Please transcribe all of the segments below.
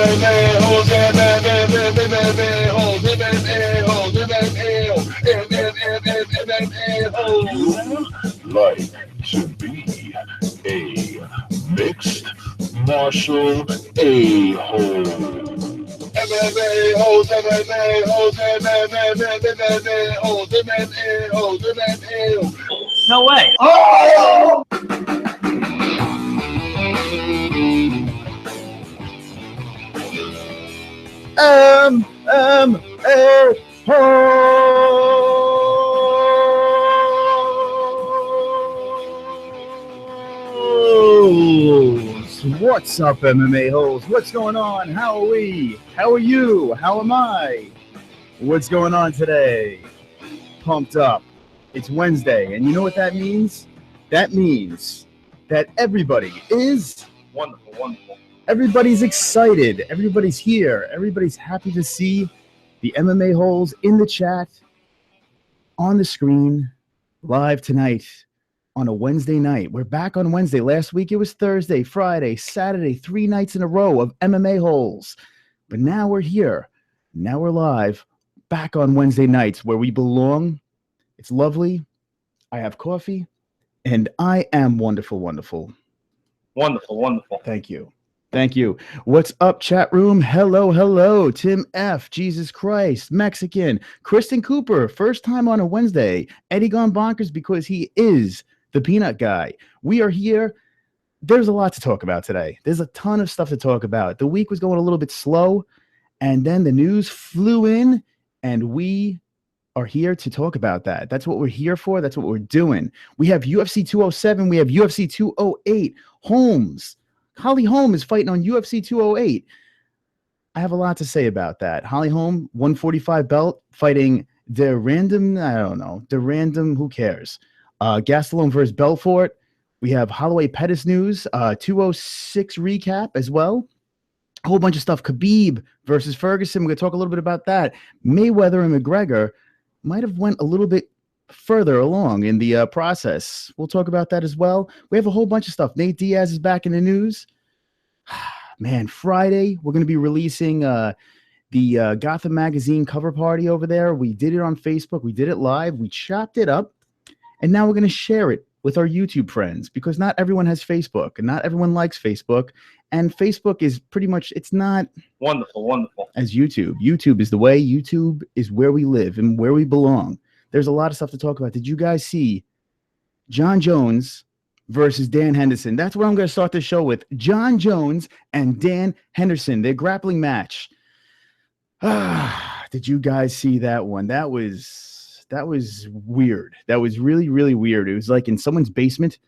MMA-holes, MMA-holes, MMA-holes, MMA-holes, MMA-holes. You like to be a mixed martial a-hole. MMA-holes, MMA-holes, MMA-holes, MMA-holes, MMA-holes. No way. Oh! MMA-holes. What's up, MMA-holes? What's going on? How are we? How are you? How am I? What's going on today? Pumped up. It's Wednesday, and you know what that means? That means that everybody is Wonderful, wonderful. Everybody's excited. Everybody's here. Everybody's happy to see the MMA holes in the chat, on the screen, live tonight on a Wednesday night. We're back on Wednesday. Last week it was Thursday, Friday, Saturday, 3 nights in a row of MMA holes. But now we're here. Now we're live, back on Wednesday nights where we belong. It's lovely. I have coffee, and I am wonderful, wonderful. Wonderful, wonderful. Thank you. Thank you. What's up, chat room? Hello, hello. Tim F., Jesus Christ, Mexican, Kristen Cooper, first time on a Wednesday. Eddie gone bonkers because he is the peanut guy. We are here. There's a lot to talk about today. There's a ton of stuff to talk about. The week was going a little bit slow, and then the news flew in, and we are here to talk about that. That's what we're here for. That's what we're doing. We have UFC 207. We have UFC 208. Holmes. Holly Holm is fighting on UFC 208. I have a lot to say about that. Holly Holm, 145 belt, fighting the random, I don't know, the random, who cares? Gastelum versus Belfort. We have Holloway Pettis news, 206 recap as well. A whole bunch of stuff. Khabib versus Ferguson. We're going to talk a little bit about that. Mayweather and McGregor might have went a little bit further along in the process. We'll talk about that as well. We have a whole bunch of stuff. Nate Diaz is back in the news. Man, Friday, we're going to be releasing the Gotham Magazine cover party over there. We did it on Facebook. We did it live. We chopped it up. And now we're going to share it with our YouTube friends because not everyone has Facebook and not everyone likes Facebook. And Facebook is pretty much, it's not wonderful, wonderful as YouTube. YouTube is the way. YouTube is where we live and where we belong. There's a lot of stuff to talk about. Did you guys see John Jones versus Dan Henderson? That's what I'm going to start the show with. John Jones and Dan Henderson, their grappling match. Did you guys see that one? That was weird. That was really, really weird. It was like in someone's basement.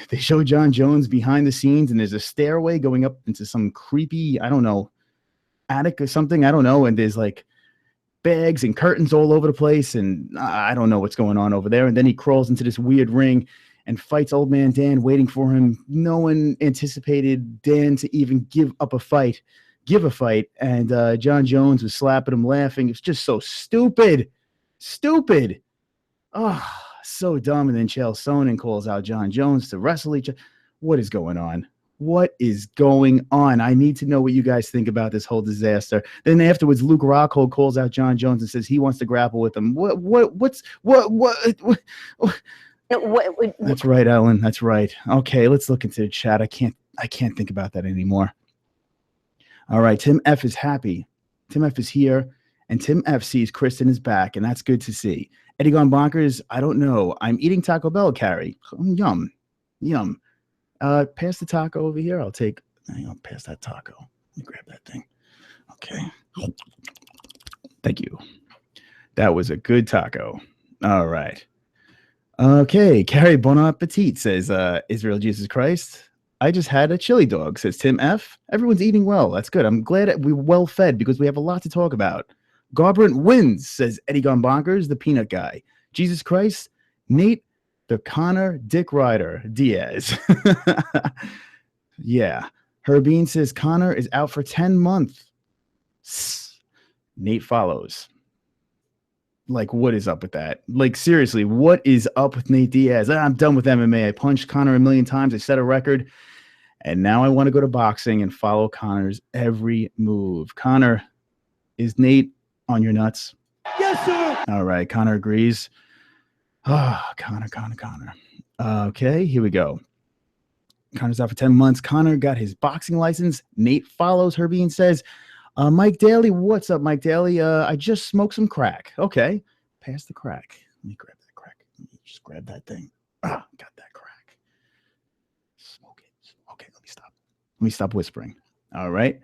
They show John Jones behind the scenes, and there's a stairway going up into some creepy, I don't know, attic or something. I don't know. And there's like bags and curtains all over the place, and I don't know what's going on over there. And then he crawls into this weird ring and fights old man Dan waiting for him. No one anticipated Dan to even give a fight. And John Jones was slapping him, laughing. It's just so stupid. Oh, so dumb. And then Chael Sonnen calls out John Jones to wrestle each other. What is going on? What is going on? I need to know what you guys think about this whole disaster. Then afterwards, Luke Rockhold calls out John Jones and says he wants to grapple with him. What? That's right, Ellen. That's right. Okay, let's look into the chat. I can't think about that anymore. All right, Tim F is happy. Tim F is here, and Tim F sees Kristen is back, and that's good to see. Eddie gone bonkers. I don't know. I'm eating Taco Bell, Carrie. Yum. Pass the taco over here. I'll pass that taco. Let me grab that thing. Okay. Thank you. That was a good taco. All right. Okay. Carrie Bon Appetit says, Israel Jesus Christ. I just had a chili dog, says Tim F. Everyone's eating well. That's good. I'm glad we're well fed because we have a lot to talk about. Garbrandt wins, says Eddie gone bonkers, the peanut guy. Jesus Christ. Nate, the Connor Dick Ryder Diaz. Yeah. Herbine says Connor is out for 10 months. Nate follows. Like, what is up with that? Like, seriously, what is up with Nate Diaz? I'm done with MMA. I punched Connor a million times. I set a record. And now I want to go to boxing and follow Connor's every move. Connor, is Nate on your nuts? Yes, sir. All right, Connor agrees. Oh, Connor. Okay, here we go. Connor's out for 10 months. Connor got his boxing license. Nate follows. Herbie and says, Mike Daly, what's up, Mike Daly? I just smoked some crack. Okay, pass the crack. Let me grab that crack. Let me just grab that thing. Got that crack. Smoke it. Okay, let me stop. Let me stop whispering. All right.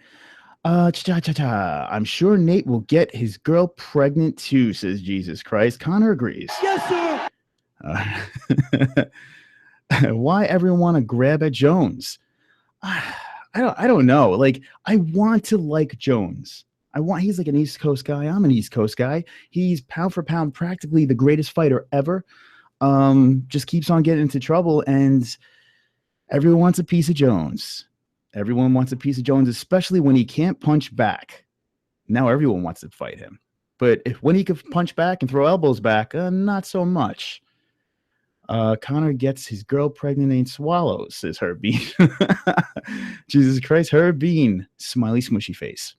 I'm sure Nate will get his girl pregnant too, says Jesus Christ. Connor agrees. Yes, sir. Why everyone want to grab at Jones? I don't know. Like, I want to like Jones. He's like an East Coast guy. I'm an East Coast guy. He's pound for pound practically the greatest fighter ever. Just keeps on getting into trouble, and everyone wants a piece of Jones. Everyone wants a piece of Jones, especially when he can't punch back. Now everyone wants to fight him. But when he could punch back and throw elbows back, not so much. Connor gets his girl pregnant and swallows, says Herb Bean. Jesus Christ, Herb Bean, smiley smushy face.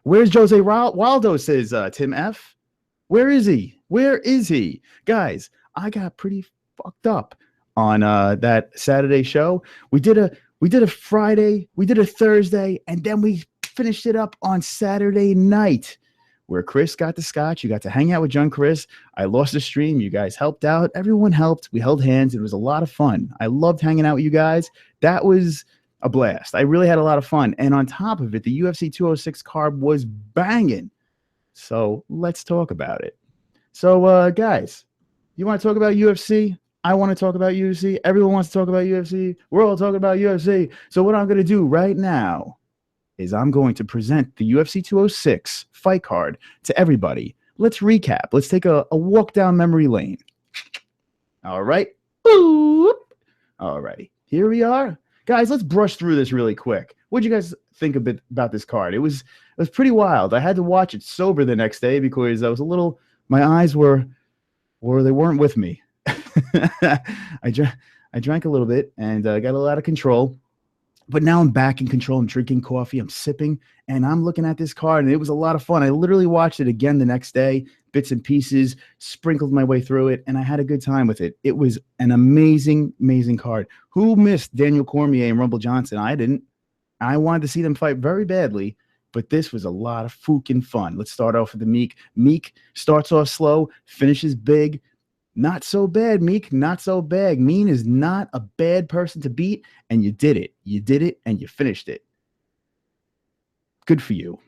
Where's Jose Waldo, says Tim F. Where is he? Guys, I got pretty fucked up on that Saturday show. We did a Friday, we did a Thursday, and then we finished it up on Saturday night, where Chris got the scotch. You got to hang out with John Chris. I lost the stream. You guys helped out. Everyone helped. We held hands. It was a lot of fun. I loved hanging out with you guys. That was a blast. I really had a lot of fun. And on top of it, the UFC 206 card was banging. So let's talk about it. So, guys, you want to talk about UFC? I want to talk about UFC. Everyone wants to talk about UFC. We're all talking about UFC. So what I'm going to do right now is I'm going to present the UFC 206 fight card to everybody. Let's recap. Let's take a walk down memory lane. All right. Boop. All right. Here we are. Guys, let's brush through this really quick. What did you guys think a bit about this card? It was pretty wild. I had to watch it sober the next day because I was my eyes they weren't with me. I drank a little bit and got a lot out of control. But now I'm back in control. I'm drinking coffee. I'm sipping, and I'm looking at this card, and it was a lot of fun. I literally watched it again the next day, bits and pieces, sprinkled my way through it, and I had a good time with it. It was an amazing, amazing card. Who missed Daniel Cormier and Rumble Johnson? I didn't. I wanted to see them fight very badly, but this was a lot of fucking fun. Let's start off with the Meek. Meek starts off slow, finishes big. Not so bad, Meek. Not so bad. Mean is not a bad person to beat, and you did it. You did it, and you finished it. Good for you.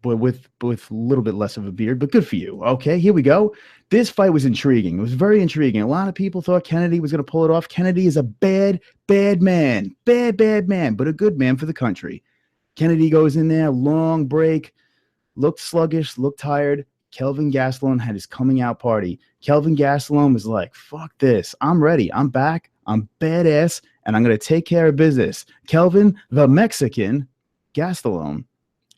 But with a little bit less of a beard, but good for you. Okay, here we go. This fight was intriguing. It was very intriguing. A lot of people thought Kennedy was going to pull it off. Kennedy is a bad man. Bad man, but a good man for the country. Kennedy goes in there, long break, looked sluggish, looked tired. Kelvin Gastelum had his coming out party. Kelvin Gastelum was like, fuck this. I'm ready. I'm back. I'm badass, and I'm going to take care of business. Kelvin, the Mexican, Gastelum,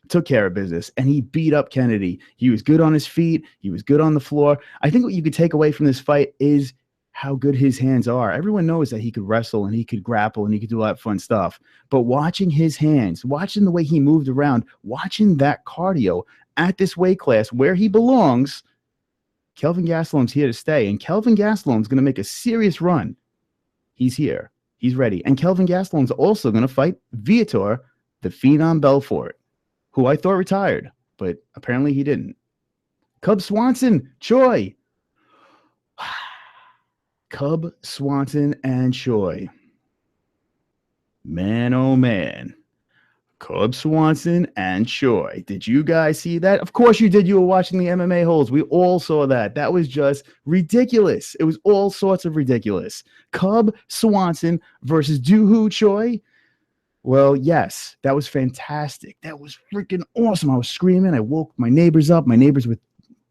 took care of business, and he beat up Kennedy. He was good on his feet. He was good on the floor. I think what you could take away from this fight is how good his hands are. Everyone knows that he could wrestle and he could grapple and he could do a lot of fun stuff. But watching his hands, watching the way he moved around, watching that cardio at this weight class where he belongs, Kelvin Gastelum's here to stay. And Kelvin Gastelum's going to make a serious run. He's here. He's ready. And Kelvin Gastelum's also going to fight Viator, the Phenom Belfort, who I thought retired, but apparently he didn't. Cub Swanson, Choi. Cub Swanson and Choi. Man, oh man. Cub Swanson and Choi. Did you guys see that? Of course you did. You were watching the MMA-holes. We all saw that. That was just ridiculous. It was all sorts of ridiculous. Cub Swanson versus Doohoo Choi. Well, yes, that was fantastic. That was freaking awesome. I was screaming. I woke my neighbors up. My neighbors were,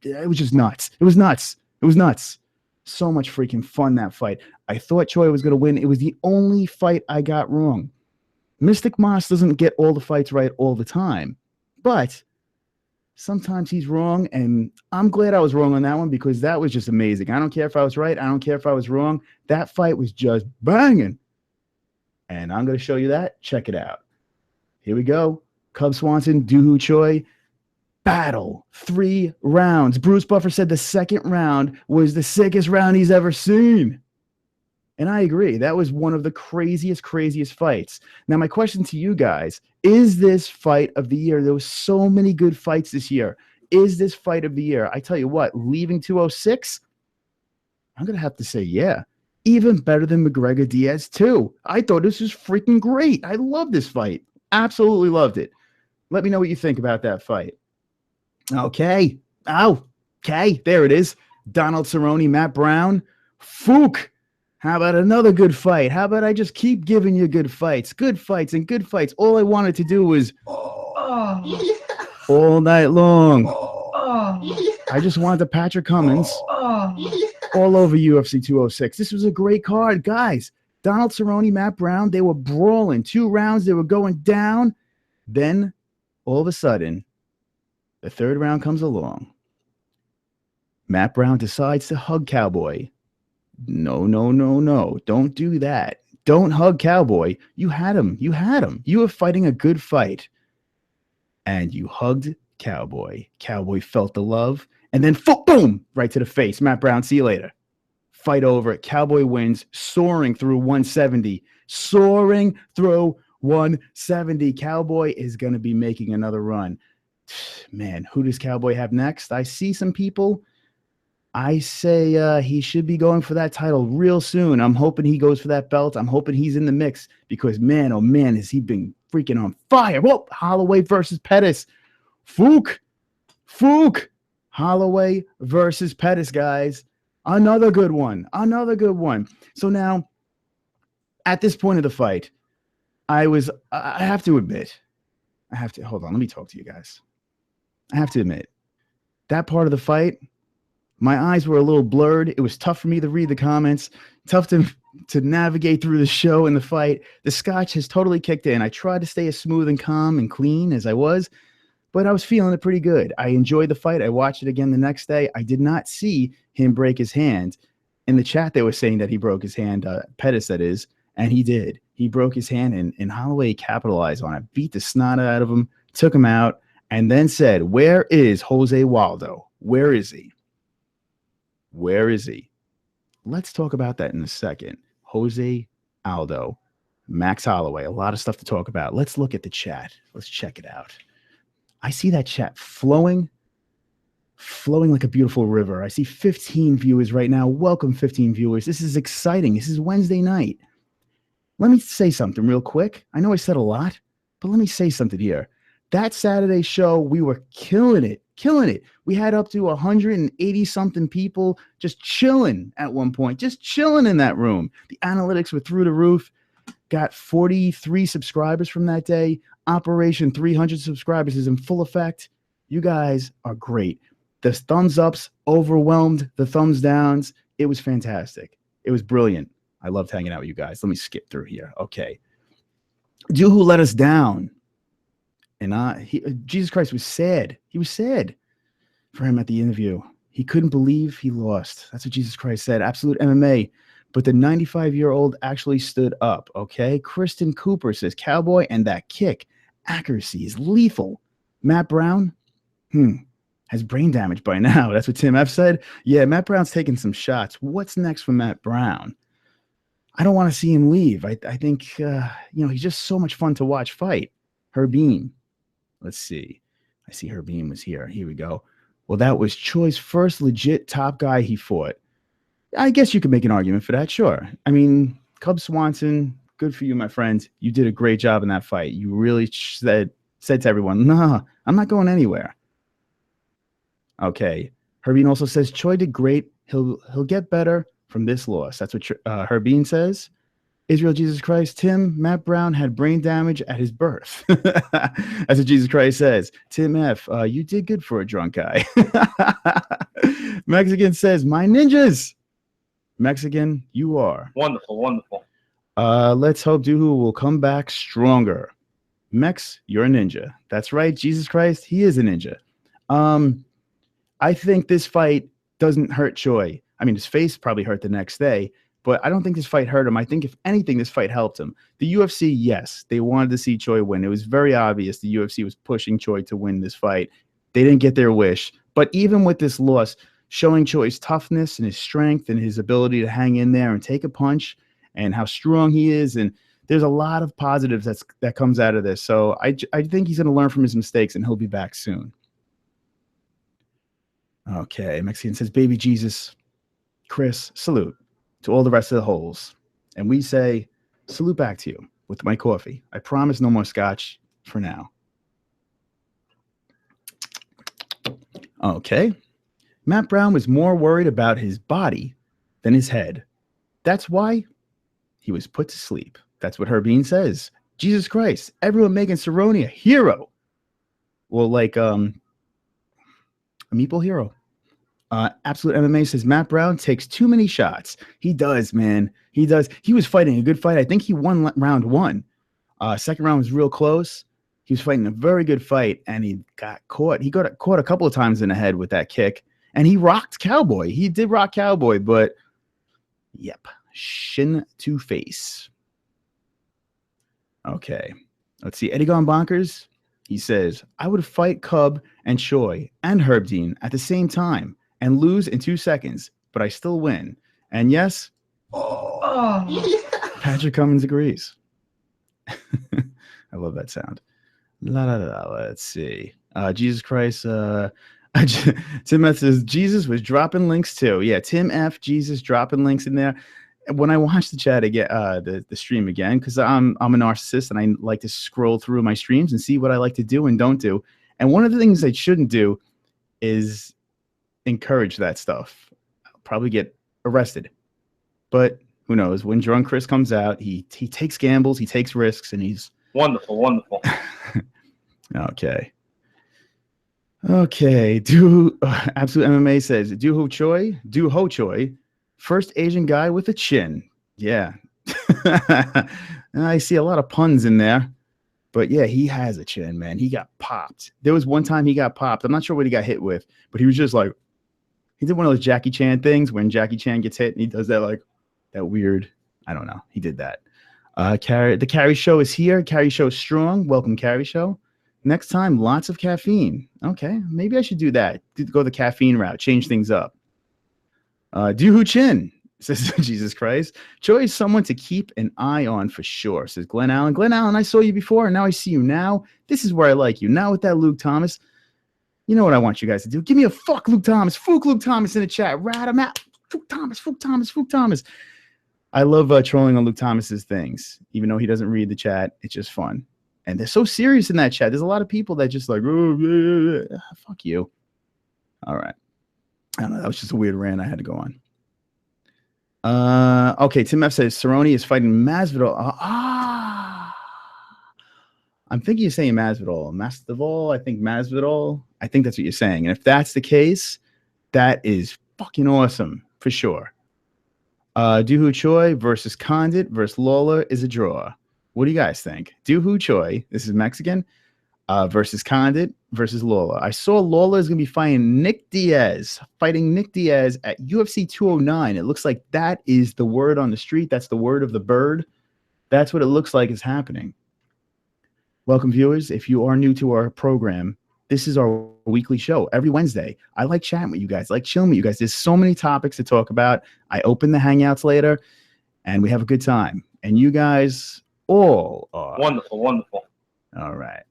it was just nuts. It was nuts. It was nuts. So much freaking fun, that fight. I thought Choi was going to win. It was the only fight I got wrong. Mystic Moss doesn't get all the fights right all the time, but sometimes he's wrong, and I'm glad I was wrong on that one because that was just amazing. I don't care if I was right. I don't care if I was wrong. That fight was just banging. And I'm going to show you that. Check it out. Here we go. Cub Swanson, Doohoo Choi. Battle. 3 rounds. Bruce Buffer said the second round was the sickest round he's ever seen. And I agree. That was one of the craziest fights. Now, my question to you guys, is this fight of the year? There was so many good fights this year. Is this fight of the year? I tell you what, leaving 206, I'm going to have to say, yeah. Even better than McGregor Diaz 2. I thought this was freaking great. I love this fight. Absolutely loved it. Let me know what you think about that fight. Okay. Oh, okay. There it is. Donald Cerrone, Matt Brown. Fook. How about another good fight? How about I just keep giving you good fights and good fights? All I wanted to do was all night long. I just wanted the Patrick Cummins all over UFC 206. This was a great card, guys. Donald Cerrone, Matt Brown, they were brawling. 2 rounds, they were going down. Then, all of a sudden, the 3rd round comes along. Matt Brown decides to hug Cowboy. No. Don't do that. Don't hug Cowboy. You had him. You were fighting a good fight. And you hugged Cowboy. Cowboy felt the love. And then, boom, right to the face. Matt Brown, see you later. Fight over. Cowboy wins, soaring through 170. Soaring through 170. Cowboy is going to be making another run. Man, who does Cowboy have next? I see some people. I say he should be going for that title real soon. I'm hoping he goes for that belt. I'm hoping he's in the mix because, man, oh, man, has he been freaking on fire. Whoa, Holloway versus Pettis. Fook. Holloway versus Pettis, guys. Another good one. So now, at this point of the fight, I have to admit, hold on, let me talk to you guys. I have to admit, that part of the fight, my eyes were a little blurred. It was tough for me to read the comments, tough to navigate through the show and the fight. The scotch has totally kicked in. I tried to stay as smooth and calm and clean as I was, but I was feeling it pretty good. I enjoyed the fight. I watched it again the next day. I did not see him break his hand. In the chat, they were saying that he broke his hand, Pettis, that is, and he did. He broke his hand, and Holloway capitalized on it, beat the snot out of him, took him out, and then said, where is Jose Waldo? Where is he? Let's talk about that in a second. Jose Aldo, Max Holloway, a lot of stuff to talk about. Let's look at the chat. Let's check it out. I see that chat flowing like a beautiful river. I see 15 viewers right now. Welcome, 15 viewers. This is exciting. This is Wednesday night. Let me say something real quick. I know I said a lot, but let me say something here. That Saturday show, we were killing it. We had up to 180-something people just chilling at one point, just chilling in that room. The analytics were through the roof. Got 43 subscribers from that day. Operation 300 subscribers is in full effect. You guys are great. The thumbs ups overwhelmed the thumbs downs. It was fantastic. It was brilliant. I loved hanging out with you guys. Let me skip through here. Okay. Doohoo let us down. And Jesus Christ was sad. He was sad for him at the interview. He couldn't believe he lost. That's what Jesus Christ said. Absolute MMA. But the 95-year-old actually stood up, okay? Kristen Cooper says, Cowboy and that kick. Accuracy is lethal. Matt Brown, has brain damage by now. That's what Tim F said. Yeah, Matt Brown's taking some shots. What's next for Matt Brown? I don't want to see him leave. I think, he's just so much fun to watch fight. Herbeam. Let's see. I see Herbeam was here. Here we go. Well, that was Choi's first legit top guy he fought. I guess you could make an argument for that, sure. I mean, Cub Swanson, good for you, my friend. You did a great job in that fight. You really said to everyone, nah, I'm not going anywhere. Okay. Herbean also says, Choi did great. He'll get better from this loss. That's what Herbean says. Israel Jesus Christ, Tim, Matt Brown had brain damage at his birth. That's what Jesus Christ says. Tim F, you did good for a drunk guy. Mexican says, my ninjas. Mexican, you are. Wonderful. Let's hope Doohoo will come back stronger. Mex, you're a ninja. That's right. Jesus Christ, he is a ninja. I think this fight doesn't hurt Choi. I mean, his face probably hurt the next day, but I don't think this fight hurt him. I think if anything, this fight helped him. The UFC, yes, they wanted to see Choi win. It was very obvious the UFC was pushing Choi to win this fight. They didn't get their wish. But even with this loss, showing Choi's toughness and his strength and his ability to hang in there and take a punch and how strong he is, and there's a lot of positives that comes out of this. So I think he's going to learn from his mistakes, and he'll be back soon. Okay, Mexican says, baby Jesus, Chris, salute to all the rest of the holes. And we say, salute back to you with my coffee. I promise no more scotch for now. Okay. Matt Brown was more worried about his body than his head. That's why he was put to sleep. That's what Herbine says. Jesus Christ, everyone making Cerrone a hero. Well, like a meatball hero. Absolute MMA says Matt Brown takes too many shots. He does, man. He does. He was fighting a good fight. I think he won round one. Second round was real close. He was fighting a very good fight, and he got caught. He got caught a couple of times in the head with that kick, and he rocked Cowboy. He did rock Cowboy, but yep, shin to face. Okay, let's see. Eddie Gone Bonkers. He says, I would fight Cub and Choi and Herb Dean at the same time and lose in 2 seconds, but I still win. And yes, Patrick Cummins agrees. I love that sound. La la la. Let's see. Jesus Christ. Tim F says Jesus was dropping links too. Yeah, Tim F. Jesus dropping links in there. When I watch the chat again, the stream again, because I'm a narcissist and I like to scroll through my streams and see what I like to do and don't do. And one of the things I shouldn't do is encourage that stuff. I'll probably get arrested. But who knows? When Drunk Chris comes out, he takes gambles, he takes risks, and he's wonderful, wonderful. Okay. Absolute MMA says Do Ho Choi, first Asian guy with a chin. Yeah. I see a lot of puns in there. But yeah, he has a chin, man. He got popped. There was one time he got popped. I'm not sure what he got hit with, but he was just like, he did one of those Jackie Chan things when Jackie Chan gets hit and he does that like that weird, I don't know. He did that. The Carrie Show is here. Carrie Show strong. Welcome, Carrie Show. Next time, lots of caffeine. Okay, maybe I should do that. Go the caffeine route. Change things up. Doohoo Chin says, Jesus Christ. Choi is someone to keep an eye on for sure, says Glenn Allen. Glenn Allen, I saw you before, and now I see you now. This is where I like you. Now with that Luke Thomas, you know what I want you guys to do. Give me a fuck Luke Thomas. Fuck Luke Thomas in the chat. Rat him out. Fuck Thomas. Fuck Thomas. Fuck Thomas. I love trolling on Luke Thomas's things. Even though he doesn't read the chat, it's just fun. And they're so serious in that chat. There's a lot of people that just like, oh, fuck you. All right. I don't know. That was just a weird rant I had to go on. Okay, Tim F says Cerrone is fighting Masvidal. I'm thinking you're saying Masvidal. Masvidal, I think Masvidal. I think that's what you're saying. And if that's the case, that is fucking awesome for sure. Doohoo Choi versus Condit versus Lawler is a draw. What do you guys think? Doohoo Choi, this is Mexican, versus Condit versus Lawler. I saw Lawler is going to be fighting Nick Diaz at UFC 209. It looks like that is the word on the street. That's the word of the bird. That's what it looks like is happening. Welcome, viewers. If you are new to our program, this is our weekly show every Wednesday. I like chatting with you guys, I like chilling with you guys. There's so many topics to talk about. I open the Hangouts later, and we have a good time. And you guys all are wonderful, wonderful. All right.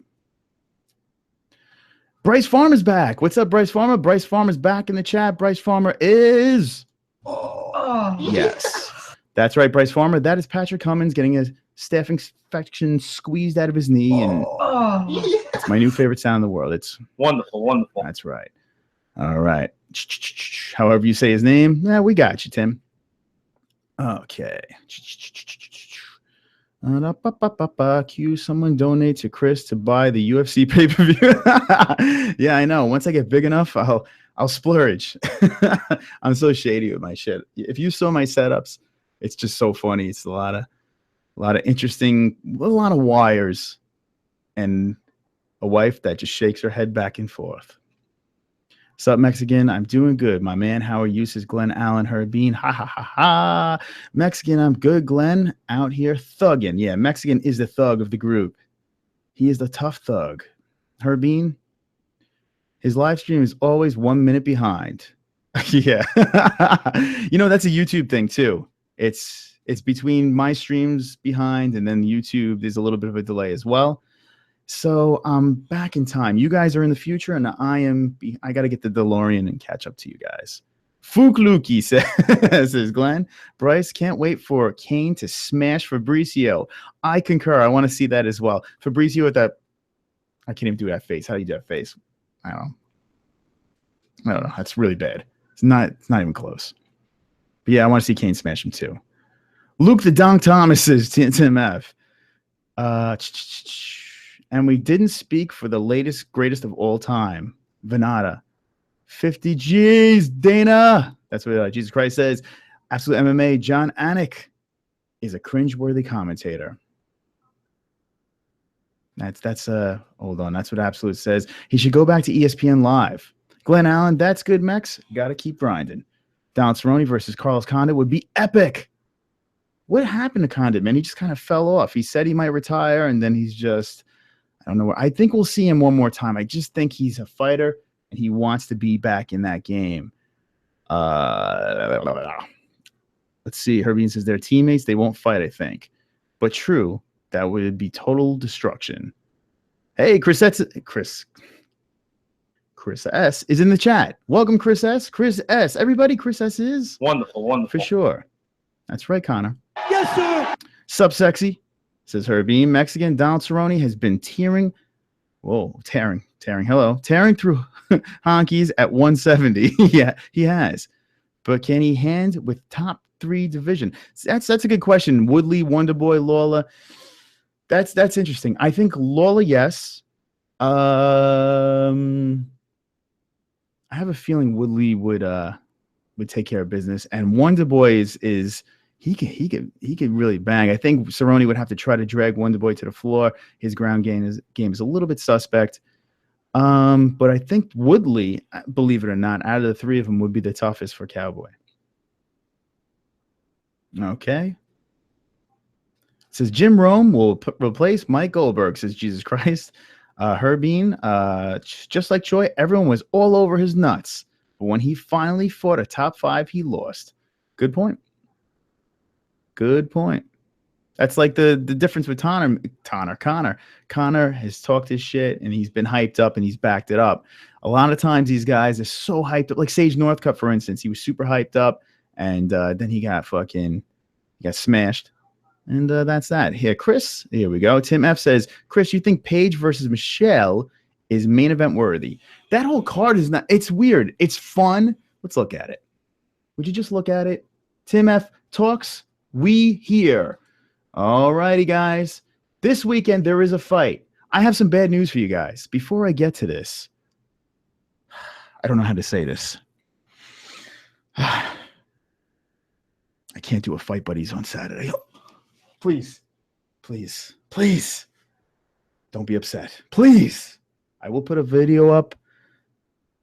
Bryce Farmer's back. What's up, Bryce Farmer? Bryce Farmer's back in the chat. Bryce Farmer is yes. That's right, Bryce Farmer. That is Patrick Cummins getting a staph infection squeezed out of his knee, and it's my new favorite sound in the world. It's wonderful, wonderful. That's right. All right. However you say his name. Yeah, we got you, Tim. Okay. Cue someone donate to Chris to buy the UFC pay-per-view. Yeah, I know. Once I get big enough, I'll splurge. I'm so shady with my shit. If you saw my setups, it's just so funny. It's a lot of interesting, a lot of wires, and a wife that just shakes her head back and forth. What's up, Mexican? I'm doing good. My man, how are you? Says Glenn Allen Herbine. Ha ha ha ha. Mexican, I'm good. Glenn out here thugging. Yeah, Mexican is the thug of the group. He is the tough thug. Herbine, his live stream is always 1 minute behind. Yeah. You know, that's a YouTube thing too. It's between my streams behind and then YouTube. There's a little bit of a delay as well. So I'm back in time. You guys are in the future, and I got to get the DeLorean and catch up to you guys. Fukluki says Glenn. Bryce, can't wait for Kane to smash Fabricio. I concur. I want to see that as well. Fabricio with that. I can't even do that face. How do you do that face? I don't know. That's really bad. It's not even close. But yeah, I want to see Kane smash him too. Luke the Donk Thomas says Tim F. And we didn't speak for the latest, greatest of all time, Venata. 50 G's, Dana. That's what Jesus Christ says. Absolute MMA, John Anik is a cringeworthy commentator. That's hold on. That's what Absolute says. He should go back to ESPN Live. Glenn Allen, that's good, Mex. Got to keep grinding. Don Cerrone versus Carlos Condit would be epic. What happened to Condit, man? He just kind of fell off. He said he might retire, and then he's just... I don't know. I think we'll see him one more time. I just think he's a fighter, and he wants to be back in that game. Let's see. Herbie says they're teammates. They won't fight, I think. But true, that would be total destruction. Hey, Chris S. Chris S. is in the chat. Welcome, Chris S. Chris S. Everybody, Chris S. is? Wonderful. For sure. That's right, Connor. Yes, sir. Sup, sexy? Says Herbie. Mexican Donald Cerrone has been tearing through honkies at 170. Yeah, he has. But can he hand with top 3 division? That's a good question. Woodley, Wonderboy, Lawler. That's interesting. I think Lawler, yes. I have a feeling Woodley would take care of business, and Wonderboy is he could really bang. I think Cerrone would have to try to drag Wonderboy to the floor. His ground game is a little bit suspect. But I think Woodley, believe it or not, out of the 3 of them would be the toughest for Cowboy. Okay. It says Jim Rome will replace Mike Goldberg, says Jesus Christ. Herbine, just like Choi, everyone was all over his nuts. But when he finally fought a top 5, he lost. Good point. Good point. That's like the difference with Connor. Connor has talked his shit, and he's been hyped up, and he's backed it up. A lot of times these guys are so hyped up. Like Sage Northcutt, for instance. He was super hyped up, and then he got smashed. And that's that. Here, Chris. Here we go. Tim F says, Chris, you think Paige versus Michelle is main event worthy? That whole card is not. It's weird. It's fun. Let's look at it. Would you just look at it? Tim F talks. We here. All righty, guys. This weekend, there is a fight. I have some bad news for you guys. Before I get to this, I don't know how to say this. I can't do a Fight Buddies on Saturday. Please, please, please don't be upset. Please. I will put a video up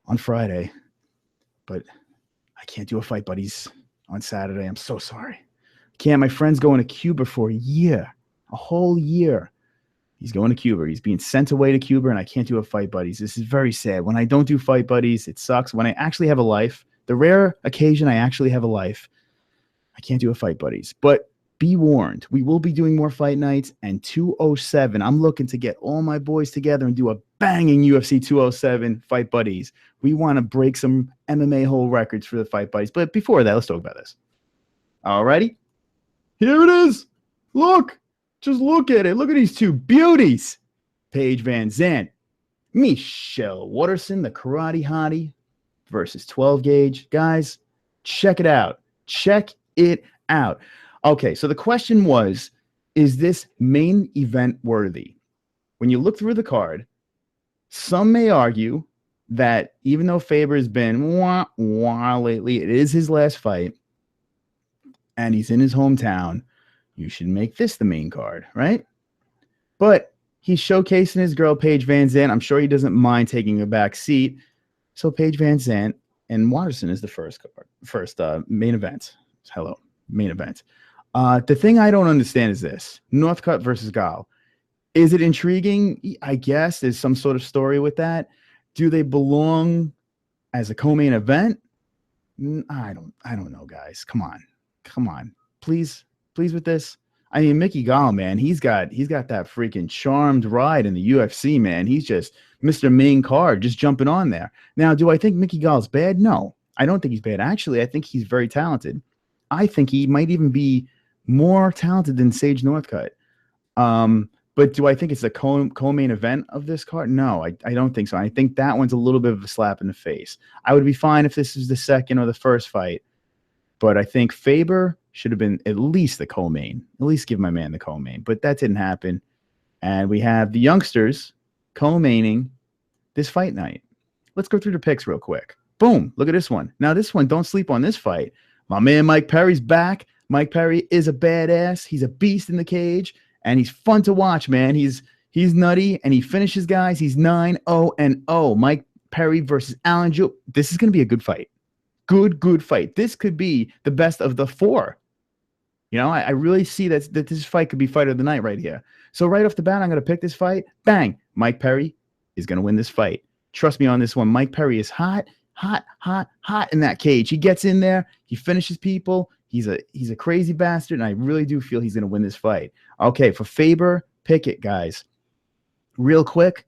on Friday, but I can't do a Fight Buddies on Saturday. I'm so sorry. Can't. My friend's going to Cuba for a whole year. He's going to Cuba. He's being sent away to Cuba, and I can't do a Fight Buddies. This is very sad. When I don't do Fight Buddies, it sucks. When I actually have a life, the rare occasion I actually have a life, I can't do a Fight Buddies. But be warned, we will be doing more fight nights, and 207, I'm looking to get all my boys together and do a banging UFC 207 Fight Buddies. We want to break some MMA-hole records for the Fight Buddies. But before that, let's talk about this. All righty. Here it is. Look. Just look at it. Look at these 2 beauties. Paige VanZandt. Michelle Waterson, the karate hottie, versus 12 gauge. Guys, check it out. Check it out. Okay, so the question was, is this main event worthy? When you look through the card, some may argue that even though Faber has been wah lately, it is his last fight, and he's in his hometown, you should make this the main card, right? But he's showcasing his girl, Paige VanZandt. I'm sure he doesn't mind taking a back seat. So Paige Van Zant and Watterson is the first main event. Hello, main event. The thing I don't understand is this: Northcutt versus Gall. Is it intriguing? I guess there's some sort of story with that. Do they belong as a co-main event? I don't know, guys. Come on, please with this. I mean, Mickey Gall, man, he's got that freaking charmed ride in the UFC, man. He's just Mr. Main Card, just jumping on there. Now, do I think Mickey Gall's bad? No, I don't think he's bad. Actually, I think he's very talented. I think he might even be more talented than Sage Northcutt. But do I think it's a co-main event of this card? No, I don't think so. I think that one's a little bit of a slap in the face. I would be fine if this is the second or the first fight, but I think Faber should have been at least the co-main. At least give my man the co-main, but that didn't happen. And we have the youngsters co-maining this fight night. Let's go through the picks real quick. Boom, look at this one. Now this one, don't sleep on this fight. My man Mike Perry's back. Mike Perry is a badass. He's a beast in the cage. And he's fun to watch, man. He's nutty, and he finishes guys. He's 9-0-0. Mike Perry versus Alan Joe. This is going to be a good fight. Good fight. This could be the best of the four. You know, I really see that this fight could be fight of the night right here. So right off the bat, I'm going to pick this fight. Bang. Mike Perry is going to win this fight. Trust me on this one. Mike Perry is hot in that cage. He gets in there. He finishes people. He's a crazy bastard, and I really do feel he's going to win this fight. Okay, for Faber, pick it, guys. Real quick,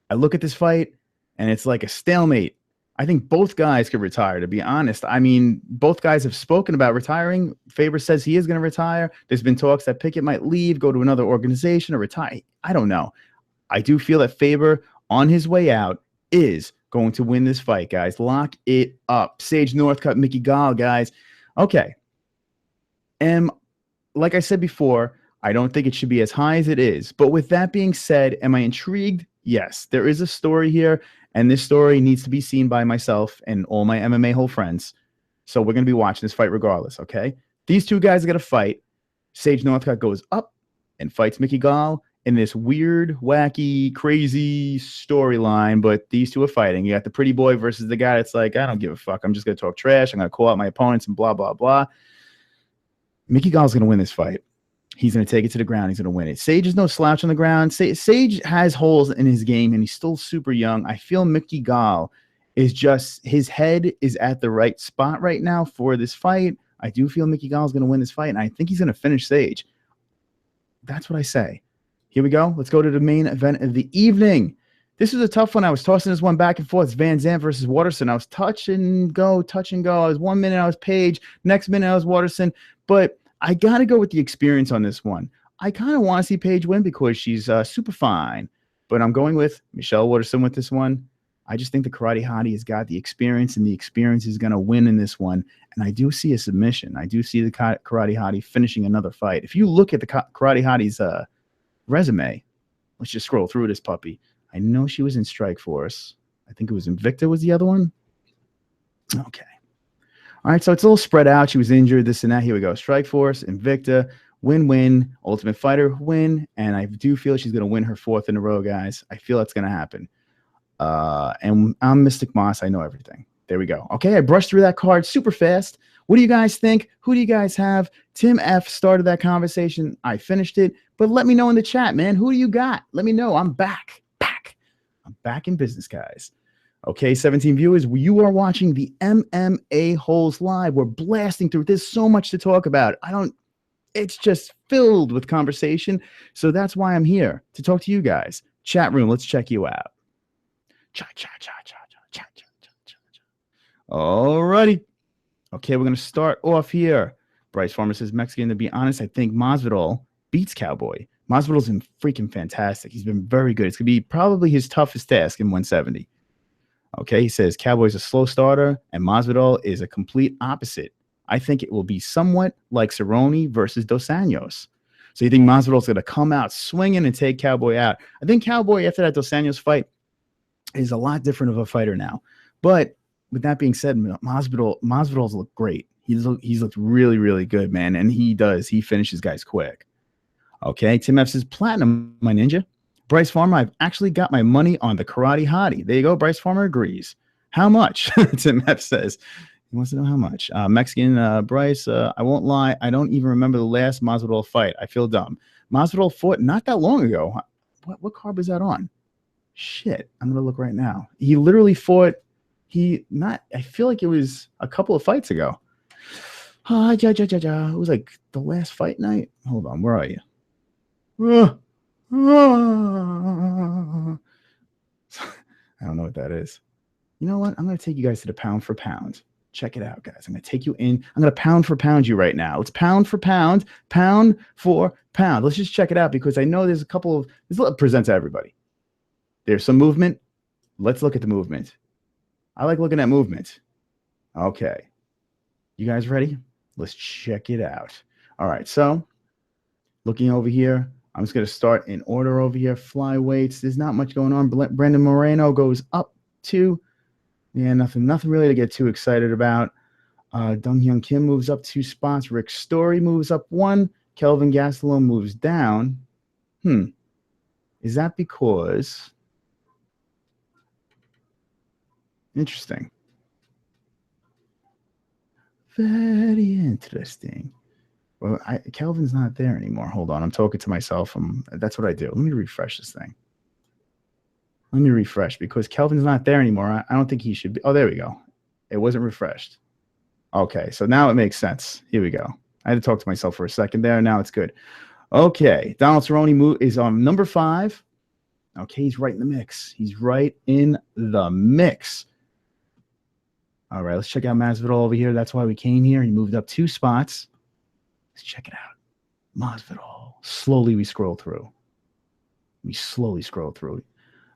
I look at this fight, and it's like a stalemate. I think both guys could retire, to be honest. I mean, both guys have spoken about retiring. Faber says he is going to retire. There's been talks that Pickett might leave, go to another organization, or retire. I don't know. I do feel that Faber, on his way out, is going to win this fight, guys. Lock it up. Sage Northcutt, Mickey Gall, guys. Okay. Like I said before, I don't think it should be as high as it is. But with that being said, am I intrigued? Yes, there is a story here, and this story needs to be seen by myself and all my MMA-hole friends. So we're going to be watching this fight regardless, okay? These two guys are going to fight. Sage Northcutt goes up and fights Mickey Gall in this weird, wacky, crazy storyline, but these two are fighting. You got the pretty boy versus the guy that's like, I don't give a fuck. I'm just going to talk trash. I'm going to call out my opponents and blah, blah, blah. Mickey Gall's going to win this fight. He's going to take it to the ground. He's going to win it. Sage is no slouch on the ground. Sage has holes in his game, and he's still super young. I feel Mickey Gall is just, his head is at the right spot right now for this fight. I do feel Mickey Gall is going to win this fight, and I think he's going to finish Sage. That's what I say. Here we go. Let's go to the main event of the evening. This was a tough one. I was tossing this one back and forth. It's VANZANT versus WATERSON. I was touch and go. I was 1 minute I was Page. Next minute I was WATERSON. But I got to go with the experience on this one. I kind of want to see Paige win because she's super fine. But I'm going with Michelle Watterson with this one. I just think the Karate Hottie has got the experience, and the experience is going to win in this one. And I do see a submission. I do see the Karate Hottie finishing another fight. If you look at the Karate Hottie's resume, let's just scroll through this puppy. I know she was in Strikeforce. I think it was Invicta was the other one. Okay. All right, so it's a little spread out. She was injured, this and that. Here we go. Strikeforce, Invicta, win-win, Ultimate Fighter, win. And I do feel she's going to win her fourth in a row, guys. I feel that's going to happen. And I'm Mystic Moss. I know everything. There we go. Okay, I brushed through that card super fast. What do you guys think? Who do you guys have? Tim F started that conversation. I finished it. But let me know in the chat, man. Who do you got? Let me know. I'm back. I'm back in business, guys. Okay, 17 viewers, you are watching the MMA-holes live. We're blasting through. There's so much to talk about. It's just filled with conversation. So that's why I'm here, to talk to you guys. Chat room, let's check you out. All righty. Okay, we're going to start off here. Bryce Farmer says, Mexican, to be honest, I think Masvidal beats Cowboy. Masvidal's been freaking fantastic. He's been very good. It's going to be probably his toughest task in 170. Okay, he says Cowboy's a slow starter, and Masvidal is a complete opposite. I think it will be somewhat like Cerrone versus Dos Anjos. So you think Masvidal's going to come out swinging and take Cowboy out? I think Cowboy, after that Dos Anjos fight, is a lot different of a fighter now. But with that being said, Masvidal's looked great. He's looked really, really good, man. And he finishes guys quick. Okay, Tim F says, Platinum, my ninja. Bryce Farmer, I've actually got my money on the Karate Hottie. There you go. Bryce Farmer agrees. How much? Tim F says. He wants to know how much. Mexican Bryce, I won't lie. I don't even remember the last Masvidal fight. I feel dumb. Masvidal fought not that long ago. What card was that on? Shit. I'm going to look right now. He literally fought. I feel like it was a couple of fights ago. It was like the last fight night. Hold on. Where are you? I don't know what that is. You know what? I'm going to take you guys to the pound for pound. Check it out, guys. I'm going to take you in. I'm going to pound for pound you right now. Let's pound for pound for pound. Let's just check it out because I know there's a couple of, let's present to everybody. There's some movement. Let's look at the movement. I like looking at movement. Okay. You guys ready? Let's check it out. All right. So looking over here, I'm just going to start in order over here. Flyweights. There's not much going on. Brandon Moreno goes up 2. Yeah, nothing really to get too excited about. Dong Hyun Kim moves up 2 spots. Rick Story moves up 1. Kelvin Gastelum moves down. Is that because? Interesting. Very interesting. Well, Kelvin's not there anymore. Hold on. I'm talking to myself. That's what I do. Let me refresh this thing. Let me refresh because Kelvin's not there anymore. I don't think he should be. Oh, there we go. It wasn't refreshed. Okay, so now it makes sense. Here we go. I had to talk to myself for a second there. Now it's good. Okay, Donald Cerrone is on number 5. Okay, he's right in the mix. He's right in the mix. All right, let's check out Masvidal over here. That's why we came here. He moved up 2 spots. Let's check it out. Masvidal. Slowly we scroll through.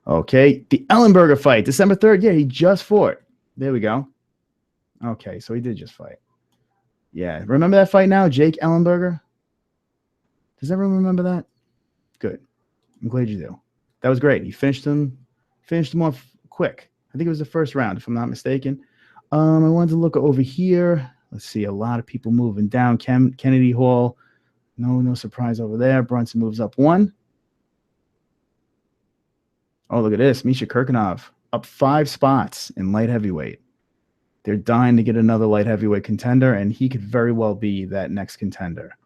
Okay, the Ellenberger fight, December 3rd. Yeah, he just fought. There we go. Okay, so he did just fight. Yeah, remember that fight now, Jake Ellenberger? Does everyone remember that? Good. I'm glad you do. That was great. He finished him off quick. I think it was the first round, if I'm not mistaken. I wanted to look over here. Let's see, a lot of people moving down. Kennedy Hall. No surprise over there. Brunson moves up 1. Oh, look at this. Misha Kirkunov up 5 spots in light heavyweight. They're dying to get another light heavyweight contender, and he could very well be that next contender.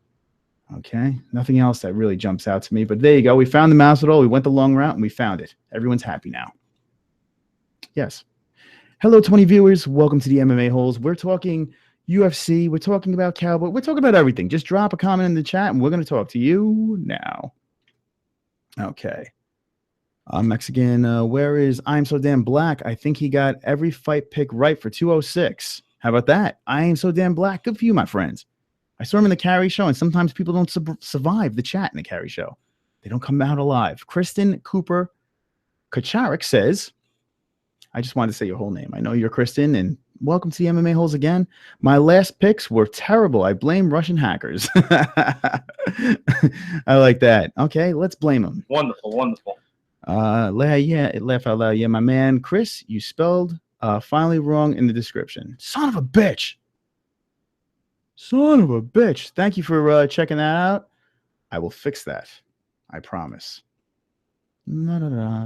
Okay. Nothing else that really jumps out to me, but there you go. We found the Masvidal. We went the long route, and we found it. Everyone's happy now. Yes. Hello, 20 viewers. Welcome to the MMA-Holes. We're talking UFC. We're talking about Cowboy. We're talking about everything. Just drop a comment in the chat, and we're going to talk to you now. Okay. Mexican, where is I'm So Damn Black? I think he got every fight pick right for 206. How about that? I Am So Damn Black. Good for you, my friends. I saw him in the Carry Show, and sometimes people don't survive the chat in the Carry Show. They don't come out alive. Kristen Cooper Kacharik says, I just wanted to say your whole name. I know you're Kristen, and welcome to the MMA Holes again. My last picks were terrible. I blame Russian hackers. I like that. Okay, let's blame them. Wonderful. Laugh out loud. Yeah, my man Chris, you spelled finally wrong in the description. Son of a bitch. Thank you for checking that out. I will fix that. I promise.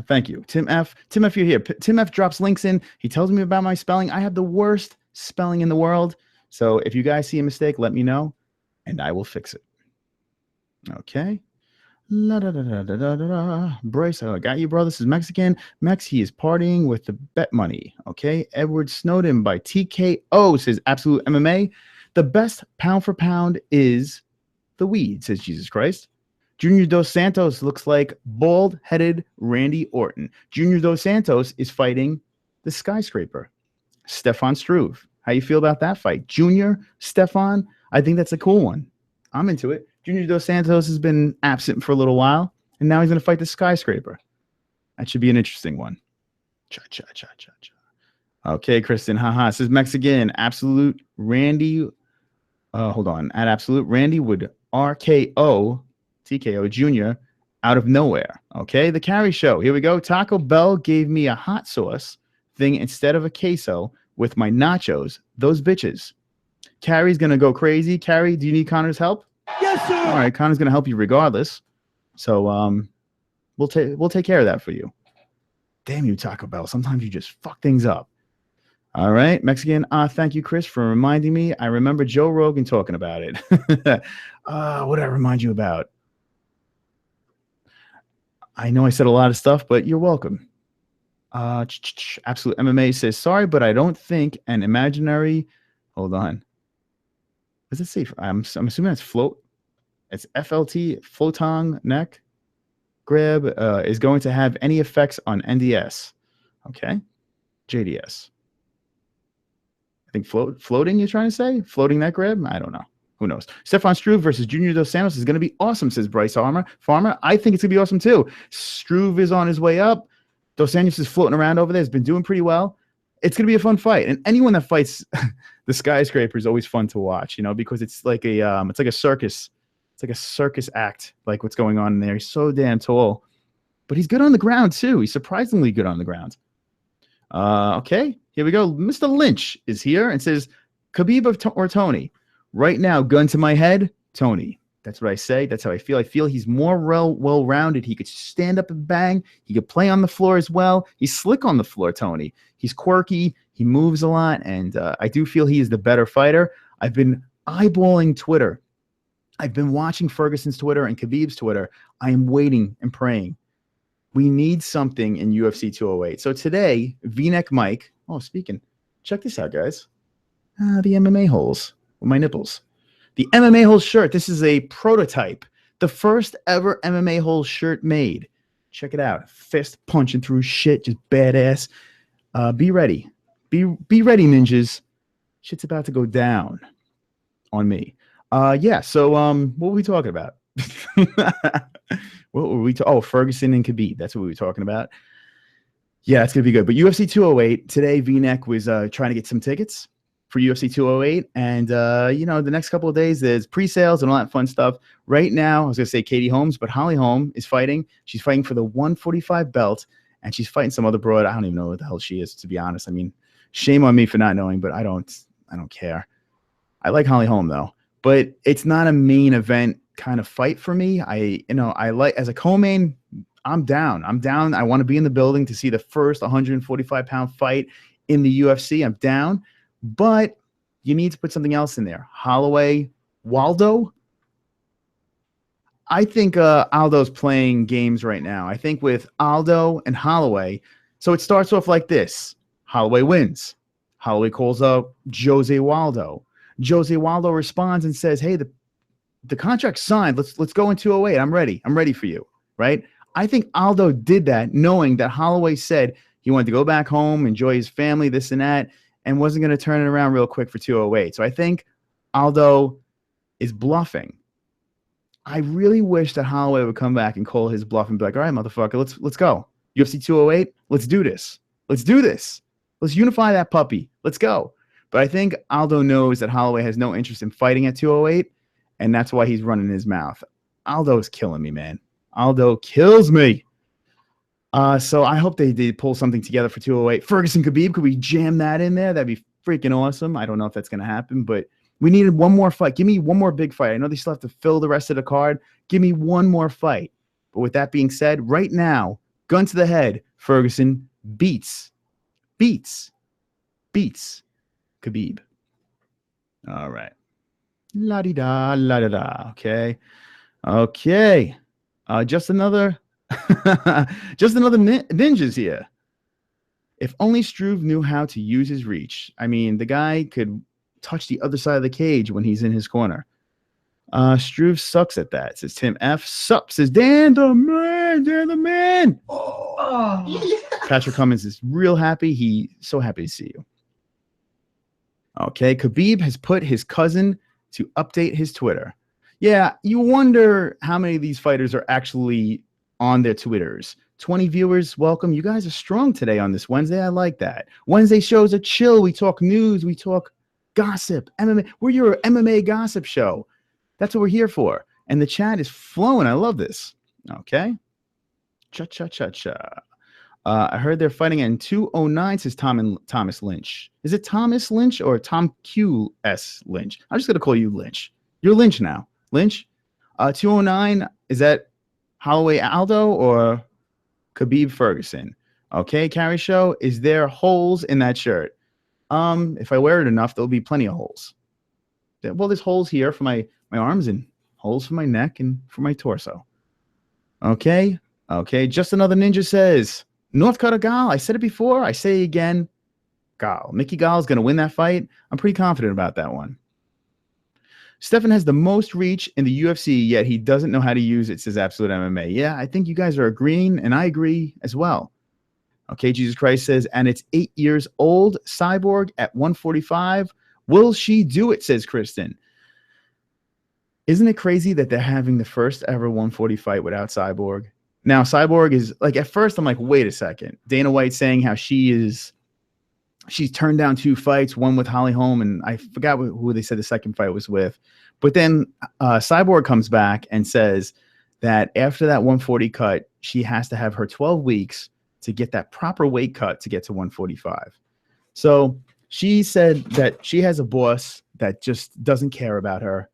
Thank you. Tim F, you're here. Tim F drops links in. He tells me about my spelling. I have the worst spelling in the world. So if you guys see a mistake, let me know and I will fix it. Okay. Bryce, I got you, bro. This is Mexican. Mex, he is partying with the bet money. Okay. Edward Snowden by TKO says Absolute MMA. The best pound for pound is the weed, says Jesus Christ. Junior Dos Santos looks like bald-headed Randy Orton. Junior Dos Santos is fighting the skyscraper. Stefan Struve. How you feel about that fight? Junior, Stefan, I think that's a cool one. I'm into it. Junior Dos Santos has been absent for a little while, and now he's going to fight the skyscraper. That should be an interesting one. Cha-cha-cha-cha-cha. Okay, Kristen, haha. Says Mexican. Absolute Randy. Hold on. At Absolute, Randy would RKO TKO Jr. out of nowhere. Okay, the Carry Show. Here we go. Taco Bell gave me a hot sauce thing instead of a queso with my nachos. Those bitches. Carrie's going to go crazy. Carrie, do you need Connor's help? Yes, sir. All right, Connor's going to help you regardless. So we'll take care of that for you. Damn you, Taco Bell. Sometimes you just fuck things up. All right, Mexican. Thank you, Chris, for reminding me. I remember Joe Rogan talking about it. What did I remind you about? I know I said a lot of stuff, but you're welcome. Absolute MMA says, sorry, but I don't think an imaginary. Hold on. What does it say? I'm assuming that's float. It's FLT, floating neck grab, is going to have any effects on NDS. Okay. JDS. I think floating, you're trying to say? Floating neck grab? I don't know. Who knows? Stefan Struve versus Junior Dos Santos is going to be awesome, says Bryce Farmer. I think it's going to be awesome too. Struve is on his way up. Dos Santos is floating around over there. Has been doing pretty well. It's going to be a fun fight. And anyone that fights the skyscraper is always fun to watch, you know, because it's like a circus. It's like a circus act, like what's going on in there. He's so damn tall. But he's good on the ground too. He's surprisingly good on the ground. Okay, here we go. Mr. Lynch is here and says, Khabib or Tony? Right now, gun to my head, Tony. That's what I say. That's how I feel. I feel he's more well-rounded. He could stand up and bang. He could play on the floor as well. He's slick on the floor, Tony. He's quirky. He moves a lot, and I do feel he is the better fighter. I've been eyeballing Twitter. I've been watching Ferguson's Twitter and Khabib's Twitter. I am waiting and praying. We need something in UFC 208. So today, V-neck Mike. Oh, speaking. Check this out, guys. The MMA-holes with my nipples. The MMA-holes shirt. This is a prototype. The first ever MMA-holes shirt made. Check it out. Fist punching through shit. Just badass. Be ready. Be ready, ninjas. Shit's about to go down on me. Yeah, so what were we talking about? What were we talking? Oh, Ferguson and Khabib. That's what we were talking about. Yeah, it's going to be good. But UFC 208, today V-neck was trying to get some tickets for UFC 208. And, you know, the next couple of days, there's pre-sales and all that fun stuff. Right now, I was going to say Katie Holmes, but Holly Holm is fighting. She's fighting for the 145 belt, and she's fighting some other broad. I don't even know what the hell she is, to be honest. I mean, shame on me for not knowing, but I don't care. I like Holly Holm, though. But it's not a main event kind of fight for me. I like, as a co-main, I'm down. I want to be in the building to see the first 145-pound fight in the UFC. I'm down. But you need to put something else in there. Holloway, Waldo. I think Aldo's playing games right now. I think with Aldo and Holloway, so it starts off like this. Holloway wins. Holloway calls up Jose Waldo. Jose Waldo responds and says, hey, the contract's signed. Let's go in 208. I'm ready. I'm ready for you. Right? I think Aldo did that knowing that Holloway said he wanted to go back home, enjoy his family, this and that, and wasn't going to turn it around real quick for 208. So I think Aldo is bluffing. I really wish that Holloway would come back and call his bluff and be like, all right, motherfucker, let's go. UFC 208, let's do this. Let's do this. Let's unify that puppy. Let's go. But I think Aldo knows that Holloway has no interest in fighting at 208, and that's why he's running his mouth. Aldo's killing me, man. Aldo kills me. So I hope they pull something together for 208. Ferguson Khabib, could we jam that in there? That'd be freaking awesome. I don't know if that's going to happen, but we needed one more fight. Give me one more big fight. I know they still have to fill the rest of the card. Give me one more fight. But with that being said, right now, gun to the head, Ferguson beats Khabib. All right. La-di-da, la-da-da. Okay. Just another ninjas here. If only Struve knew how to use his reach. I mean, the guy could touch the other side of the cage when he's in his corner. Struve sucks at that, says Tim F. Sup, says Dan the man. Oh. Patrick Cummins is real happy. He's so happy to see you. Okay, Khabib has put his cousin to update his Twitter. Yeah, you wonder how many of these fighters are actually on their Twitters. 20 viewers, welcome. You guys are strong today on this Wednesday. I like that. Wednesday shows are chill. We talk news. We talk gossip. MMA. We're your MMA gossip show. That's what we're here for. And the chat is flowing. I love this. Okay. Cha-cha-cha-cha. I heard they're fighting in 209, says Thomas Lynch. Is it Thomas Lynch or Tom Q.S. Lynch? I'm just going to call you Lynch. You're Lynch now. Lynch. 209, is that Holloway Aldo or Khabib Ferguson? Okay, Carrie Show, is there holes in that shirt? If I wear it enough, there'll be plenty of holes. Well, there's holes here for my arms and holes for my neck and for my torso. Okay. Just Another Ninja says, North Dakota Gal. I said it before. I say it again. Gal. Mickey Gal is going to win that fight. I'm pretty confident about that one. Stefan has the most reach in the UFC, yet he doesn't know how to use it, says Absolute MMA. Yeah, I think you guys are agreeing, and I agree as well. Okay, Jesus Christ says, and it's 8 years old. Cyborg at 145. Will she do it, says Kristen. Isn't it crazy that they're having the first ever 140 fight without Cyborg? Now, Cyborg is like, at first I'm like, wait a second. Dana White saying how she's turned down 2 fights, one with Holly Holm, and I forgot who they said the second fight was with. But then Cyborg comes back and says that after that 140 cut, she has to have her 12 weeks to get that proper weight cut to get to 145. So she said that she has a boss that just doesn't care about her.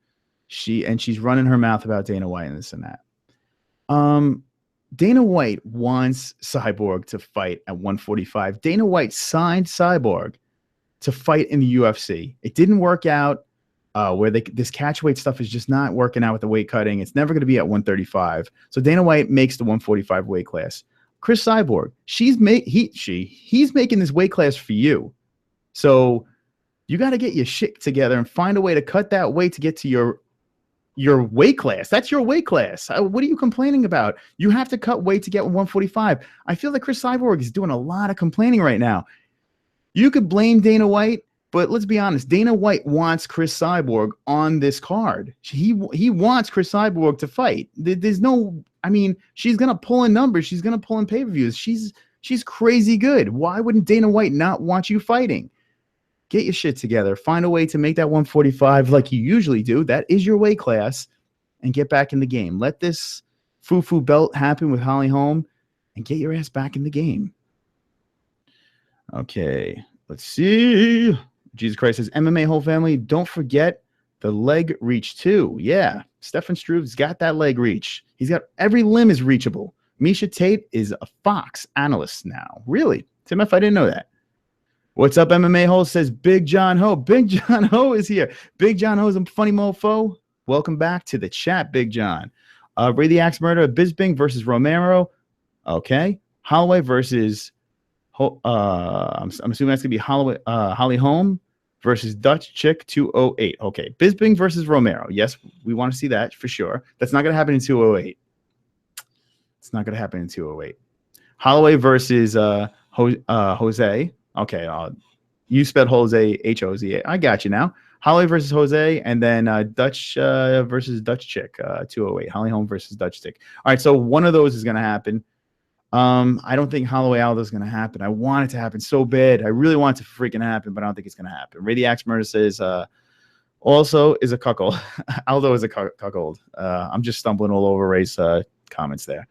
She's running her mouth about Dana White and this and that. Dana White wants Cyborg to fight at 145. Dana White signed Cyborg to fight in the UFC. It didn't work out where this catchweight stuff is just not working out with the weight cutting. It's never going to be at 135. So Dana White makes the 145 weight class. Chris Cyborg, he's making this weight class for you. So you got to get your shit together and find a way to cut that weight to get to your weight class. That's your weight class. What are you complaining about? You have to cut weight to get 145. I feel that Chris Cyborg is doing a lot of complaining right now. You could blame Dana White, but let's be honest. Dana White wants Chris Cyborg on this card. He wants Chris Cyborg to fight. There's no, I mean, she's going to pull in numbers. She's going to pull in pay-per-views. She's crazy good. Why wouldn't Dana White not want you fighting? Get your shit together. Find a way to make that 145 like you usually do. That is your weight class. And get back in the game. Let this foo-foo belt happen with Holly Holm and get your ass back in the game. Okay. Let's see. Jesus Christ says, MMA whole family, don't forget the leg reach too. Yeah. Stefan Struve's got that leg reach. He's got every limb is reachable. Misha Tate is a Fox analyst now. Really? Tim F, I didn't know that. What's up, MMA-HOLE, says Big John Ho. Big John Ho is here. Big John Ho is a funny mofo. Welcome back to the chat, Big John. Ray the Axe Murder, Bisping versus Romero. Okay. Holloway versus, I'm assuming that's going to be Holly Holm versus Dutch Chick 208. Okay. Bisping versus Romero. Yes, we want to see that for sure. That's not going to happen in 208. It's not going to happen in 208. Holloway versus Jose. Okay, you spelled Jose, H-O-Z-A. I got you now. Holloway versus Jose, and then Dutch versus Dutch Chick, 208. Holly Holm versus Dutch Chick. All right, so one of those is going to happen. I don't think Holloway Aldo is going to happen. I want it to happen so bad. I really want it to freaking happen, but I don't think it's going to happen. Ray the Axe Murder says, also is a cuckold. Aldo is a cuckold. I'm just stumbling all over Ray's comments there.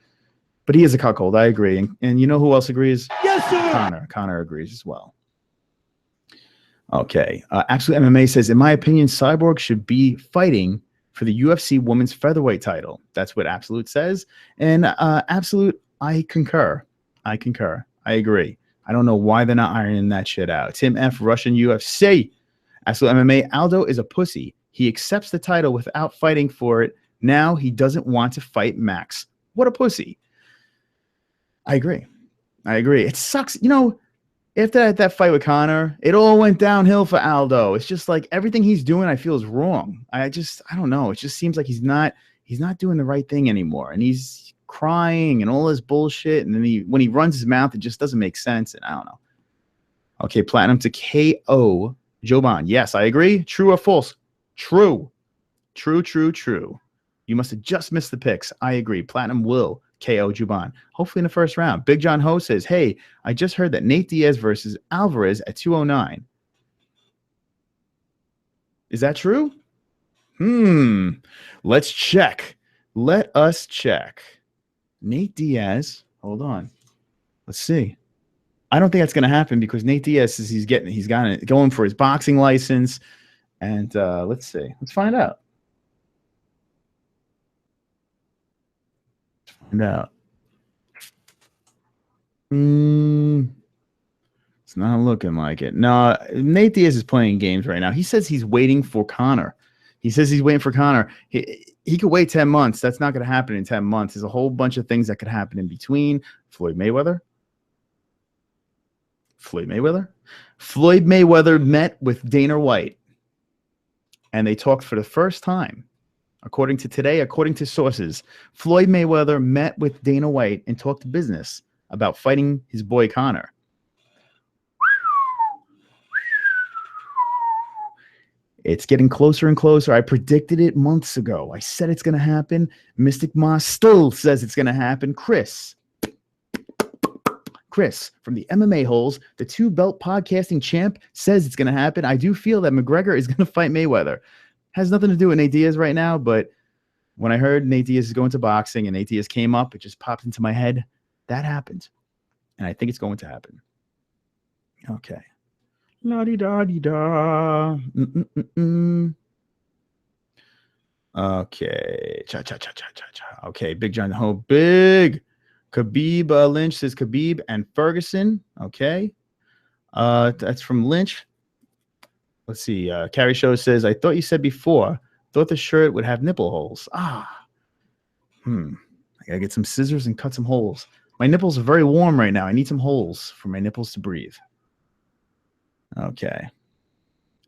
But he is a cuckold. I agree. And you know who else agrees? Yes, sir. Connor agrees as well. Okay. Absolute MMA says, in my opinion, Cyborg should be fighting for the UFC women's featherweight title. That's what Absolute says. And Absolute, I concur. I agree. I don't know why they're not ironing that shit out. Tim F. Russian UFC. Absolute MMA. Aldo is a pussy. He accepts the title without fighting for it. Now he doesn't want to fight Max. What a pussy. I agree. It sucks. You know, after that fight with Connor, it all went downhill for Aldo. It's just like everything he's doing, I feel is wrong. I don't know. It just seems like he's not doing the right thing anymore. And he's crying and all this bullshit. And then when he runs his mouth, it just doesn't make sense. And I don't know. Okay, Platinum to KO Joban. Yes, I agree. True or false? True. You must have just missed the picks. I agree. Platinum will KO Juban. Hopefully in the first round. Big John Ho says, hey, I just heard that Nate Diaz versus Alvarez at 209. Is that true? Let's check. Let us check. Nate Diaz. Hold on. Let's see. I don't think that's going to happen because Nate Diaz says he's going for his boxing license. And let's see. Let's find out. It's not looking like it. No, Nate Diaz is playing games right now. He says he's waiting for Conor. He could wait 10 months. That's not going to happen in 10 months. There's a whole bunch of things that could happen in between. Floyd Mayweather met with Dana White, and they talked for the first time. According to sources, Floyd Mayweather met with Dana White and talked business about fighting his boy Conor. It's getting closer and closer. I predicted it months ago. I said it's going to happen. Mystic Moss still says it's going to happen. Chris from the MMA-Holes, the 2-belt podcasting champ, says it's going to happen. I do feel that McGregor is going to fight Mayweather. Has nothing to do with Nate Diaz right now, but when I heard Nate Diaz is going to boxing and Nate Diaz came up, it just popped into my head. That happened. And I think it's going to happen. Okay. La-di-da-di-da. Okay. Cha-cha-cha-cha-cha-cha. Okay, Big John Ho. Big. Khabib Lynch says Khabib and Ferguson. Okay. That's from Lynch. Let's see. Carrie Show says, I thought you said before, thought the shirt would have nipple holes. I gotta get some scissors and cut some holes. My nipples are very warm right now. I need some holes for my nipples to breathe. Okay.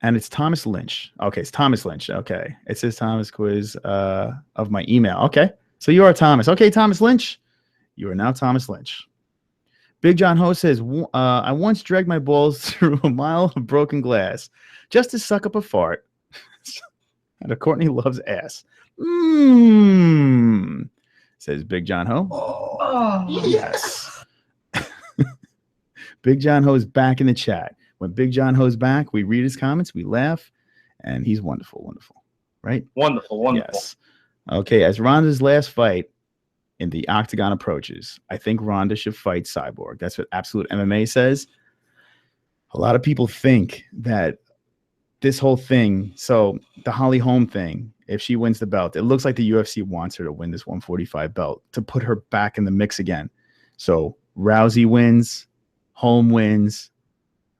And it's Thomas Lynch. Okay, it's Thomas Lynch. Okay. It says Thomas quiz of my email. Okay. So you are Thomas. Okay, Thomas Lynch. You are now Thomas Lynch. Big John Ho says, I once dragged my balls through a mile of broken glass just to suck up a fart. And Courtney loves ass. Says Big John Ho. Oh, yes. Big John Ho is back in the chat. When Big John Ho's back, we read his comments, we laugh, and he's wonderful, right? Wonderful. Yes. Okay, as Ronda's last fight in the octagon approaches, I think Ronda should fight Cyborg. That's what Absolute MMA says. A lot of people think that this whole thing, so the Holly Holm thing, if she wins the belt, it looks like the UFC wants her to win this 145 belt to put her back in the mix again. So Rousey wins, Holm wins,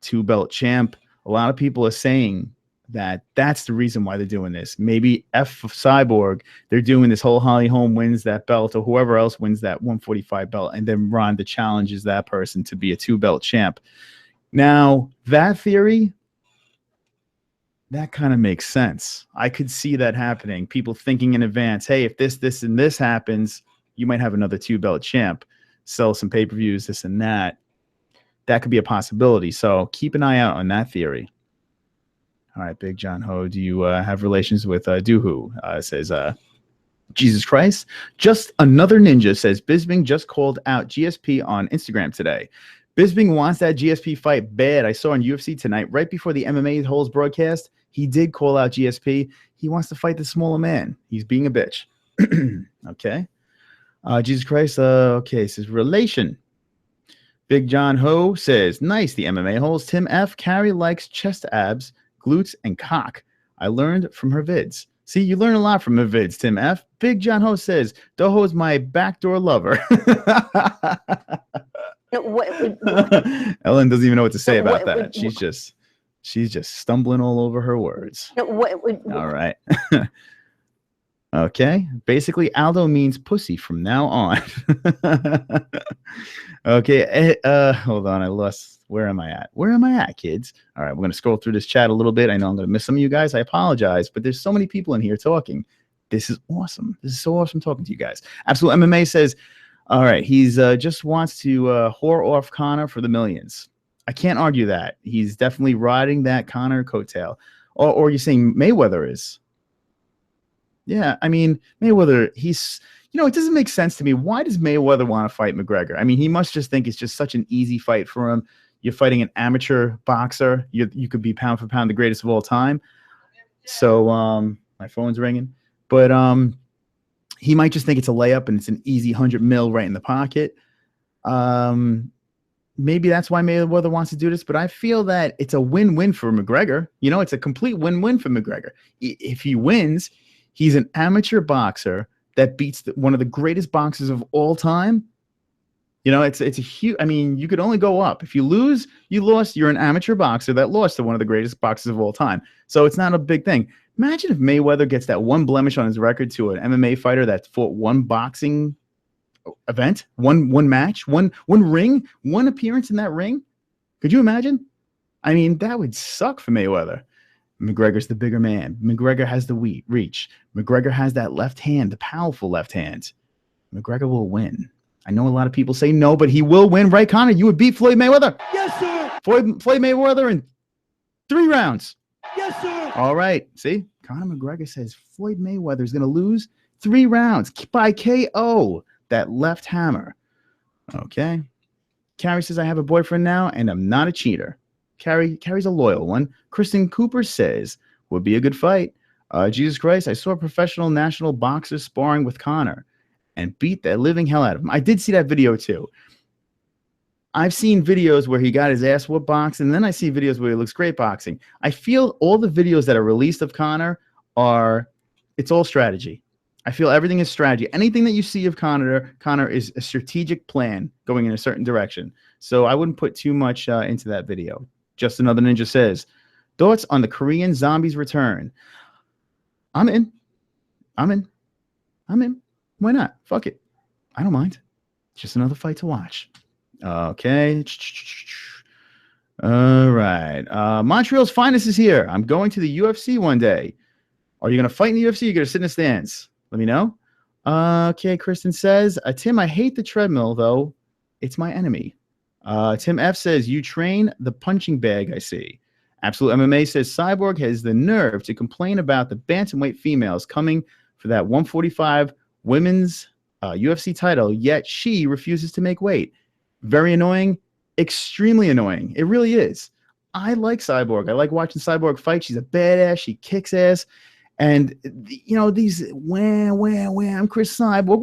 2-belt champ. A lot of people are saying that that's the reason why they're doing this. Maybe F Cyborg, they're doing this whole Holly Holm wins that belt or whoever else wins that 145 belt, and then Ronda challenges that person to be a 2-belt champ. Now, that theory, that kind of makes sense. I could see that happening. People thinking in advance, hey, if this, and this happens, you might have another 2-belt champ, sell some pay-per-views, this and that. That could be a possibility. So keep an eye out on that theory. All right, Big John Ho, do you have relations with Doohoo? Says, Jesus Christ. Just another ninja says, Bisping just called out GSP on Instagram today. Bisping wants that GSP fight bad. I saw on UFC tonight, right before the MMA-Holes broadcast, he did call out GSP. He wants to fight the smaller man. He's being a bitch. Okay. Jesus Christ. Okay, says relation. Big John Ho says, nice, the MMA-Holes. Tim F. Carrie likes chest abs, glutes, and cock. I learned from her vids. See, you learn a lot from her vids, Tim F. Big John Ho says, Doho is my backdoor lover. Ellen doesn't even know what to say about that. She's just stumbling all over her words. All right. Okay. Basically, Aldo means pussy from now on. Okay. Hold on. I lost. Where am I at? Where am I at, kids? All right. We're going to scroll through this chat a little bit. I know I'm going to miss some of you guys. I apologize, but there's so many people in here talking. This is awesome. This is so awesome talking to you guys. Absolute MMA says, all right, he's just wants to whore off Conor for the millions. I can't argue that. He's definitely riding that Conor coattail. Or you're saying Mayweather is. Yeah, I mean, Mayweather, he's, it doesn't make sense to me. Why does Mayweather want to fight McGregor? I mean, he must just think it's just such an easy fight for him. You're fighting an amateur boxer. You could be pound for pound the greatest of all time. So my phone's ringing. But he might just think it's a layup and it's an easy 100 mil right in the pocket. Maybe that's why Mayweather wants to do this, but I feel that it's a win-win for McGregor. It's a complete win-win for McGregor. If he wins, he's an amateur boxer that beats one of the greatest boxers of all time. You know, it's a huge. I mean, you could only go up. If you lose, you lost. You're an amateur boxer that lost to one of the greatest boxers of all time. So it's not a big thing. Imagine if Mayweather gets that one blemish on his record to an MMA fighter that fought one boxing event, one match, one ring, one appearance in that ring. Could you imagine? I mean, that would suck for Mayweather. McGregor's the bigger man. McGregor has the reach. McGregor has that left hand, the powerful left hand. McGregor will win. I know a lot of people say no, but he will win, right, Connor? You would beat Floyd Mayweather? Yes, sir. Floyd Mayweather in 3 rounds. Yes, sir. All right. See, Conor McGregor says Floyd Mayweather is going to lose 3 rounds by KO. That left hammer. Okay. Carrie says, I have a boyfriend now, and I'm not a cheater. Carrie's a loyal one. Kristen Cooper says, would be a good fight. Jesus Christ, I saw a professional national boxer sparring with Conor and beat the living hell out of him. I did see that video too. I've seen videos where he got his ass whooped boxing, and then I see videos where he looks great boxing. I feel all the videos that are released of Conor it's all strategy. I feel everything is strategy. Anything that you see of Conor is a strategic plan going in a certain direction. So I wouldn't put too much into that video. Just Another Ninja says, thoughts on the Korean Zombies return? I'm in. Why not? Fuck it. I don't mind. Just another fight to watch. Okay. All right. Montreal's finest is here. I'm going to the UFC one day. Are you going to fight in the UFC? You're going to sit in the stands? Let me know. Okay. Kristen says, Tim, I hate the treadmill, though. It's my enemy. Tim F says, you train the punching bag, I see. Absolute MMA says, Cyborg has the nerve to complain about the bantamweight females coming for that 145 women's UFC title, yet she refuses to make weight. Very annoying, extremely annoying. It really is. I like Cyborg. I like watching Cyborg fight. She's a badass. She kicks ass. And, you know, these wham, Chris Cyborg,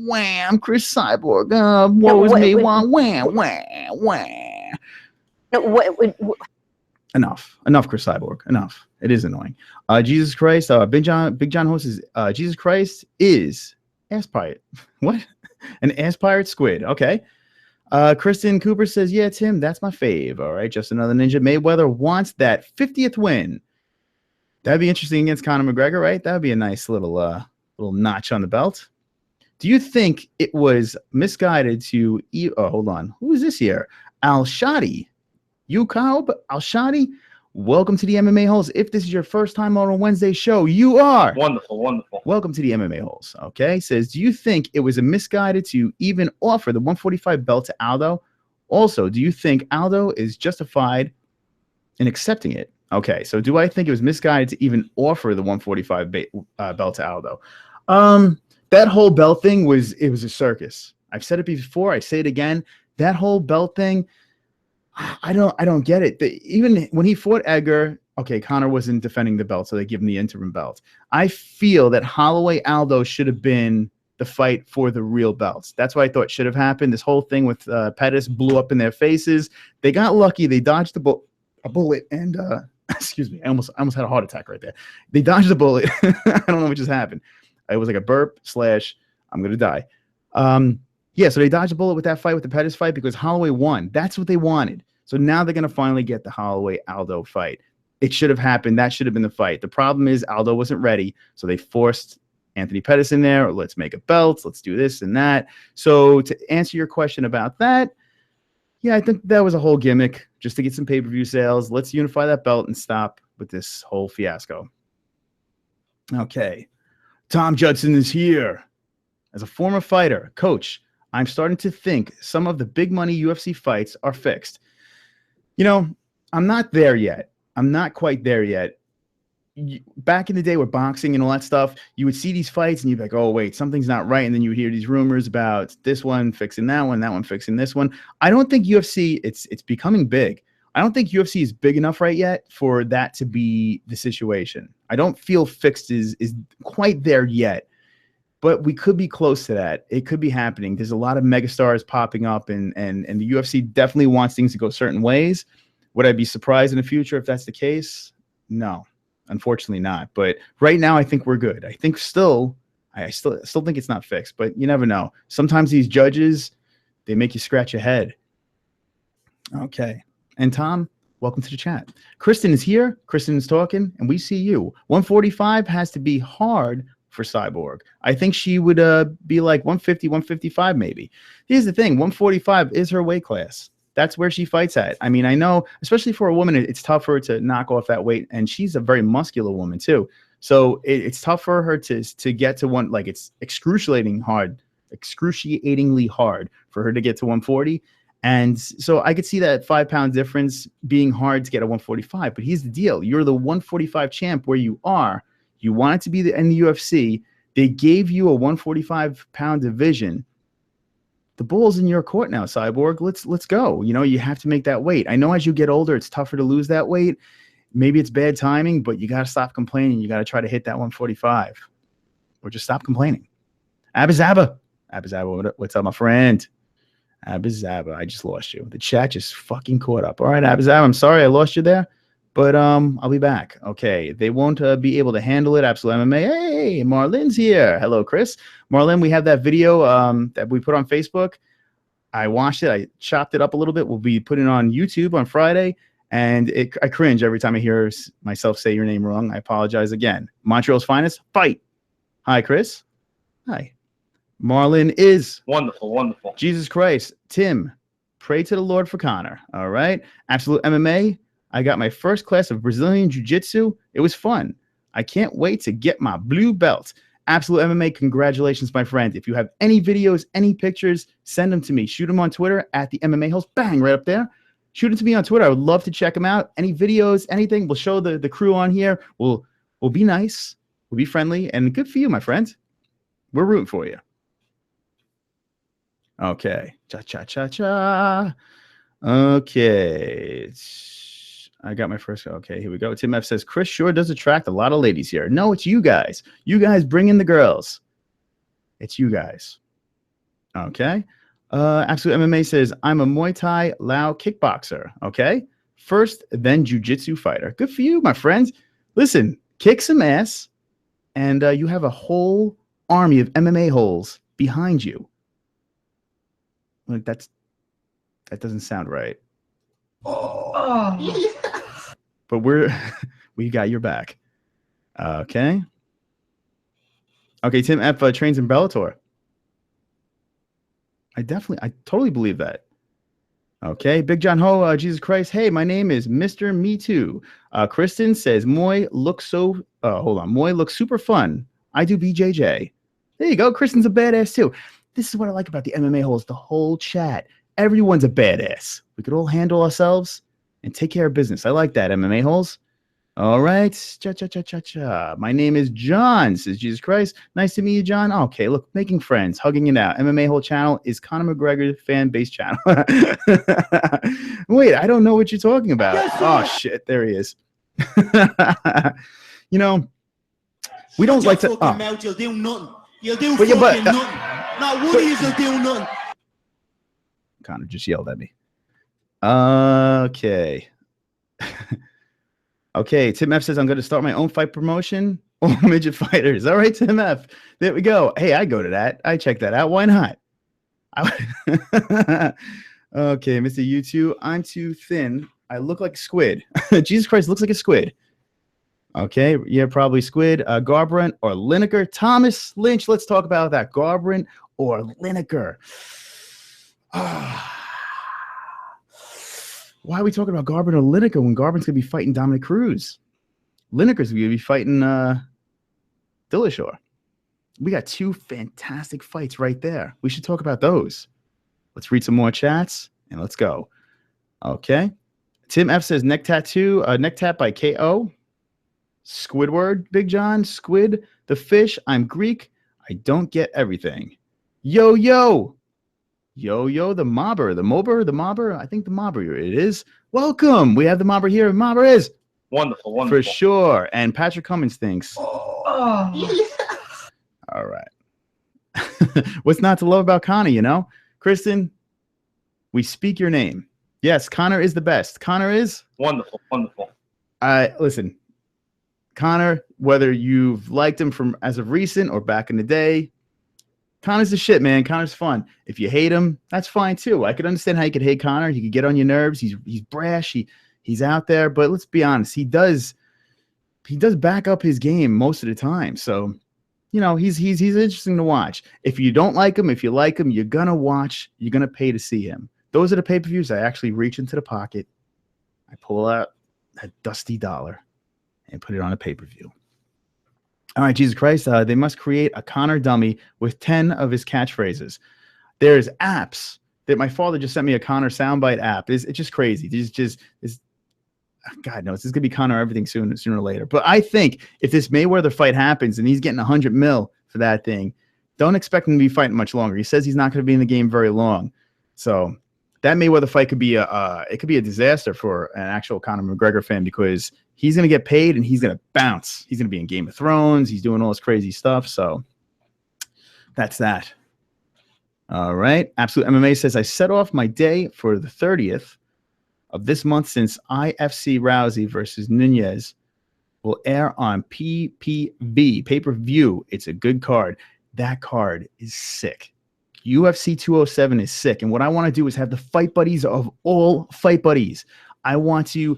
wham, Chris Cyborg. Woe is me, wham. Enough, Chris Cyborg. Enough. It is annoying. Jesus Christ. Big John host is Jesus Christ is ass pirate. What? An ass pirate squid. Okay. Kristen Cooper says, yeah, Tim, that's my fave. All right. Just Another Ninja. Mayweather wants that 50th win. That'd be interesting against Conor McGregor, right? That'd be a nice little notch on the belt. Do you think it was misguided to? Hold on. Who is this here? Al Shadi. Yukaub Al Shadi. Welcome to the MMA-Holes. If this is your first time on a Wednesday show, you are Wonderful. welcome to the MMA-Holes. Okay. Says, do you think it was a misguided to even offer the 145 belt to Aldo? Also, do you think Aldo is justified in accepting it? Okay, so do I think it was misguided to even offer the 145 belt to Aldo? That whole belt thing was a circus. I've said it before. I say it again. That whole belt thing, I don't get it. Even when he fought Edgar, okay, Conor wasn't defending the belt, so they give him the interim belt. I feel that Holloway Aldo should have been the fight for the real belts. That's what I thought should have happened. This whole thing with Pettis blew up in their faces. They got lucky. They dodged a bullet and. Excuse me. I almost had a heart attack right there. They dodged the bullet. I don't know what just happened. It was like a burp / I'm going to die. Yeah, so they dodged the bullet with that fight, with the Pettis fight, because Holloway won. That's what they wanted. So now they're going to finally get the Holloway-Aldo fight. It should have happened. That should have been the fight. The problem is Aldo wasn't ready, so they forced Anthony Pettis in there. Or let's make a belt. Let's do this and that. So to answer your question about that, yeah, I think that was a whole gimmick just to get some pay-per-view sales. Let's unify that belt and stop with this whole fiasco. Okay. Tom Judson is here. As a former fighter, coach, I'm starting to think some of the big money UFC fights are fixed. You know, I'm not there yet. I'm not quite there yet. Back in the day with boxing and all that stuff, you would see these fights and you'd be like, oh, wait, something's not right. And then you would hear these rumors about this one fixing that one fixing this one. I don't think UFC, it's becoming big. I don't think UFC is big enough right yet for that to be the situation. I don't feel fixed is quite there yet, but we could be close to that. It could be happening. There's a lot of megastars popping up and the UFC definitely wants things to go certain ways. Would I be surprised in the future if that's the case? No. Unfortunately not. But right now, I think we're good. I think still I still think it's not fixed, but you never know. Sometimes these judges, they make you scratch your head. Okay. And Tom, welcome to the chat. Kristen is here. Kristen is talking, and we see you. 145 has to be hard for Cyborg. I think she would be like 150, 155 maybe. Here's the thing. 145 is her weight class. That's where she fights at. I mean, I know, especially for a woman, it's tough for her to knock off that weight, and she's a very muscular woman too. So it's tough for her to get to one, like it's excruciatingly hard for her to get to 140. And so I could see that 5 pound difference being hard to get a 145. But here's the deal. You're the 145 champ where you are. You wanted to be in the UFC. They gave you a 145 pound division. The ball's in your court now, Cyborg. Let's go. You know, you have to make that weight. I know as you get older, it's tougher to lose that weight. Maybe it's bad timing, but you got to stop complaining. You got to try to hit that 145 or just stop complaining. Abizaba, what's up, my friend? Abizaba, I just lost you. The chat just fucking caught up. All right, Abizaba, I'm sorry I lost you there, but I'll be back. Okay, they won't be able to handle it. Absolute MMA. Hey, Marlene's here. Hello, Chris. Marlene, we have that video that we put on Facebook. I watched it. I chopped it up a little bit. We'll be putting it on YouTube on Friday. And I cringe every time I hear myself say your name wrong. I apologize again. Montreal's finest, fight. Hi, Chris. Hi. Marlon is wonderful, wonderful. Jesus Christ. Tim, pray to the Lord for Connor. All right. Absolute MMA. I got my first class of Brazilian Jiu-Jitsu. It was fun. I can't wait to get my blue belt. Absolute MMA. Congratulations, my friend. If you have any videos, any pictures, send them to me. Shoot them on Twitter at the MMA-HOLES. Bang, right up there. Shoot it to me on Twitter. I would love to check them out. Any videos, anything. We'll show the crew on here. We'll be nice. We'll be friendly. And good for you, my friend. We're rooting for you. Okay. Cha-cha-cha-cha. Okay. I got my first. Okay, here we go. Tim F says, Chris sure does attract a lot of ladies here. No, it's you guys. You guys bring in the girls. It's you guys. Okay. Absolute MMA says, I'm a Muay Thai Lao kickboxer. Okay. First, then jiu-jitsu fighter. Good for you, my friends. Listen, kick some ass, and you have a whole army of MMA-holes behind you. Like that doesn't sound right. Oh. But we got your back. Okay. Okay, Tim F trains in Bellator. I totally believe that. Okay, Big John Ho, Jesus Christ. Hey, my name is Mr. Me Too. Kristen says, Moy looks so, hold on. Moy looks super fun. I do BJJ. There you go. Kristen's a badass too. This is what I like about the MMA holes, the whole chat. Everyone's a badass. We could all handle ourselves and take care of business. I like that, MMA holes. All right. Cha-cha-cha-cha-cha. My name is John, says Jesus Christ. Nice to meet you, John. Okay, look, making friends, hugging it out. MMA Hole channel is Conor McGregor fan base channel. Wait, I don't know what you're talking about. Oh, shit. There he is. You know, we don't like to... Mouth, you'll do nothing. You'll do fucking nothing. Not one of you will do nothing. Conor just yelled at me. Okay. Okay, Tim F says, I'm going to start my own fight promotion. All midget fighters. All right, Tim F. There we go. Hey, I go to that. I check that out. Why not? Okay, Mr. U2, I'm too thin. I look like a squid. Jesus Christ, looks like a squid. Okay, yeah, probably squid. Garbrandt or Lineker. Thomas Lynch, let's talk about that. Garbrandt or Lineker. Why are we talking about Garbrandt or Lineker when Garbrandt's going to be fighting Dominic Cruz? Lineker's going to be fighting Dillashaw. We got two fantastic fights right there. We should talk about those. Let's read some more chats, and let's go. Okay. Tim F says, neck tattoo, neck tap by KO. Squidward, Big John. Squid, the fish. I'm Greek. I don't get everything. Yo, yo. Yo, yo, the mobber, the mobber. I think the mobber it is. Welcome. We have the mobber here. Mobber is wonderful, wonderful. For sure. And Patrick Cummins thinks. Oh. All right. What's not to love about Conor, you know? Kristen, we speak your name. Yes, Conor is the best. Conor is wonderful, wonderful. Listen, Conor, whether you've liked him from as of recent or back in the day, Connor's the shit, man. Connor's fun. If you hate him, that's fine too. I could understand how you could hate Connor. He could get on your nerves. He's brash. He's out there, but let's be honest. He does back up his game most of the time. So, you know, he's interesting to watch. If you don't like him, if you like him, you're gonna watch. You're gonna pay to see him. Those are the pay-per-views I actually reach into the pocket. I pull out that dusty dollar and put it on a pay-per-view. All right, Jesus Christ. They must create a Connor dummy with 10 of his catchphrases. There's apps that my father just sent me a Connor soundbite app. It's just crazy. God knows. This is going to be Connor everything sooner or later. But I think if this Mayweather fight happens and he's getting $100 million for that thing, don't expect him to be fighting much longer. He says he's not going to be in the game very long. So that Mayweather fight could be a disaster for an actual Conor McGregor fan because he's going to get paid and he's going to bounce. He's going to be in Game of Thrones. He's doing all this crazy stuff. So that's that. All right. Absolute MMA says, I set off my day for the 30th of this month since IFC Rousey versus Nunez will air on PPV, pay-per-view. It's a good card. That card is sick. UFC 207 is sick. And what I want to do is have the fight buddies of all fight buddies. I want to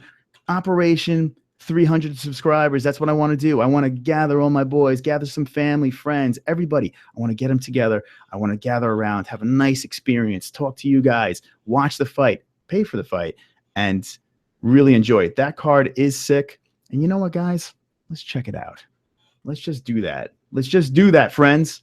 Operation 300 subscribers. That's what I want to do. I want to gather all my boys, gather some family, friends, everybody. I want to get them together. I want to gather around, have a nice experience, talk to you guys, watch the fight, pay for the fight, and really enjoy it. That card is sick. And you know what, guys? Let's check it out. Let's just do that. Let's just do that, friends.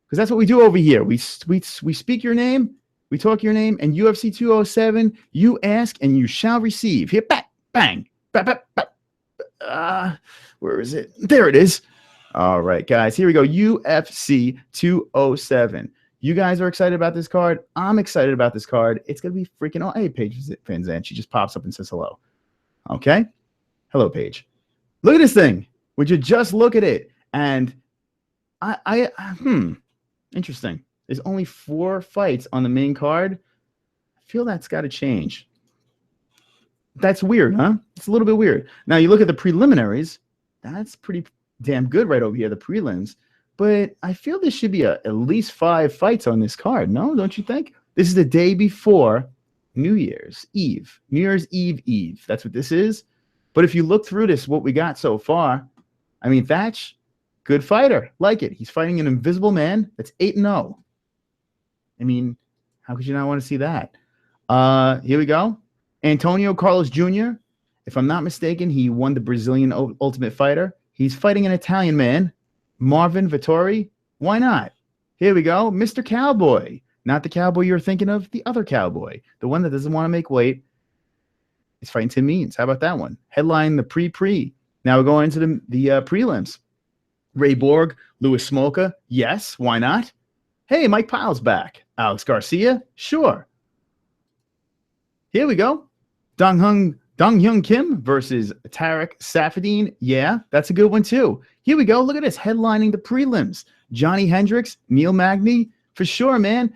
Because that's what we do over here. We speak your name, we talk your name, and UFC 207, you ask and you shall receive. Here, bang, bang, bang, bang, bang. Where is it? There it is. All right, guys, here we go. UFC 207. You guys are excited about this card. I'm excited about this card. It's going to be freaking awesome. Hey, Paige VANZANT. She just pops up and says hello. Okay. Hello, Paige. Look at this thing. Would you just look at it? And interesting. There's only 4 fights on the main card. I feel that's got to change. That's weird, huh? It's a little bit weird. Now, you look at the preliminaries. That's pretty damn good right over here, the prelims. But I feel there should be at least 5 fights on this card. No, don't you think? This is the day before New Year's Eve. New Year's Eve. That's what this is. But if you look through this, what we got so far, I mean, Thatch, good fighter. Like it. He's fighting an invisible man that's 8-0. I mean, how could you not want to see that? Here we go. Antonio Carlos Jr. If I'm not mistaken, he won the Brazilian Ultimate Fighter. He's fighting an Italian man, Marvin Vittori. Why not? Here we go. Mr. Cowboy. Not the cowboy you're thinking of, the other cowboy. The one that doesn't want to make weight. He's fighting Tim Means. How about that one? Headline the pre-pre. Now we're going into the prelims. Ray Borg, Louis Smolka. Yes, why not? Hey, Mike Pyle's back. Alex Garcia. Sure. Here we go. Dong Hyun Kim versus Tarek Safadine. Yeah, that's a good one too. Here we go. Look at this. Headlining the prelims. Johnny Hendricks, Neil Magny. For sure, man.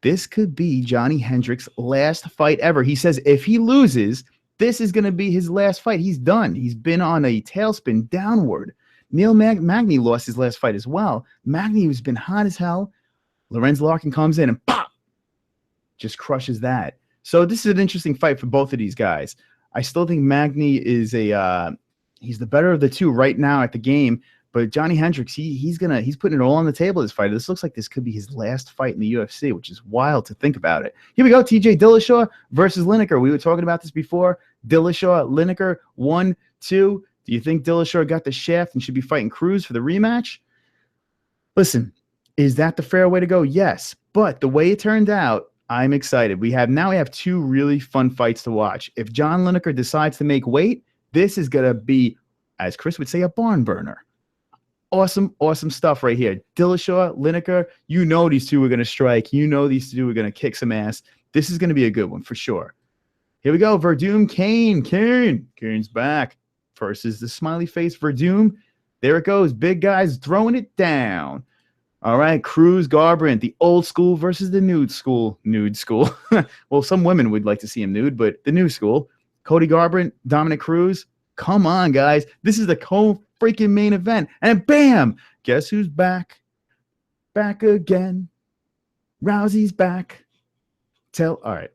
This could be Johnny Hendricks' last fight ever. He says if he loses, this is going to be his last fight. He's done. He's been on a tailspin downward. Neil Magny lost his last fight as well. Magny has been hot as hell. Lorenz Larkin comes in and pop, just crushes that. So this is an interesting fight for both of these guys. I still think Magny is he's the better of the two right now at the game. But Johnny Hendricks, he's putting it all on the table. This fight. This looks like this could be his last fight in the UFC, which is wild to think about it. Here we go. TJ Dillashaw versus Lineker. We were talking about this before. Dillashaw, Lineker, 1-2. Do you think Dillashaw got the shaft and should be fighting Cruz for the rematch? Listen, is that the fair way to go? Yes. But the way it turned out, I'm excited. We have 2 really fun fights to watch. If John Lineker decides to make weight, this is going to be, as Chris would say, a barn burner. Awesome, awesome stuff right here. Dillashaw, Lineker, you know these two are going to strike. You know these two are going to kick some ass. This is going to be a good one for sure. Here we go. Verdum, Kane. Kane's back versus the smiley face Verdum. There it goes. Big guys throwing it down. All right, Cruz, Garbrandt, the old school versus the nude school. Nude school. Well, some women would like to see him nude, but the new school. Cody Garbrandt, Dominic Cruz. Come on, guys. This is the freaking main event. And bam, guess who's back? Back again. Rousey's back. All right.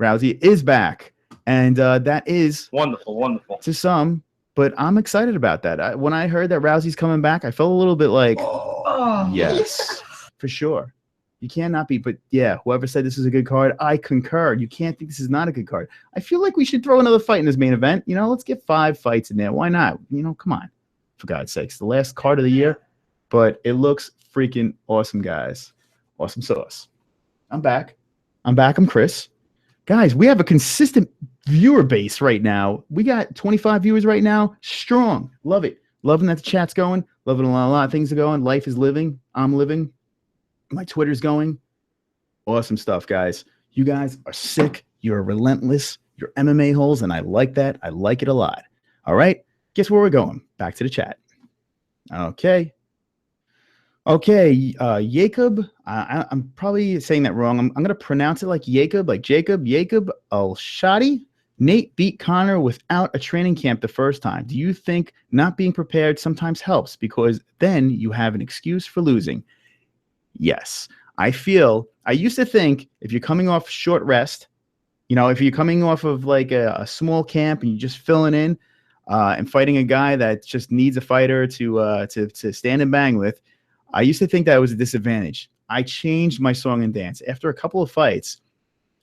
Rousey is back. And that is wonderful. To some, but I'm excited about that. When I heard that Rousey's coming back, I felt a little bit like, yes, for sure. You cannot be, but yeah, whoever said this is a good card, I concur. You can't think this is not a good card. I feel like we should throw another fight in this main event. You know, let's get 5 fights in there. Why not? You know, come on. For God's sakes, the last card of the year, but it looks freaking awesome, guys. Awesome sauce. I'm back. I'm Chris. Guys, we have a consistent viewer base right now. We got 25 viewers right now. Strong. Love it. Loving that the chat's going. Loving a lot of things are going. Life is living. I'm living. My Twitter's going. Awesome stuff, guys. You guys are sick. You're relentless. You're MMA holes, and I like that. I like it a lot. All right. Guess where we're going? Back to the chat. Okay. Jacob. I'm probably saying that wrong. I'm going to pronounce it like Jacob Al-Shadi. Nate beat Connor without a training camp the first time. Do you think not being prepared sometimes helps because then you have an excuse for losing? Yes. I used to think if you're coming off short rest, you know, if you're coming off of like a small camp and you're just filling in and fighting a guy that just needs a fighter to stand and bang with, I used to think that was a disadvantage. I changed my song and dance. After a couple of fights,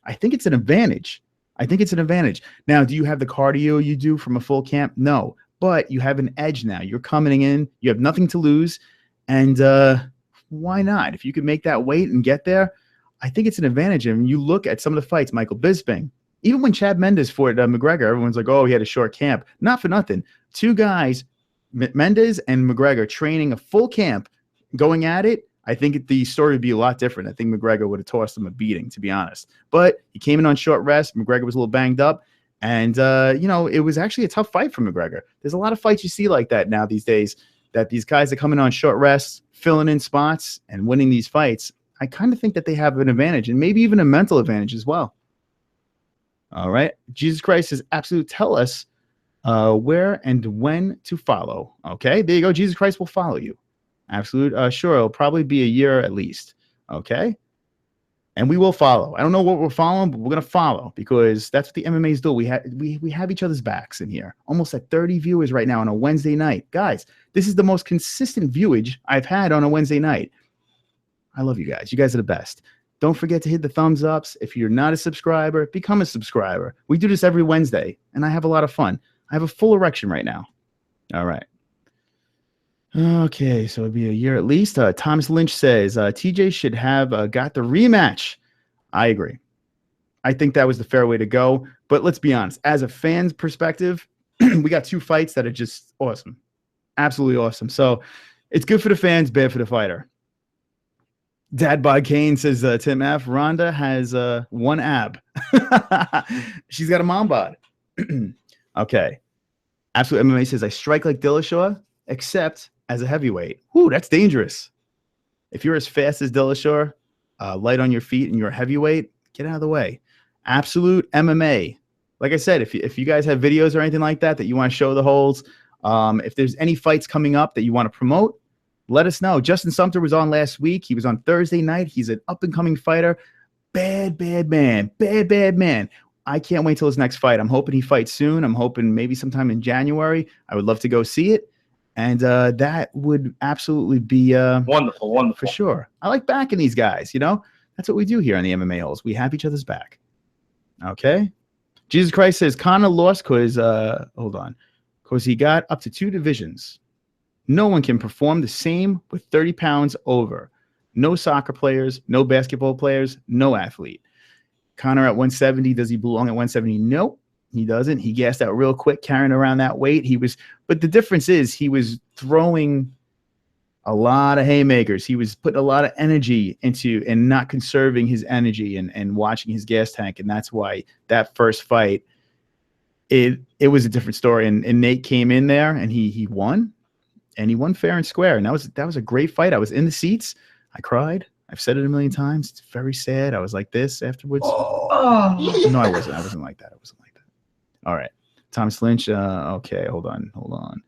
I think it's an advantage. Now, do you have the cardio you do from a full camp? No, but you have an edge now. You're coming in. You have nothing to lose. And why not? If you could make that weight and get there, I think it's an advantage. And you look at some of the fights, Michael Bisping, even when Chad Mendes fought McGregor, everyone's like, oh, he had a short camp. Not for nothing. 2 guys, Mendes and McGregor, training a full camp, going at it. I think the story would be a lot different. I think McGregor would have tossed him a beating, to be honest. But he came in on short rest. McGregor was a little banged up. And, you know, it was actually a tough fight for McGregor. There's a lot of fights you see like that now these days, that these guys are coming on short rest, filling in spots and winning these fights. I kind of think that they have an advantage and maybe even a mental advantage as well. All right. Jesus Christ says, absolute, tell us where and when to follow. Okay, there you go. Jesus Christ will follow you. Absolute. Sure, it'll probably be a year at least. Okay. And we will follow. I don't know what we're following, but we're going to follow because that's what the MMAs do. We have each other's backs in here. Almost at 30 viewers right now on a Wednesday night. Guys, this is the most consistent viewage I've had on a Wednesday night. I love you guys. You guys are the best. Don't forget to hit the thumbs ups. If you're not a subscriber, become a subscriber. We do this every Wednesday, and I have a lot of fun. I have a full erection right now. All right. Okay, so it'd be a year at least. Thomas Lynch says TJ should have got the rematch. I agree. I think that was the fair way to go. But let's be honest. As a fan's perspective, we got 2 fights that are just awesome. Absolutely awesome. So it's good for the fans, bad for the fighter. Dad Bod Kane says, Tim F. Rhonda has 1 ab. She's got a mom bod. Okay. Absolute MMA says, I strike like Dillashaw, except as a heavyweight. Ooh, that's dangerous. If you're as fast as Dillashaw, light on your feet, and you're a heavyweight, get out of the way. Absolute MMA. Like I said, if you guys have videos or anything like that you want to show the holes, if there's any fights coming up that you want to promote, let us know. Justin Sumter was on last week. He was on Thursday night. He's an up-and-coming fighter. Bad man. Bad man. I can't wait till his next fight. I'm hoping he fights soon. I'm hoping maybe sometime in January. I would love to go see it. And that would absolutely be wonderful. For sure. I like backing these guys, you know? That's what we do here on the MMA holes. We have each other's back. Okay? Jesus Christ says Conor lost because, hold on, because he got up to 2 divisions. No one can perform the same with 30 pounds over. No soccer players, no basketball players, no athlete. Conor at 170, does he belong at 170? Nope, he doesn't. He gassed out real quick carrying around that weight. But the difference is he was throwing a lot of haymakers. He was putting a lot of energy into and not conserving his energy and watching his gas tank. And that's why that first fight, it was a different story. And Nate came in there and he won. And he won fair and square. And that was a great fight. I was in the seats. I cried. I've said it a million times. It's very sad. I was like this afterwards. No, I wasn't. I wasn't like that. All right. Thomas Lynch. Okay, hold on.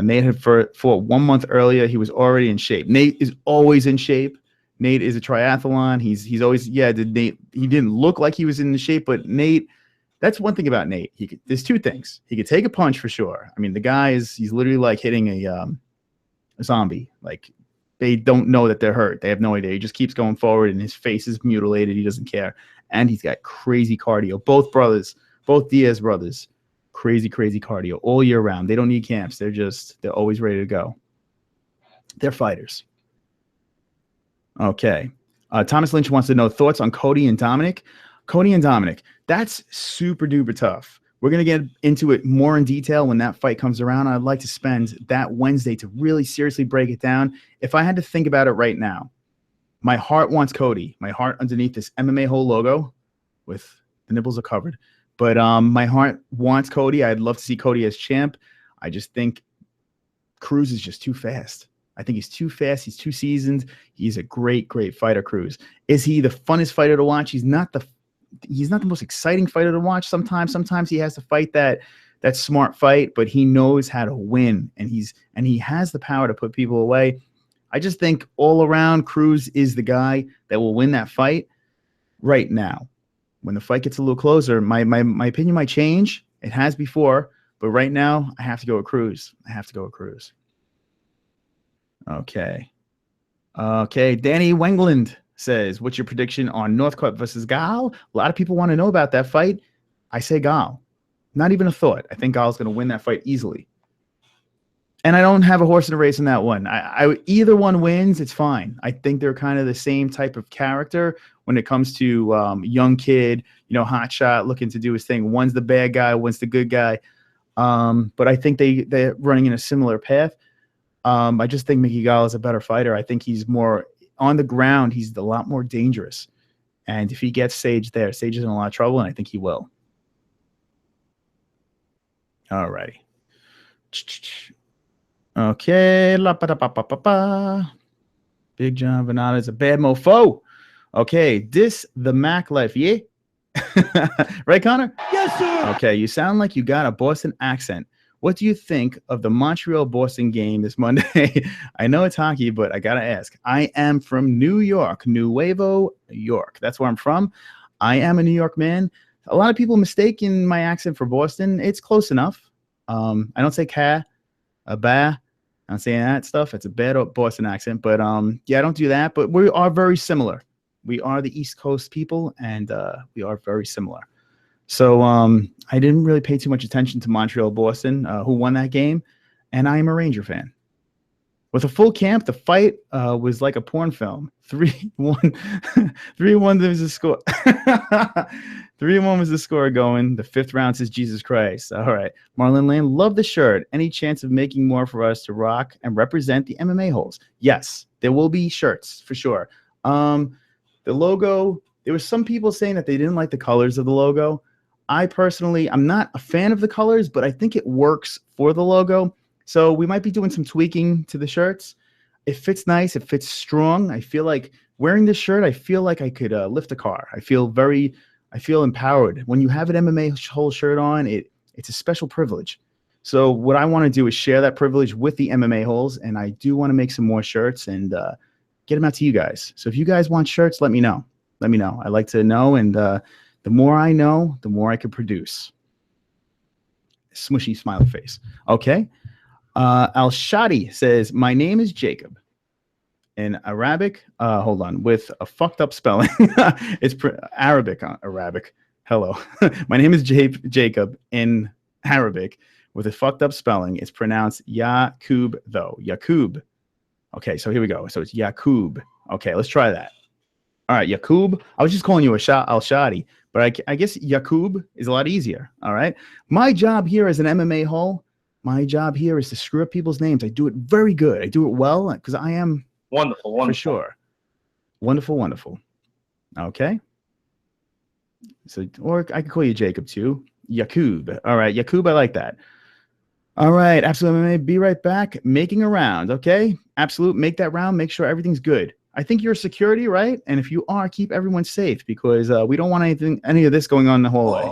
Nate had fought 1 month earlier. He was already in shape. Nate is always in shape. Nate is a triathlon. He's always, yeah. He didn't look like he was in the shape, but Nate, that's one thing about Nate. There's two things. He could take a punch for sure. I mean, the guy he's literally like hitting a zombie. Like, they don't know that they're hurt. They have no idea. He just keeps going forward, and his face is mutilated. He doesn't care. And he's got crazy cardio. Both Diaz brothers, crazy cardio all year round. They don't need camps. They're always ready to go. They're fighters. Okay. Thomas Lynch wants to know thoughts on Cody and Dominic. Cody and Dominic, that's super duper tough. We're going to get into it more in detail when that fight comes around. I'd like to spend that Wednesday to really seriously break it down. If I had to think about it right now, my heart wants Cody. My heart underneath this MMA-hole logo with the nipples are covered. But my heart wants Cody. I'd love to see Cody as champ. I just think Cruz is just too fast. I think he's too fast. He's too seasoned. He's a great fighter, Cruz. Is he the funnest fighter to watch? He's not the most exciting fighter to watch. Sometimes he has to fight that smart fight, but he knows how to win, and he has the power to put people away. I just think all around Cruz is the guy that will win that fight right now. When the fight gets a little closer, my opinion might change. It has before, but right now I have to go with Cruz. Okay. Danny Wengland says, what's your prediction on Northcutt versus Gal? A lot of people want to know about that fight. I say Gal. Not even a thought. I think Gal's going to win that fight easily. And I don't have a horse in a race in that one. Either one wins, it's fine. I think they're kind of the same type of character when it comes to young kid, hot shot, looking to do his thing. One's the bad guy, one's the good guy. But I think they're running in a similar path. I just think Mickey Gall is a better fighter. I think he's more on the ground. He's a lot more dangerous. And if he gets Sage there, Sage is in a lot of trouble, and I think he will. All righty. Okay. Big John Venata is a bad mofo. Okay. The Mac life. Yeah. Right, Connor? Yes, sir. Okay. You sound like you got a Boston accent. What do you think of the Montreal-Boston game this Monday? I know it's hockey, but I got to ask. I am from New York, Nuevo York. That's where I'm from. I am a New York man. A lot of people mistaken my accent for Boston. It's close enough. I don't say ba. I'm not saying that stuff. It's a bad Boston accent. But, yeah, I don't do that. But we are very similar. We are the East Coast people, and we are very similar. So I didn't really pay too much attention to Montreal-Boston, who won that game, and I am a Ranger fan. With a full camp, the fight was like a porn film. 3-1. 3-1 was the score. 3-1 was the score going. The fifth round says Jesus Christ. All right. Marlon Lane, love the shirt. Any chance of making more for us to rock and represent the MMA holes? Yes, there will be shirts for sure. The logo, there was some people saying that they didn't like the colors of the logo. I personally, I'm not a fan of the colors, but I think it works for the logo. So we might be doing some tweaking to the shirts. It fits nice. It fits strong. I feel like wearing this shirt, I feel like I could lift a car. I feel empowered. When you have an MMA-hole shirt on, it's a special privilege. So what I want to do is share that privilege with the MMA-holes, and I do want to make some more shirts and get them out to you guys. So if you guys want shirts, let me know. Let me know. I'd like to know, and the more I know, the more I can produce. Smushy smiley face. Okay. Al-Shadi says, my name is Jacob. In Arabic, hold on, with a fucked up spelling. It's Arabic. Hello. My name is Jacob in Arabic with a fucked up spelling. It's pronounced Yakub, though. Yakub. Okay, so here we go. So it's Yakub. Okay, let's try that. All right, Yakub. I was just calling you Al-Shadi, but I guess Yakub is a lot easier. All right. My job here as an MMA-hole, my job here is to screw up people's names. I do it very good. I do it well because I am wonderful. For sure. Wonderful. Okay. So, or I could call you Jacob too. Yakub. All right, Yakub. I like that. All right, Absolute MMA. Be right back. Making a round. Okay, Absolute. Make that round. Make sure everything's good. I think you're security, right? And if you are, keep everyone safe because we don't want any of this going on in the hallway.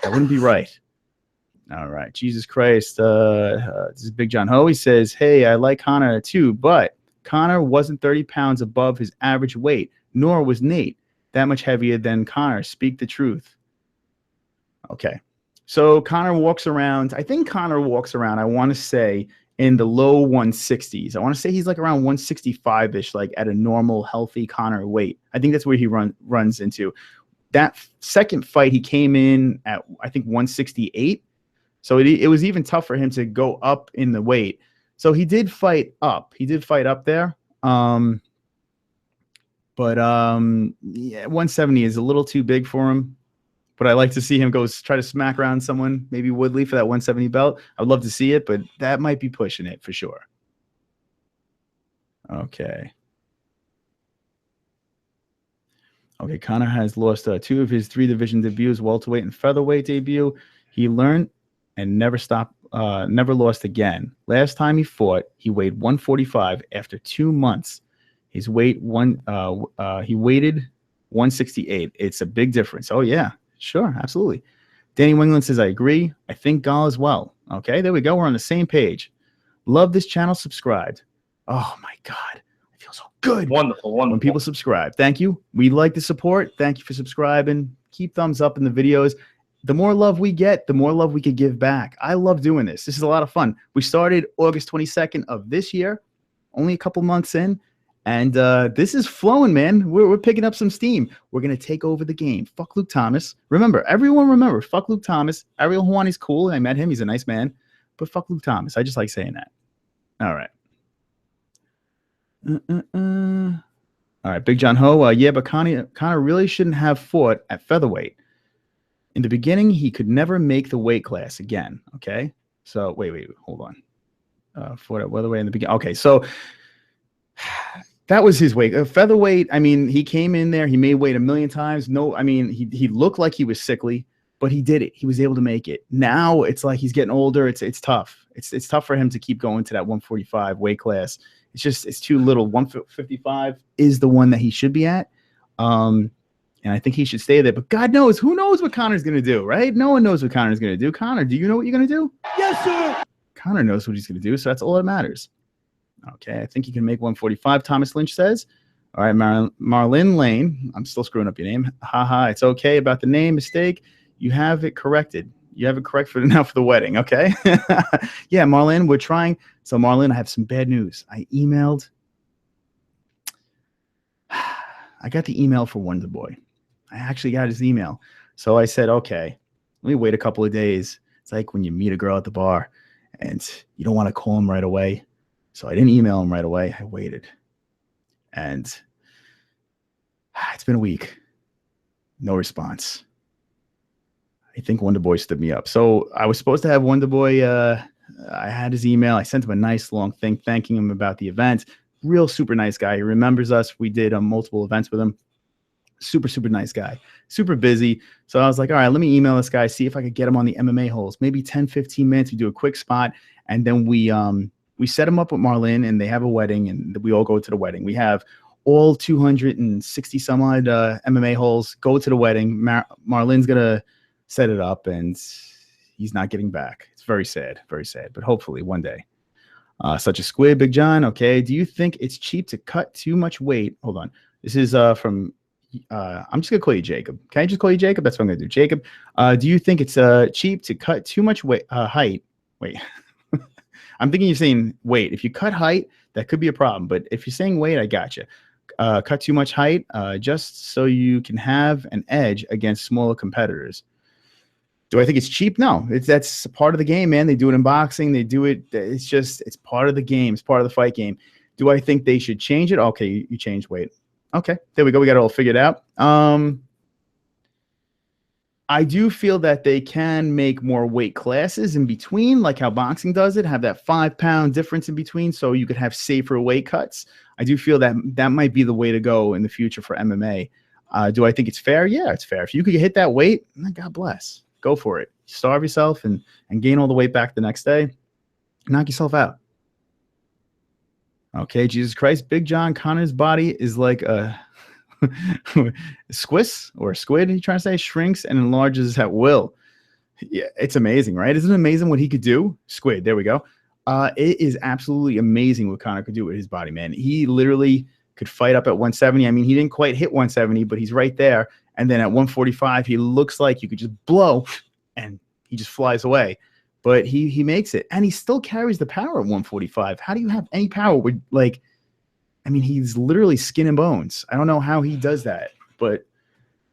That wouldn't be right. All right. Jesus Christ. This is Big John Ho. He says, hey, I like Connor too, but Connor wasn't 30 pounds above his average weight, nor was Nate that much heavier than Connor. Speak the truth. Okay. So Connor walks around. I think Connor walks around, I want to say, in the low 160s. I want to say he's like around 165-ish, like at a normal, healthy Connor weight. I think that's where he runs into. That second fight, he came in at, I think, 168. So it was even tough for him to go up in the weight. So he did fight up. He did fight up there. Yeah, 170 is a little too big for him. But I like to see him go try to smack around someone, maybe Woodley for that 170 belt. I would love to see it, but that might be pushing it for sure. Okay. Okay, Connor has lost 2 of his 3 division debuts, welterweight and featherweight debut. He learned and never lost again. Last time he fought, he weighed 145 after 2 months. His weight he weighted 168. It's a big difference. Oh yeah, sure, absolutely. Danny Wingland says, I agree. I think Gall as well. Okay, there we go. We're on the same page. Love this channel. Subscribed. Oh my God. I feel so good. Wonderful, wonderful. When people subscribe. Thank you. We like the support. Thank you for subscribing. Keep thumbs up in the videos. The more love we get, the more love we could give back. I love doing this. This is a lot of fun. We started August 22nd of this year, only a couple months in. And this is flowing, man. We're picking up some steam. We're going to take over the game. Fuck Luke Thomas. Everyone remember, fuck Luke Thomas. Ariel Hawani's cool. I met him. He's a nice man. But fuck Luke Thomas. I just like saying that. All right. All right, Big John Ho. Yeah, but Connor really shouldn't have fought at featherweight. In the beginning, he could never make the weight class again. Okay? So, wait, hold on. Fought at featherweight in the beginning. Okay, so that was his weight. Featherweight, I mean, he came in there. He made weight a million times. No, I mean, he looked like he was sickly, but he did it. He was able to make it. Now it's like he's getting older. It's tough. It's tough for him to keep going to that 145 weight class. It's too little. 155 is the one that he should be at. And I think he should stay there. But God knows, who knows what Connor's going to do, right? No one knows what Connor's going to do. Connor, do you know what you're going to do? Yes, sir. Connor knows what he's going to do, so that's all that matters. Okay, I think he can make 145, Thomas Lynch says. All right, Marlin Lane. I'm still screwing up your name. Haha, it's okay about the name mistake. You have it corrected. You have it correct for now for the wedding, okay? Yeah, Marlin, we're trying. So, Marlin, I have some bad news. I emailed. I got the email for Wonder Boy. I actually got his email. So I said, okay, let me wait a couple of days. It's like when you meet a girl at the bar and you don't want to call him right away. So I didn't email him right away. I waited. And it's been a week. No response. I think Wonder Boy stood me up. So I was supposed to have Wonder Boy. I had his email. I sent him a nice long thing thanking him about the event. Real super nice guy. He remembers us. We did multiple events with him. Super, super nice guy. Super busy. So I was like, all right, let me email this guy, see if I could get him on the MMA-holes. Maybe 10, 15 minutes. We do a quick spot. And then we set him up with Marlin, and they have a wedding, and we all go to the wedding. We have all 260 some odd MMA-holes go to the wedding. Marlin's going to set it up, and he's not getting back. It's very sad, but hopefully one day. Such a squid, Big John. Okay. Do you think it's cheap to cut too much weight? Hold on. This is from, I'm just going to call you Jacob. Can I just call you Jacob? That's what I'm going to do. Jacob, do you think it's cheap to cut too much weight, height? Wait, I'm thinking you're saying weight. If you cut height, that could be a problem. But if you're saying weight, I got you. Cut too much height just so you can have an edge against smaller competitors. Do I think it's cheap? No, that's part of the game, man. They do it in boxing. They do it. It's part of the game. It's part of the fight game. Do I think they should change it? Okay, you change weight. Okay, there we go. We got it all figured out. I do feel that they can make more weight classes in between, like how boxing does it, have that 5-pound difference in between so you could have safer weight cuts. I do feel that that might be the way to go in the future for MMA. Do I think it's fair? Yeah, it's fair. If you could hit that weight, God bless. Go for it. Starve yourself and gain all the weight back the next day. Knock yourself out. Okay, Jesus Christ. Big John Connor's body is like a squish or a squid, you trying to say, shrinks and enlarges at will. Yeah, it's amazing, right? Isn't it amazing what he could do? Squid, there we go. It is absolutely amazing what Connor could do with his body, man. He literally could fight up at 170. I mean, he didn't quite hit 170, but he's right there. And then at 145, he looks like you could just blow and he just flies away. But he makes it. And he still carries the power at 145. How do you have any power with, like, I mean, he's literally skin and bones. I don't know how he does that, but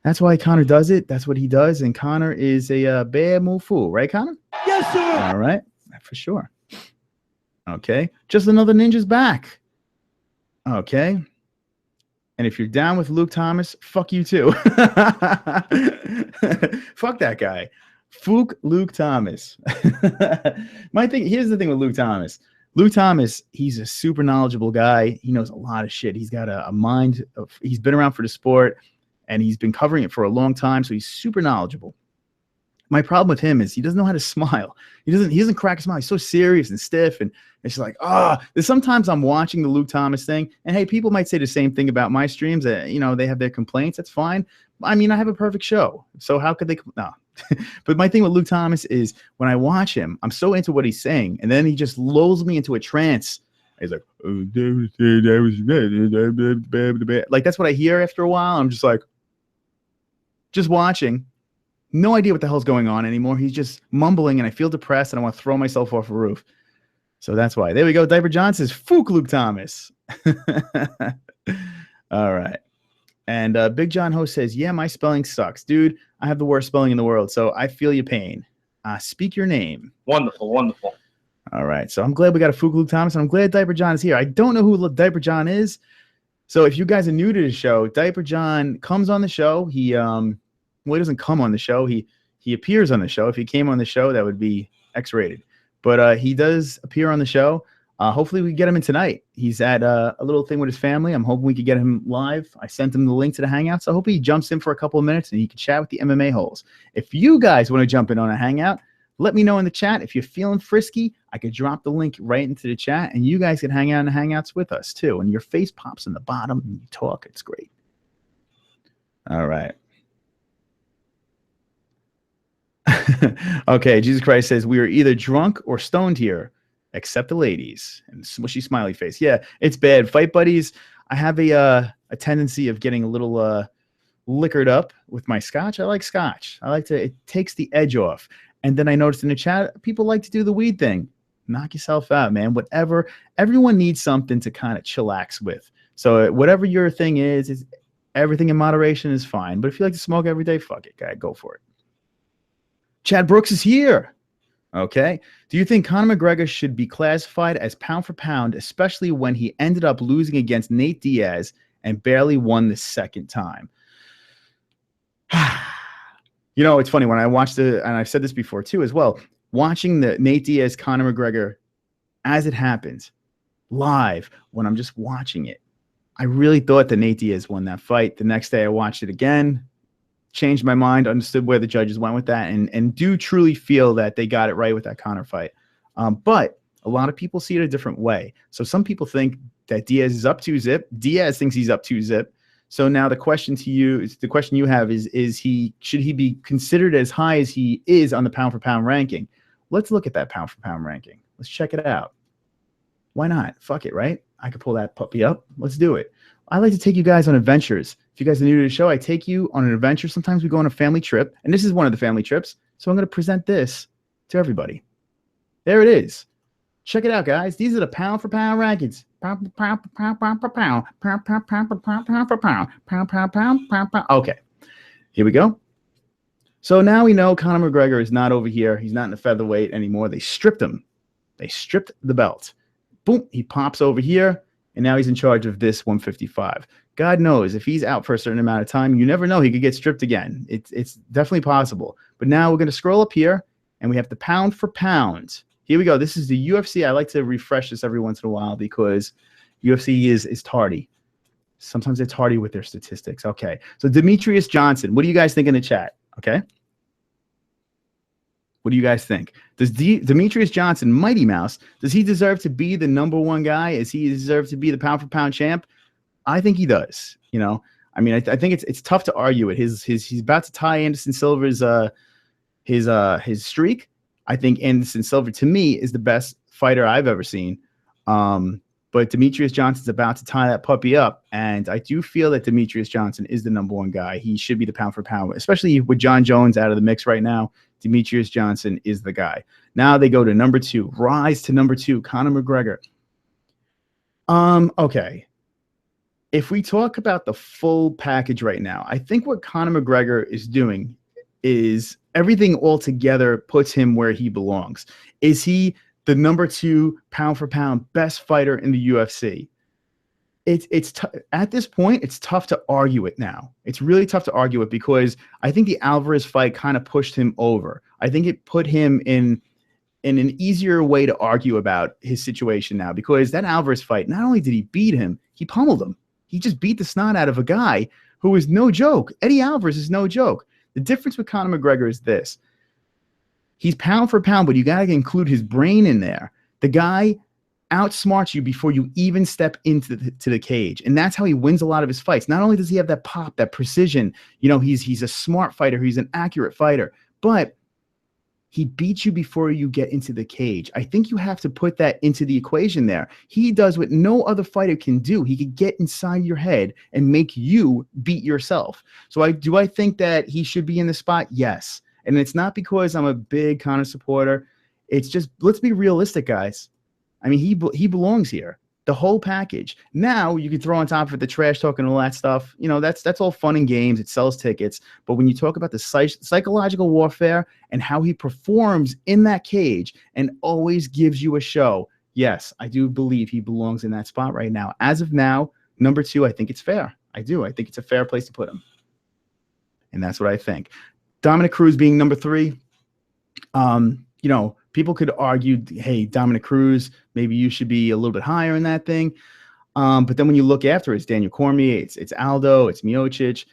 that's why Connor does it. That's what he does. And Connor is a bad move fool, right, Connor? Yes, sir. All right, for sure. Okay, just another ninja's back. Okay. And if you're down with Luke Thomas, fuck you too. Fuck that guy. Fook Luke Thomas. Here's the thing with Luke Thomas. Luke Thomas, he's a super knowledgeable guy. He knows a lot of shit. He's got a mind of, he's been around for the sport and he's been covering it for a long time. So he's super knowledgeable. My problem with him is he doesn't know how to smile. He doesn't crack a smile. He's so serious and stiff. And it's like, sometimes I'm watching the Luke Thomas thing. And hey, people might say the same thing about my streams. You know, they have their complaints. That's fine. I mean, I have a perfect show. So how could they? No. But my thing with Luke Thomas is when I watch him, I'm so into what he's saying. And then he just lulls me into a trance. He's like, like, that's what I hear after a while. I'm just like, just watching. No idea what the hell's going on anymore. He's just mumbling and I feel depressed and I want to throw myself off a roof. So that's why. There we go. Diaper John says, Fook Luke Thomas. All right. And Big John Ho says, yeah, my spelling sucks. Dude, I have the worst spelling in the world, so I feel your pain. Speak your name. Wonderful, wonderful. All right. So I'm glad we got a Fook Luke Thomas, and I'm glad Diaper John is here. I don't know who Diaper John is. So if you guys are new to the show, Diaper John comes on the show. He doesn't come on the show. He appears on the show. If he came on the show, that would be X-rated. But he does appear on the show. Hopefully we get him in tonight. He's at a little thing with his family. I'm hoping we could get him live. I sent him the link to the Hangout, so I hope he jumps in for a couple of minutes and he can chat with the MMA-holes. If you guys want to jump in on a Hangout, let me know in the chat. If you're feeling frisky, I could drop the link right into the chat, and you guys can hang out in the Hangouts with us too. And your face pops in the bottom and you talk. It's great. All right. Okay, Jesus Christ says, we are either drunk or stoned here. Except the ladies. And smushy smiley face. Yeah, it's bad. Fight buddies, I have a tendency of getting a little liquored up with my scotch. I like scotch. It takes the edge off. And then I noticed in the chat, people like to do the weed thing. Knock yourself out, man. Whatever. Everyone needs something to kind of chillax with. So whatever your thing is everything in moderation is fine. But if you like to smoke every day, fuck it, guy. Go for it. Chad Brooks is here. Okay. Do you think Conor McGregor should be classified as pound for pound, especially when he ended up losing against Nate Diaz and barely won the second time? You know, it's funny when I watched and I've said this before too as well, watching the Nate Diaz Conor McGregor as it happens live, when I'm just watching it, I really thought that Nate Diaz won that fight. The next day I watched it again. Changed my mind, understood where the judges went with that, and do truly feel that they got it right with that Conor fight. But a lot of people see it a different way. So some people think that Diaz is up 2-zip. Diaz thinks he's up 2-zip. So now the question to you is, the question you have is should he be considered as high as he is on the pound for pound ranking? Let's look at that pound for pound ranking. Let's check it out. Why not? Fuck it, right? I could pull that puppy up. Let's do it. I like to take you guys on adventures. If you guys are new to the show, I take you on an adventure. Sometimes we go on a family trip, and this is one of the family trips. So I'm going to present this to everybody. There it is. Check it out, guys. These are the pound for pound rankings. Pound, pound, pound, pound, pound, pound, pound, pound, pound, pound, pound, pound, pound, pound, pound, pound. Okay, here we go. So now we know Conor McGregor is not over here. He's not in the featherweight anymore. They stripped him. They stripped the belt. Boom, he pops over here. And now he's in charge of this 155. God knows if he's out for a certain amount of time, you never know. He could get stripped again. It's definitely possible. But now we're going to scroll up here, and we have the pound for pound. Here we go. This is the UFC. I like to refresh this every once in a while because UFC is tardy. Sometimes they're tardy with their statistics. Okay. So Demetrius Johnson, what do you guys think in the chat? Okay. What do you guys think? Does Demetrius Johnson, Mighty Mouse, does he deserve to be the #1 guy? Does he deserve to be the pound for pound champ? I think he does. You know, I mean, I think it's tough to argue it. He's about to tie Anderson Silva's his streak. I think Anderson Silva, to me, is the best fighter I've ever seen. But Demetrius Johnson's about to tie that puppy up, and I do feel that Demetrius Johnson is the #1 guy. He should be the pound for pound, especially with John Jones out of the mix right now. Demetrius Johnson is the guy. Now they go to #2, rise to #2, Conor McGregor. Okay. If we talk about the full package right now, I think what Conor McGregor is doing is everything all together puts him where he belongs. Is he the #2 pound for pound best fighter in the UFC? At this point, it's tough to argue it now. It's really tough to argue it because I think the Alvarez fight kind of pushed him over. I think it put him in an easier way to argue about his situation now, because that Alvarez fight, not only did he beat him, he pummeled him. He just beat the snot out of a guy who is no joke. Eddie Alvarez is no joke. The difference with Conor McGregor is this. He's pound for pound, but you got to include his brain in there. The guy outsmarts you before you even step into the cage. And that's how he wins a lot of his fights. Not only does he have that pop, that precision, you know, he's a smart fighter, he's an accurate fighter, but he beats you before you get into the cage. I think you have to put that into the equation there. He does what no other fighter can do. He can get inside your head and make you beat yourself. So do I think that he should be in the spot? Yes. And it's not because I'm a big Conor supporter. It's just, let's be realistic, guys. I mean, he belongs here. The whole package. Now you can throw on top of it the trash talk and all that stuff. You know, that's all fun and games. It sells tickets. But when you talk about the psychological warfare and how he performs in that cage and always gives you a show, yes, I do believe he belongs in that spot right now. As of now, #2, I think it's fair. I do. I think it's a fair place to put him. And that's what I think. Dominic Cruz being #3, you know, people could argue, hey, Dominic Cruz, maybe you should be a little bit higher in that thing. But then when you look after it, it's Daniel Cormier, it's Aldo, it's Miocic.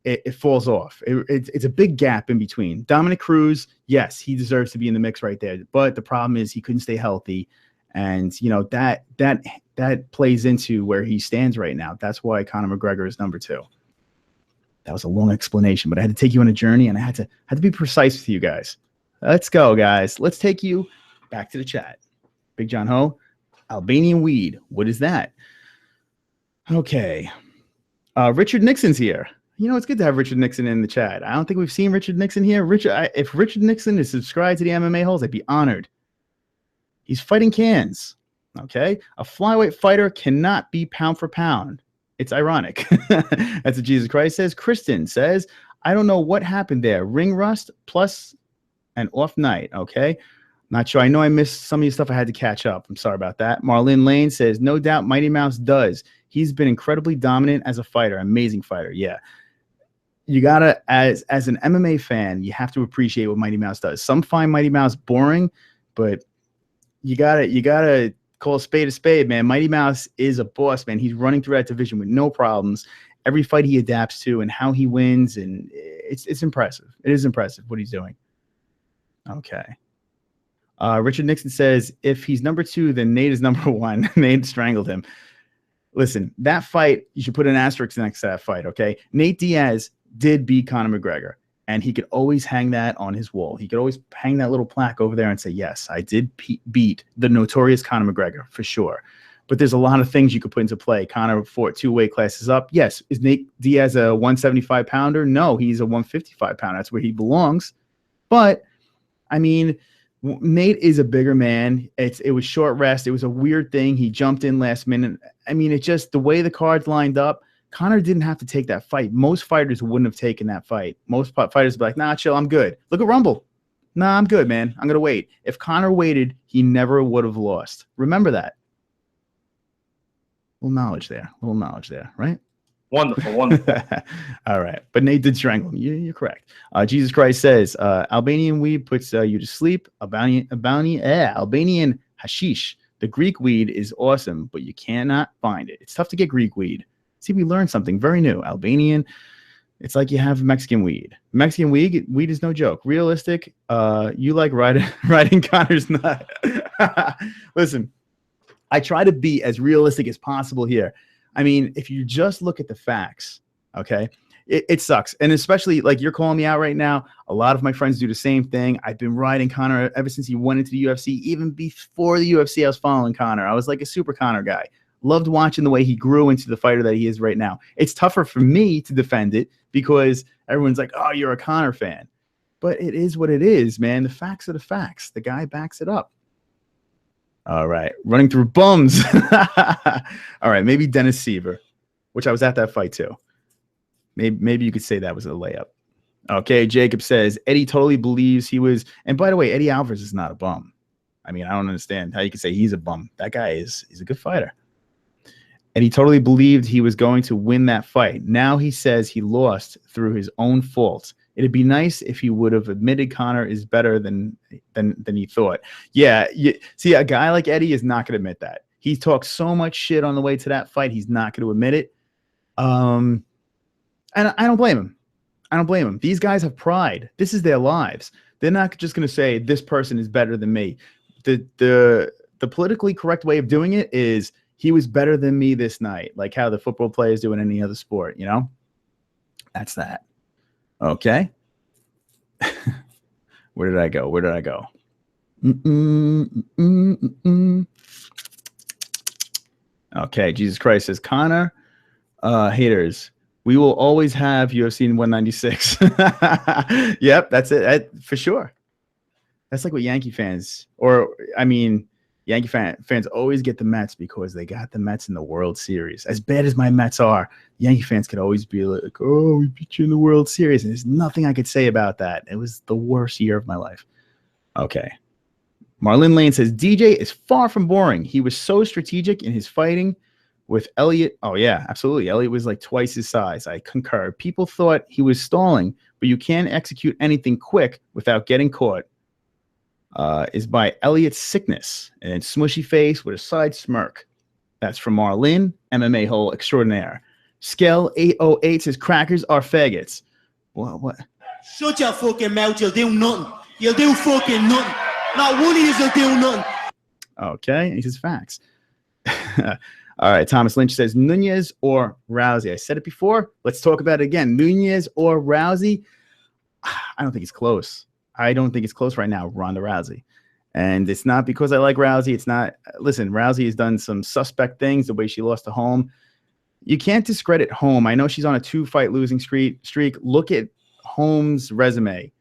It falls off. It's a big gap in between. Dominic Cruz, yes, he deserves to be in the mix right there. But the problem is he couldn't stay healthy. And, you know, that plays into where he stands right now. That's why Conor McGregor is #2. That was a long explanation, but I had to take you on a journey, and I had to be precise with you guys. Let's go, guys. Let's take you back to the chat. Big John Ho, Albanian weed. What is that? Okay. Richard Nixon's here. You know, it's good to have Richard Nixon in the chat. I don't think we've seen Richard Nixon here. If Richard Nixon is subscribed to the MMA-holes, I'd be honored. He's fighting cans. Okay. A flyweight fighter cannot be pound for pound. It's ironic. That's what Jesus Christ says. Kristen says, I don't know what happened there. Ring rust plus an off night. Okay. Not sure. I know I missed some of your stuff. I had to catch up. I'm sorry about that. Marlene Lane says, no doubt Mighty Mouse does. He's been incredibly dominant as a fighter. Amazing fighter. Yeah. You gotta, as an MMA fan, you have to appreciate what Mighty Mouse does. Some find Mighty Mouse boring, but you gotta call a spade, man. Mighty Mouse is a boss, man. He's running through that division with no problems. Every fight he adapts to and how he wins, and it's impressive. It is impressive what he's doing. Okay. Richard Nixon says, if he's #2, then Nate is #1. Nate strangled him. Listen, that fight, you should put an asterisk next to that fight, okay? Nate Diaz did beat Conor McGregor, and he could always hang that on his wall. He could always hang that little plaque over there and say, yes, I did beat the notorious Conor McGregor, for sure. But there's a lot of things you could put into play. Conor fought 2 weight classes up. Yes, is Nate Diaz a 175-pounder? No, he's a 155-pounder. That's where he belongs. But, I mean, Nate is a bigger man. It was short rest. It was a weird thing. He jumped in last minute. I mean, it's just the way the cards lined up. Conor didn't have to take that fight. Most fighters wouldn't have taken that fight. Most fighters would be like, nah, chill, I'm good. Look at Rumble. Nah, I'm good, man. I'm going to wait. If Conor waited, he never would have lost. Remember that. Little knowledge there, right? Wonderful, wonderful. All right. But Nate did strangle him. You're correct. Jesus Christ says, Albanian weed puts you to sleep. Albanian hashish. The Greek weed is awesome, but you cannot find it. It's tough to get Greek weed. See, we learned something very new. Albanian. It's like you have Mexican weed. Mexican weed is no joke. Realistic. You like riding Connor's nut. Listen, I try to be as realistic as possible here. I mean, if you just look at the facts, okay, it sucks. And especially like you're calling me out right now. A lot of my friends do the same thing. I've been riding Connor ever since he went into the UFC. Even before the UFC, I was following Connor. I was like a super Connor guy. Loved watching the way he grew into the fighter that he is right now. It's tougher for me to defend it because everyone's like, oh, you're a Connor fan. But it is what it is, man. The facts are the facts. The guy backs it up. All right. Running through bums. All right. Maybe Dennis Seaver, which I was at that fight too. Maybe you could say that was a layup. Okay. Jacob says Eddie totally believes he was. And by the way, Eddie Alvarez is not a bum. I mean, I don't understand how you can say he's a bum. That guy he's a good fighter. And he totally believed he was going to win that fight. Now he says he lost through his own fault. It'd be nice if he would have admitted Connor is better than he thought. Yeah, see, a guy like Eddie is not going to admit that. He talked so much shit on the way to that fight. He's not going to admit it. And I don't blame him. I don't blame him. These guys have pride. This is their lives. They're not just going to say this person is better than me. The politically correct way of doing it is he was better than me this night, like how the football players do in any other sport, you know? That's that. Okay. Where did I go? Okay, Jesus Christ says, Connor, haters, we will always have UFC in 196. Yep, that's it. For sure. That's like what Yankee fans, Yankee fans always get the Mets because they got the Mets in the World Series. As bad as my Mets are, Yankee fans could always be like, oh, we beat you in the World Series. And there's nothing I could say about that. It was the worst year of my life. Okay. Marlon Lane says, DJ is far from boring. He was so strategic in his fighting with Elliott. Oh, yeah, absolutely. Elliott was like twice his size. I concur. People thought he was stalling, but you can't execute anything quick without getting caught. Is by Elliott's sickness and smushy face with a side smirk. That's from Marlin, MMA-hole extraordinaire. Skell 808 says crackers are faggots. What? Shut your fucking mouth, you'll do nothing. You'll do fucking nothing. Not one of you will do nothing. Okay, he says facts. All right, Thomas Lynch says Nunez or Rousey. I said it before. Let's talk about it again. Nunez or Rousey? I don't think it's close. I don't think it's close right now, Ronda Rousey. And it's not because I like Rousey. It's not. Listen, Rousey has done some suspect things, the way she lost to HOLM. You can't discredit HOLM. I know she's on a 2-fight losing streak. Look at HOLM's resume.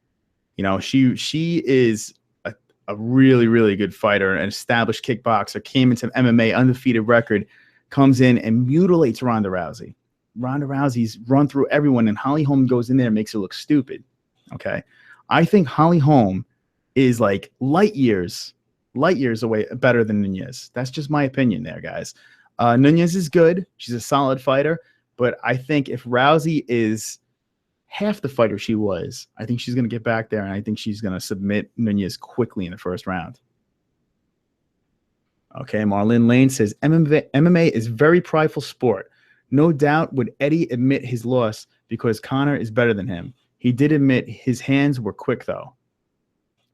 You know, she is a really, really good fighter, an established kickboxer, came into MMA, undefeated record, comes in and mutilates Ronda Rousey. Ronda Rousey's run through everyone, and Holly Holm goes in there and makes her look stupid. Okay. I think Holly Holm is like light years away better than Nunez. That's just my opinion there, guys. Nunez is good. She's a solid fighter. But I think if Rousey is half the fighter she was, I think she's going to get back there, and I think she's going to submit Nunez quickly in the first round. Okay, Marlon Lane says, MMA is very prideful sport. No doubt would Eddie admit his loss because Connor is better than him. He did admit his hands were quick, though.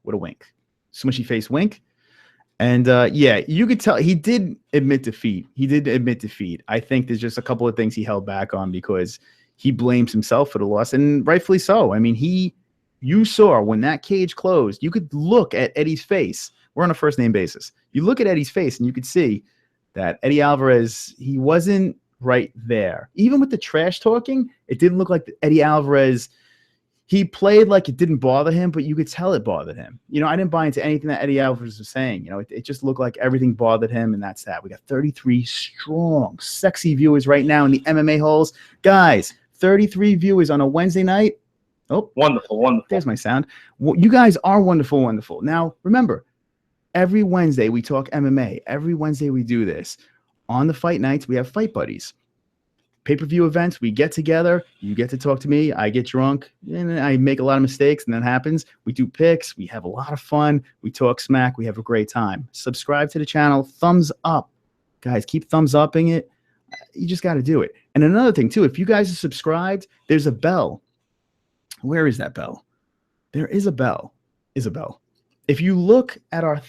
What a wink. Smushy face wink. And, yeah, you could tell he did admit defeat. I think there's just a couple of things he held back on because he blames himself for the loss, and rightfully so. I mean, you saw when that cage closed, you could look at Eddie's face. We're on a first-name basis. You look at Eddie's face, and you could see that Eddie Alvarez, he wasn't right there. Even with the trash talking, it didn't look like Eddie Alvarez – he played like it didn't bother him, but you could tell it bothered him. You know, I didn't buy into anything that Eddie Alvarez was saying. You know, it just looked like everything bothered him, and that's that. We got 33 strong, sexy viewers right now in the MMA holes. Guys, 33 viewers on a Wednesday night. Oh, wonderful. There's my sound. Well, you guys are wonderful. Now, remember, every Wednesday we talk MMA. Every Wednesday we do this. On the fight nights, we have fight buddies. Pay-per-view events, we get together, you get to talk to me, I get drunk, and I make a lot of mistakes, and that happens. We do picks, we have a lot of fun, we talk smack, we have a great time. Subscribe to the channel, thumbs up. Guys, keep thumbs upping it. You just got to do it. And another thing too, if you guys are subscribed, there's a bell. Where is that bell? There is a bell. Isabel. If you look at our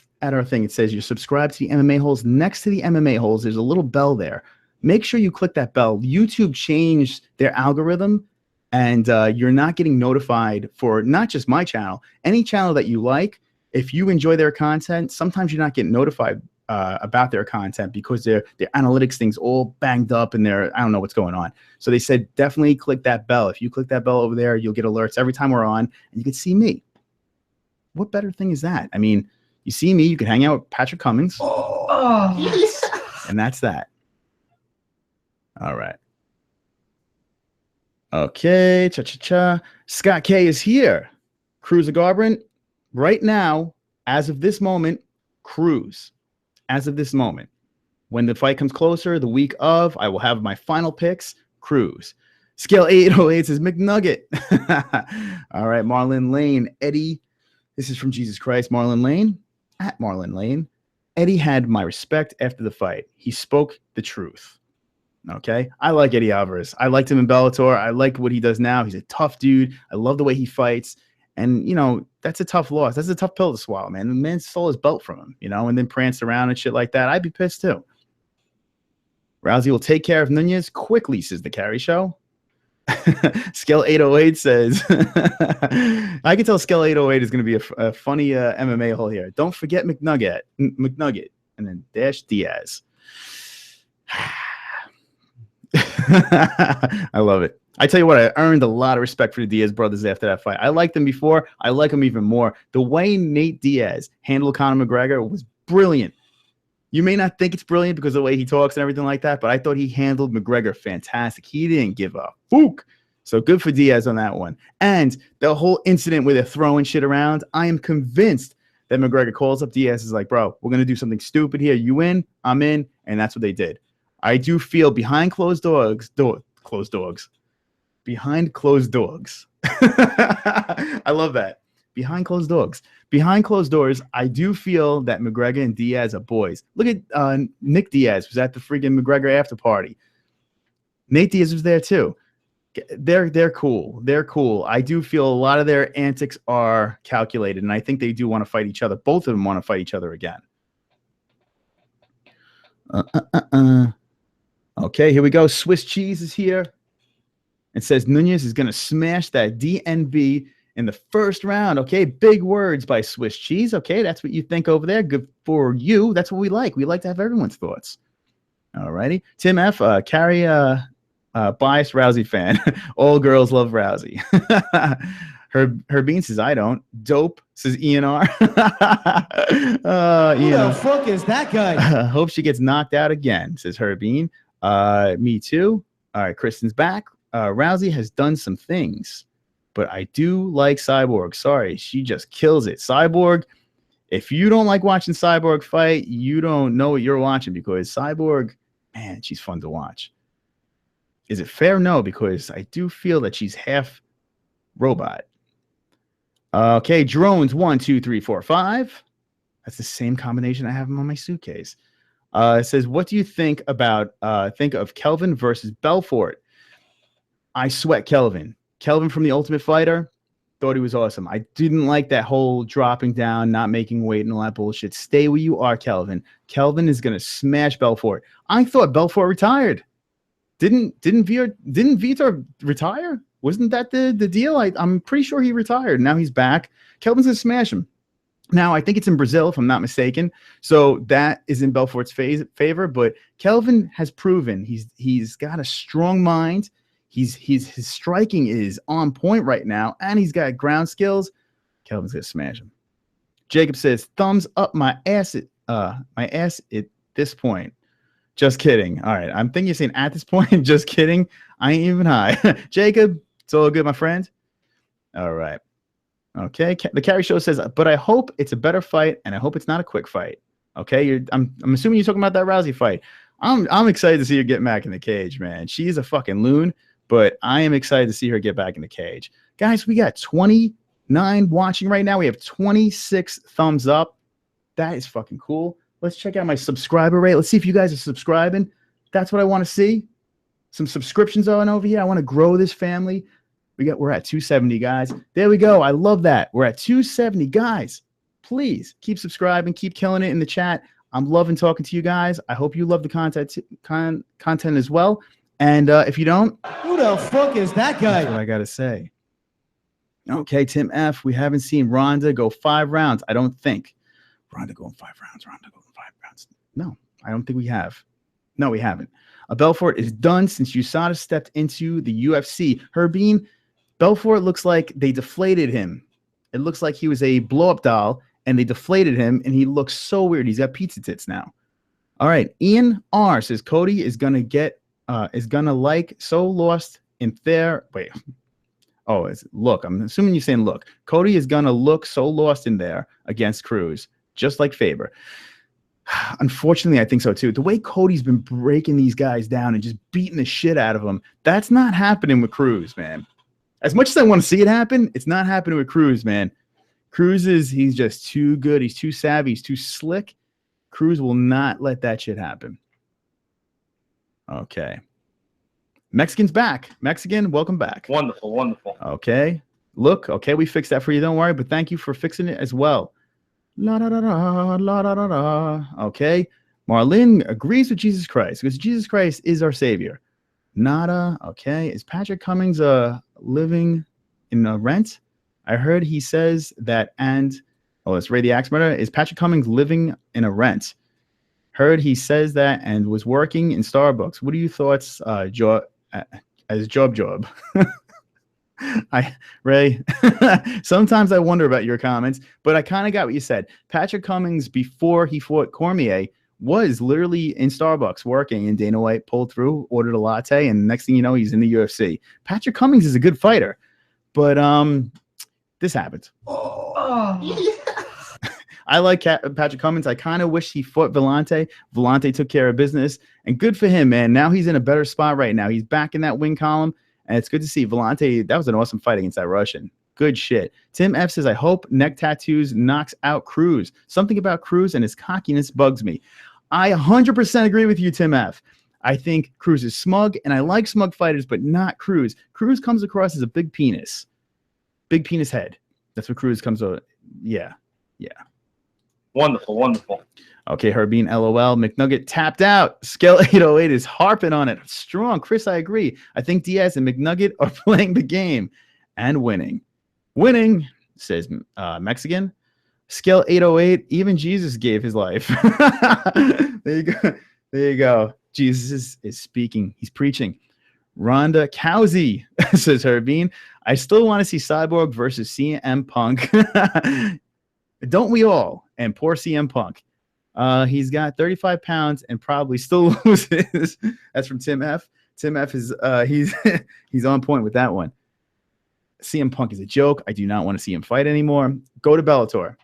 thing, it says you're subscribed to the MMA holes. Next to the MMA holes, there's a little bell there. Make sure you click that bell. YouTube changed their algorithm, and you're not getting notified for not just my channel, any channel that you like. If you enjoy their content, sometimes you're not getting notified about their content because their analytics thing's all banged up and I don't know what's going on. So they said definitely click that bell. If you click that bell over there, you'll get alerts every time we're on, and you can see me. What better thing is that? I mean, you see me, you can hang out with Patrick Cummings. Oh. And that's that. All right. Okay. Cha-cha-cha. Scott K is here. Cruiser Garbrandt. Right now, as of this moment, Cruz. As of this moment. When the fight comes closer, the week of, I will have my final picks. Cruz. Scale 808 says McNugget. All right. Marlon Lane. Eddie. This is from Jesus Christ. Marlon Lane. At Marlon Lane. Eddie had my respect after the fight. He spoke the truth. Okay. I like Eddie Alvarez. I liked him in Bellator. I like what he does now. He's a tough dude. I love the way he fights. And, you know, that's a tough loss. That's a tough pill to swallow, man. The man stole his belt from him, you know, and then pranced around and shit like that. I'd be pissed too. Rousey will take care of Nunez quickly, says the Carry Show. Scale 808 says, I can tell Scale 808 is going to be a funny MMA hole here. Don't forget McNugget, and then dash Diaz. I love it. I tell you what, I earned a lot of respect for the Diaz brothers after that fight. I liked them before. I like them even more. The way Nate Diaz handled Conor McGregor was brilliant. You may not think it's brilliant because of the way he talks and everything like that, but I thought he handled McGregor fantastic. He didn't give a fuck. So good for Diaz on that one. And the whole incident where they're throwing shit around, I am convinced that McGregor calls up Diaz, is like, bro, we're going to do something stupid here. You in, I'm in. And that's what they did. I do feel behind closed dogs, behind closed dogs. I love that. Behind closed dogs. Behind closed doors, I do feel that McGregor and Diaz are boys. Look at Nick Diaz was at the freaking McGregor after party. Nate Diaz was there too. They're cool. They're cool. I do feel a lot of their antics are calculated, and I think they do want to fight each other. Both of them want to fight each other again. Okay, here we go. Swiss Cheese is here. It says Nunez is going to smash that DNB in the first round. Okay, big words by Swiss Cheese. Okay, that's what you think over there. Good for you. That's what we like. We like to have everyone's thoughts. All righty. Tim F. Carry biased Rousey fan. All girls love Rousey. Her Bean says, I don't. Dope, says ENR. Who the fuck is that guy? Hope she gets knocked out again, says Herbine. Me too. All right, Kristen's back. Rousey has done some things, but I do like Cyborg. Sorry, she just kills it. Cyborg, if you don't like watching Cyborg fight, you don't know what you're watching, because Cyborg, man, she's fun to watch. Is it fair? No, because I do feel that she's half robot. Okay, drones 1, 2, 3, 4, 5. That's the same combination I have them on my suitcase. It says, what do you think about think of Kelvin versus Belfort? I sweat Kelvin. Kelvin from The Ultimate Fighter, thought he was awesome. I didn't like that whole dropping down, not making weight, and all that bullshit. Stay where you are, Kelvin. Kelvin is gonna smash Belfort. I thought Belfort retired. Didn't Vitor retire? Wasn't that the deal? I'm pretty sure he retired. Now he's back. Kelvin's gonna smash him. Now I think it's in Brazil, if I'm not mistaken. So that is in Belfort's favor. But Kelvin has proven he's got a strong mind. His striking is on point right now, and he's got ground skills. Kelvin's gonna smash him. Jacob says, thumbs up my ass at this point. Just kidding. All right, I'm thinking you're saying at this point. Just kidding. I ain't even high. Jacob, it's all good, my friend. All right. Okay. The Carry Show says, but I hope it's a better fight, and I hope it's not a quick fight. Okay. I'm assuming you're talking about that Rousey fight. I'm excited to see her get back in the cage, man. She's a fucking loon. But I am excited to see her get back in the cage. Guys, we got 29 watching right now. We have 26 thumbs up. That is fucking cool. Let's check out my subscriber rate. Let's see if you guys are subscribing. That's what I want to see. Some subscriptions on over here. I want to grow this family. We're at 270, guys. There we go. I love that. We're at 270, guys. Please keep subscribing, keep killing it in the chat. I'm loving talking to you guys. I hope you love the content as well. And if you don't, Who the fuck is that guy? that's what I gotta say. Okay, Tim F. We haven't seen Ronda go 5 rounds. I don't think. Ronda going 5 rounds. Ronda going 5 rounds. No, I don't think we have. No, we haven't. Belfort is done since USADA stepped into the UFC. Herbine, Belfort looks like they deflated him. It looks like he was a blow-up doll, and they deflated him, and he looks so weird. He's got pizza tits now. All right, Ian R. says Cody is gonna like so lost in there. Wait. Oh, look. I'm assuming you're saying look. Cody is gonna look so lost in there against Cruz, just like Faber. Unfortunately, I think so too. The way Cody's been breaking these guys down and just beating the shit out of them, that's not happening with Cruz, man. As much as I want to see it happen, it's not happening with Cruz, man. Cruz he's just too good. He's too savvy. He's too slick. Cruz will not let that shit happen. Okay. Mexican's back. Mexican, welcome back. Wonderful, wonderful. Okay. Look, okay, we fixed that for you. Don't worry, but thank you for fixing it as well. La da da da, la da da da. Okay. Marlene agrees with Jesus Christ because Jesus Christ is our savior. Nada. Okay. Is Patrick Cummings living in a rent? I heard he says that, and it's Ray the Axe Murder. Is Patrick Cummings living in a rent? Heard he says that and was working in Starbucks. What are your thoughts, as Job? Ray, sometimes I wonder about your comments, but I kind of got what you said. Patrick Cummings, before he fought Cormier, was literally in Starbucks working, and Dana White pulled through, ordered a latte, and next thing you know, he's in the UFC. Patrick Cummings is a good fighter, but this happened. I like Patrick Cummings. I kind of wish he fought Vellante. Vellante took care of business, and good for him, man. Now he's in a better spot right now. He's back in that win column, and it's good to see Vellante. That was an awesome fight against that Russian. Good shit. Tim F says, I hope neck tattoos knocks out Cruz. Something about Cruz and his cockiness bugs me. I 100% agree with you, Tim F. I think Cruz is smug, and I like smug fighters, but not Cruz. Cruz comes across as a big penis. Big penis head. That's what Cruz comes over. Yeah. Wonderful, wonderful. Okay, Herbine, LOL. McNugget tapped out. Scale 808 is harping on it. Strong. Chris, I agree. I think Diaz and McNugget are playing the game and winning. Winning, says Mexican. Scale 808, even Jesus gave his life. There you go. There you go. Jesus is speaking. He's preaching. Ronda Rousey, says Herbine. I still want to see Cyborg versus CM Punk. Don't we all? And poor CM Punk. He's got 35 pounds and probably still loses. That's from Tim F. Tim F is he's on point with that one. CM Punk is a joke. I do not want to see him fight anymore. Go to Bellator.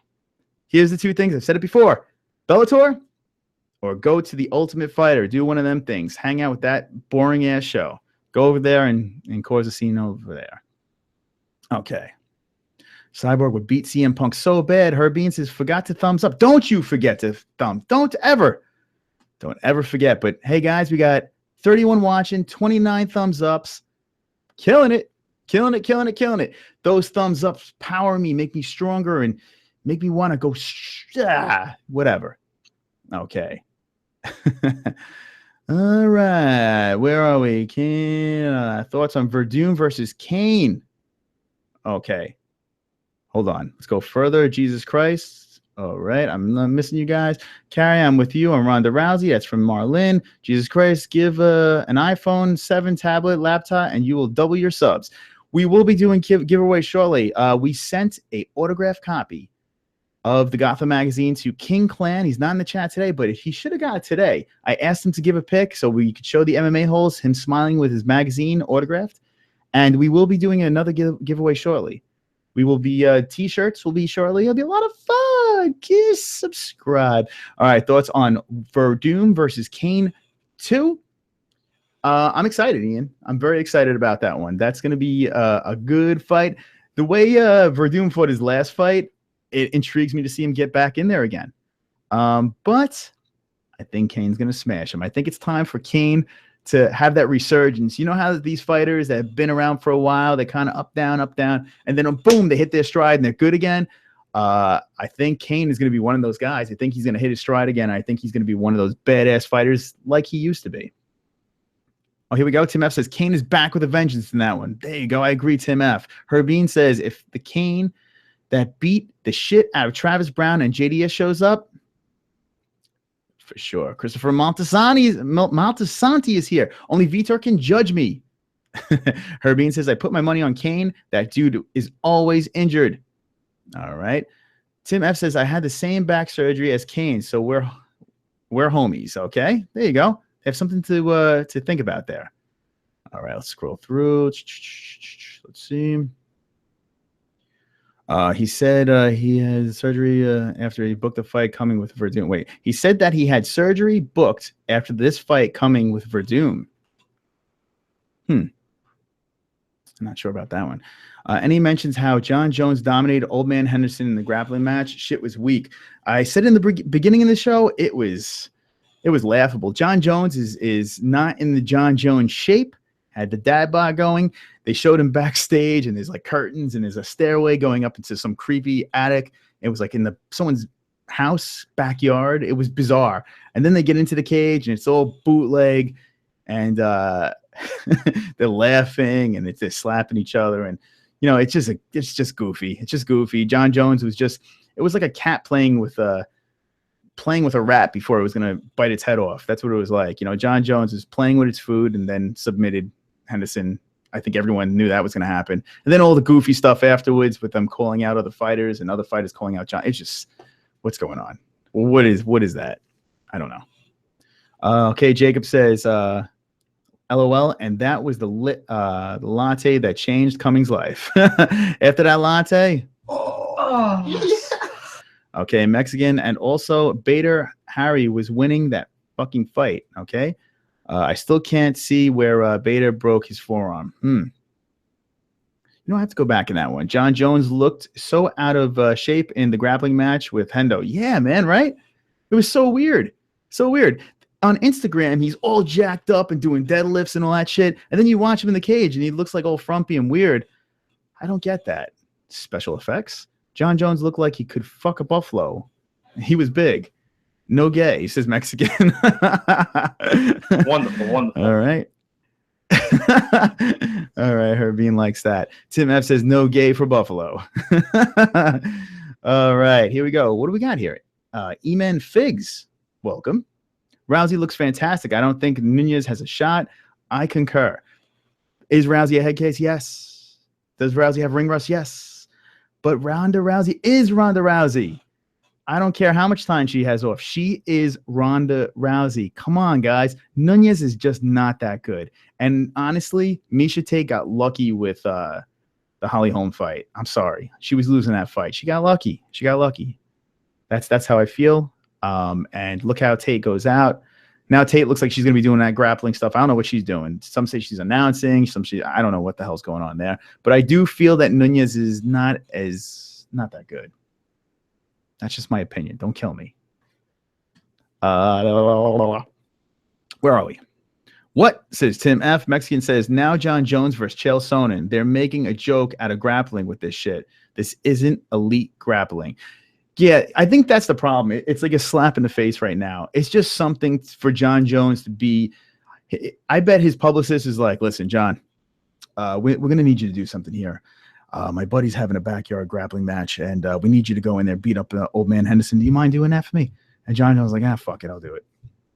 Here's the two things. I've said it before. Bellator or go to the Ultimate Fighter. Do one of them things. Hang out with that boring-ass show. Go over there and cause a scene over there. Okay. Cyborg would beat CM Punk so bad. Herbine says, forgot to thumbs up. Don't you forget to thumb. Don't ever forget. But, hey, guys, we got 31 watching, 29 thumbs ups. Killing it. Killing it. Those thumbs ups power me, make me stronger, and make me want to go whatever. Okay. All right. Where are we? Thoughts on Verdun versus Kane. Okay. Hold on. Let's go further. Jesus Christ. All right. I'm not missing you guys. Carrie, I'm with you. I'm Ronda Rousey. That's from Marlin. Jesus Christ, give an iPhone 7 tablet, laptop, and you will double your subs. We will be doing giveaway shortly. We sent a autographed copy of the Gotham magazine to King Clan. He's not in the chat today, but he should have got it today. I asked him to give a pic so we could show the MMA-holes, him smiling with his magazine autographed. And we will be doing another giveaway shortly. We will be t-shirts will be shortly. It'll be a lot of fun. Kiss, subscribe. All right, thoughts on Verdun versus Kane 2? I'm excited, Ian. I'm very excited about that one. That's going to be a good fight. The way Verdun fought his last fight, it intrigues me to see him get back in there again. But I think Kane's going to smash him. I think it's time for Kane to have that resurgence. You know how these fighters that have been around for a while, they kind of up, down, and then boom, they hit their stride and they're good again. I think Kane is going to be one of those guys. I think he's going to hit his stride again. I think he's going to be one of those badass fighters like he used to be. Oh, here we go. Tim F says Kane is back with a vengeance in that one. There you go. I agree, Tim F. Herbine says if the Kane that beat the shit out of Travis Brown and JDS shows up, for sure. Christopher Maltasanti is here. Only Vitor can judge me. Herbine says, I put my money on Kane. That dude is always injured. All right. Tim F says, I had the same back surgery as Kane, so we're homies. Okay. There you go. Have something to think about there. All right, let's scroll through. Let's see. He said he had surgery after he booked the fight coming with Verdun. Wait, he said that he had surgery booked after this fight coming with Verdun. I'm not sure about that one. And he mentions how John Jones dominated Old Man Henderson in the grappling match. Shit was weak. I said in the beginning of the show, it was laughable. John Jones is not in the John Jones shape. Had the dad bod going. They showed him backstage, and there's like curtains, and there's a stairway going up into some creepy attic. It was like in someone's house backyard. It was bizarre. And then they get into the cage, and it's all bootleg, and they're laughing, and they're slapping each other, and it's just goofy. It's just goofy. John Jones it was like a cat playing with a rat before it was going to bite its head off. That's what it was like. John Jones was playing with its food and then submitted Henderson. I think everyone knew that was going to happen. And then all the goofy stuff afterwards with them calling out other fighters and other fighters calling out John. It's just, what's going on? Well, what is that? I don't know. Okay, Jacob says, LOL, and that was the latte that changed Cummings' life. After that latte, okay, Mexican, and also Bader Harry was winning that fucking fight. Okay, I still can't see where Bader broke his forearm. I have to go back in that one. John Jones looked so out of shape in the grappling match with Hendo. Yeah, man, right? It was so weird. So weird. On Instagram, he's all jacked up and doing deadlifts and all that shit. And then you watch him in the cage, and he looks like all frumpy and weird. I don't get that. Special effects. John Jones looked like he could fuck a buffalo. He was big. No gay, says Mexican. Wonderful. All right. All right, Herbine likes that. Tim F says no gay for buffalo. All right, here we go. What do we got here? Eman Figs, welcome. Rousey looks fantastic. I don't think Nunez has a shot. I concur. Is Rousey a head case? Yes. Does Rousey have ring rust? Yes. But Ronda Rousey is Ronda Rousey. I don't care how much time she has off. She is Ronda Rousey. Come on, guys. Nunez is just not that good. And honestly, Miesha Tate got lucky with the Holly Holm fight. I'm sorry. She was losing that fight. She got lucky. That's how I feel. And look how Tate goes out. Now Tate looks like she's going to be doing that grappling stuff. I don't know what she's doing. Some say she's announcing. I don't know what the hell's going on there. But I do feel that Nunez is not that good. That's just my opinion. Don't kill me. Where are we? What, says Tim F. Mexican says, now John Jones versus Chael Sonnen. They're making a joke out of grappling with this shit. This isn't elite grappling. Yeah, I think that's the problem. It's like a slap in the face right now. It's just something for John Jones to be. I bet his publicist is like, listen, John, we're going to need you to do something here. My buddy's having a backyard grappling match, and we need you to go in there, beat up Old Man Henderson. Do you mind doing that for me? And John Jones was like, fuck it, I'll do it.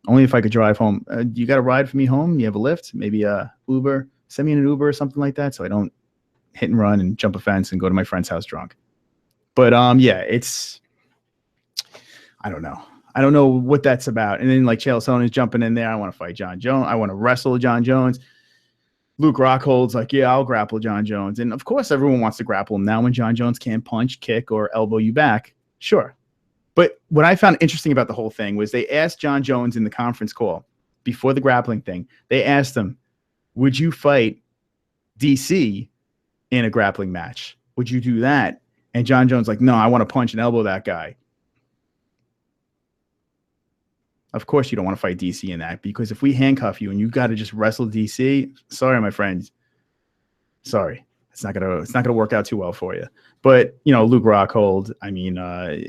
Only if I could drive home. You got a ride for me home? You have a lift? Maybe Uber? Send me an Uber or something like that so I don't hit and run and jump a fence and go to my friend's house drunk. But, yeah, I don't know. I don't know what that's about. And then, like, Chael Sonnen is jumping in there. I want to fight John Jones. I want to wrestle John Jones. Luke Rockhold's like, yeah, I'll grapple John Jones. And, of course, everyone wants to grapple him now when John Jones can't punch, kick, or elbow you back. Sure. But what I found interesting about the whole thing was they asked John Jones in the conference call before the grappling thing, they asked him, would you fight DC in a grappling match? Would you do that? And John Jones like, no, I want to punch and elbow that guy. Of course, you don't want to fight DC in that, because if we handcuff you and you got to just wrestle DC, sorry, my friends. Sorry. It's not gonna work out too well for you. But, you know, Luke Rockhold, I mean,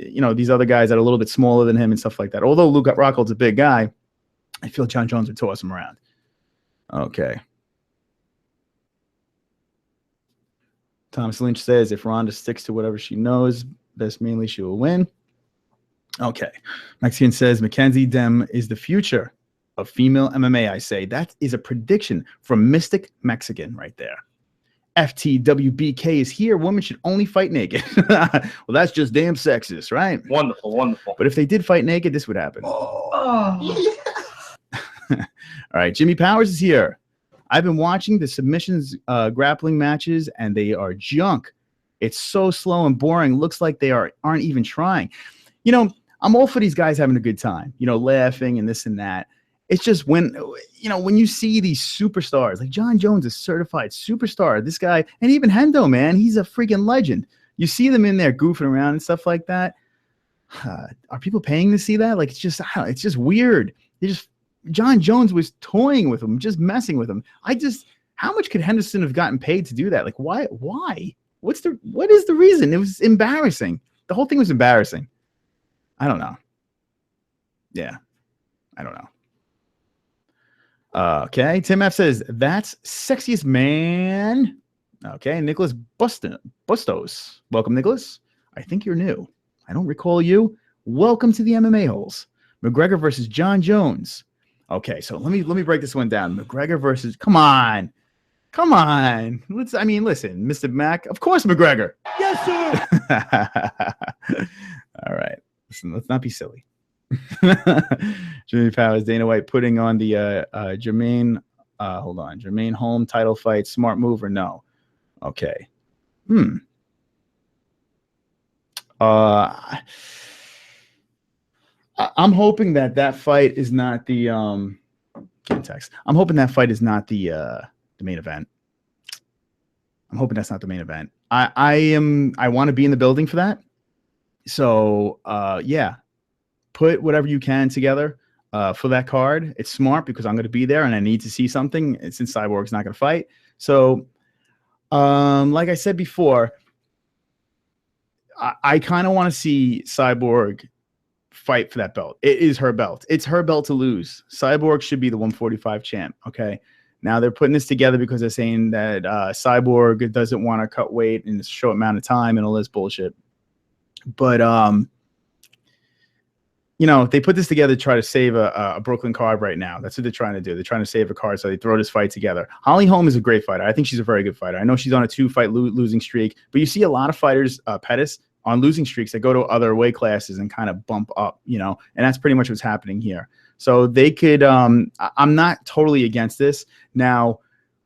you know, these other guys that are a little bit smaller than him and stuff like that. Although Luke Rockhold's a big guy, I feel John Jones would toss him around. Okay. Thomas Lynch says if Ronda sticks to whatever she knows, best mainly she will win. Okay. Mexican says Mackenzie Dem is the future of female MMA, I say. That is a prediction from Mystic Mexican right there. FTWBK is here. Women should only fight naked. Well, that's just damn sexist, right? Wonderful, wonderful. But if they did fight naked, this would happen. Oh. All right, Jimmy Powers is here. I've been watching the submissions grappling matches, and they are junk. It's so slow and boring. Looks like they aren't even trying. You know, I'm all for these guys having a good time, you know, laughing and this and that. It's just when, you know, when you see these superstars, like John Jones, a certified superstar, this guy, and even Hendo, man, he's a freaking legend. You see them in there goofing around and stuff like that. Are people paying to see that? Like, it's just weird. John Jones was toying with him, just messing with him. How much could Henderson have gotten paid to do that? Like, why? What is the reason? It was embarrassing. The whole thing was embarrassing. I don't know. Yeah, I don't know. Okay, Tim F says that's sexiest man. Okay, Nicholas Bustos. Welcome, Nicholas. I think you're new. I don't recall you. Welcome to the MMA-Holes. McGregor versus John Jones. Okay, so let me break this one down. McGregor versus. Come on. Listen, Mr. Mac. Of course, McGregor. Yes, sir. All right. Listen, let's not be silly. Jimmy Powers, Dana White putting on the Jermaine HOLM title fight. Smart move or no? Okay. I'm hoping that fight is not the context. I'm hoping that fight is not the main event. I'm hoping that's not the main event. I want to be in the building for that. So yeah. Put whatever you can together for that card. It's smart because I'm going to be there and I need to see something since Cyborg's not going to fight. So, like I said before, I kind of want to see Cyborg fight for that belt. It is her belt. It's her belt to lose. Cyborg should be the 145 champ. Okay. Now they're putting this together because they're saying that Cyborg doesn't want to cut weight in a short amount of time and all this bullshit. But, you know, they put this together to try to save a Brooklyn card right now. That's what they're trying to do. They're trying to save a card, so they throw this fight together. Holly Holm is a great fighter. I think she's a very good fighter. I know she's on a 2-fight losing streak, but you see a lot of fighters, Pettis, on losing streaks that go to other weight classes and kind of bump up, you know, and that's pretty much what's happening here. So they could, I'm not totally against this. Now,